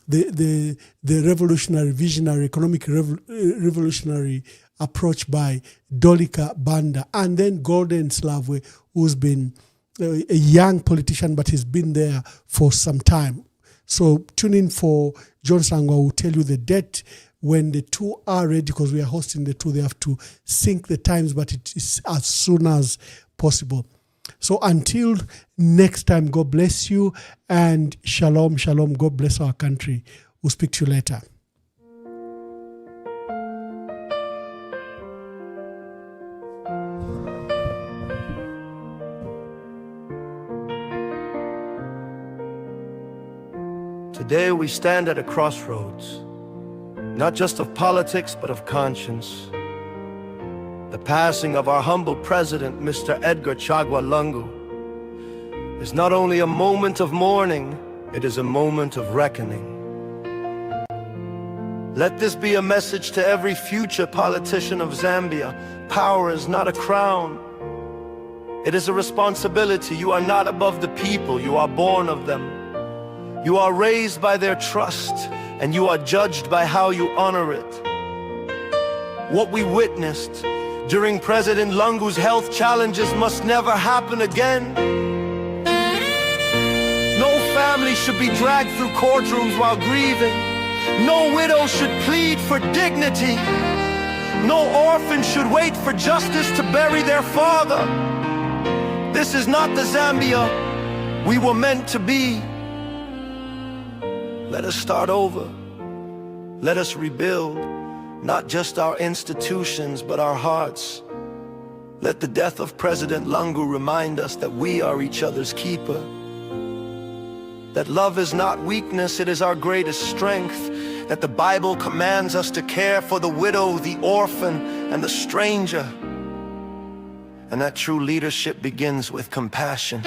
the revolutionary, visionary, economic revolutionary approach by Dolika Banda, and then Golden Slavwe, who's been a young politician, but he's been there for some time. So tune in for John Sangwa, who will tell you the date when the two are ready, because we are hosting the two. They have to sync the times, but it is as soon as possible. So until next time, God bless you and shalom, shalom. God bless our country. We'll speak to you later. Today we stand at a crossroads. not just of politics, but of conscience. The passing of our humble president, Mr. Edgar Chagwa Lungu, is not only a moment of mourning, it is a moment of reckoning. Let this be a message to every future politician of Zambia. Power is not a crown. It is a responsibility. You are not above the people, you are born of them. You are raised by their trust, and you are judged by how you honor it. What we witnessed during President Lungu's health challenges must never happen again. No family should be dragged through courtrooms while grieving. No widow should plead for dignity. No orphan should wait for justice to bury their father. This is not the Zambia we were meant to be. Let us start over. Let us rebuild, not just our institutions, but our hearts. Let the death of President Lungu remind us that we are each other's keeper. That love is not weakness, it is our greatest strength. That the Bible commands us to care for the widow, the orphan, and the stranger. And that true leadership begins with compassion.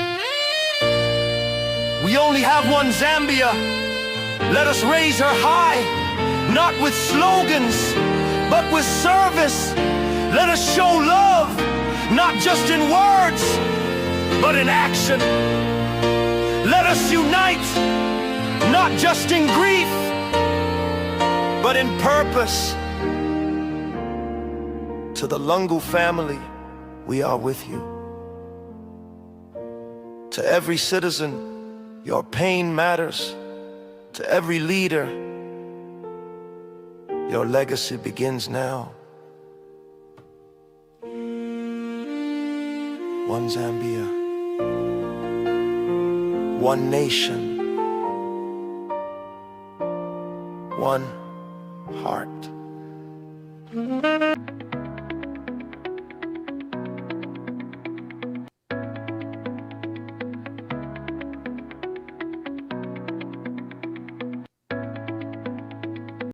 We only have one Zambia. Let us raise her high, not with slogans, but with service. Let us show love, not just in words, but in action. Let us unite, not just in grief, but in purpose. To the Lungu family, we are with you. To every citizen, your pain matters. To every leader, your legacy begins now. One Zambia, one nation, one heart.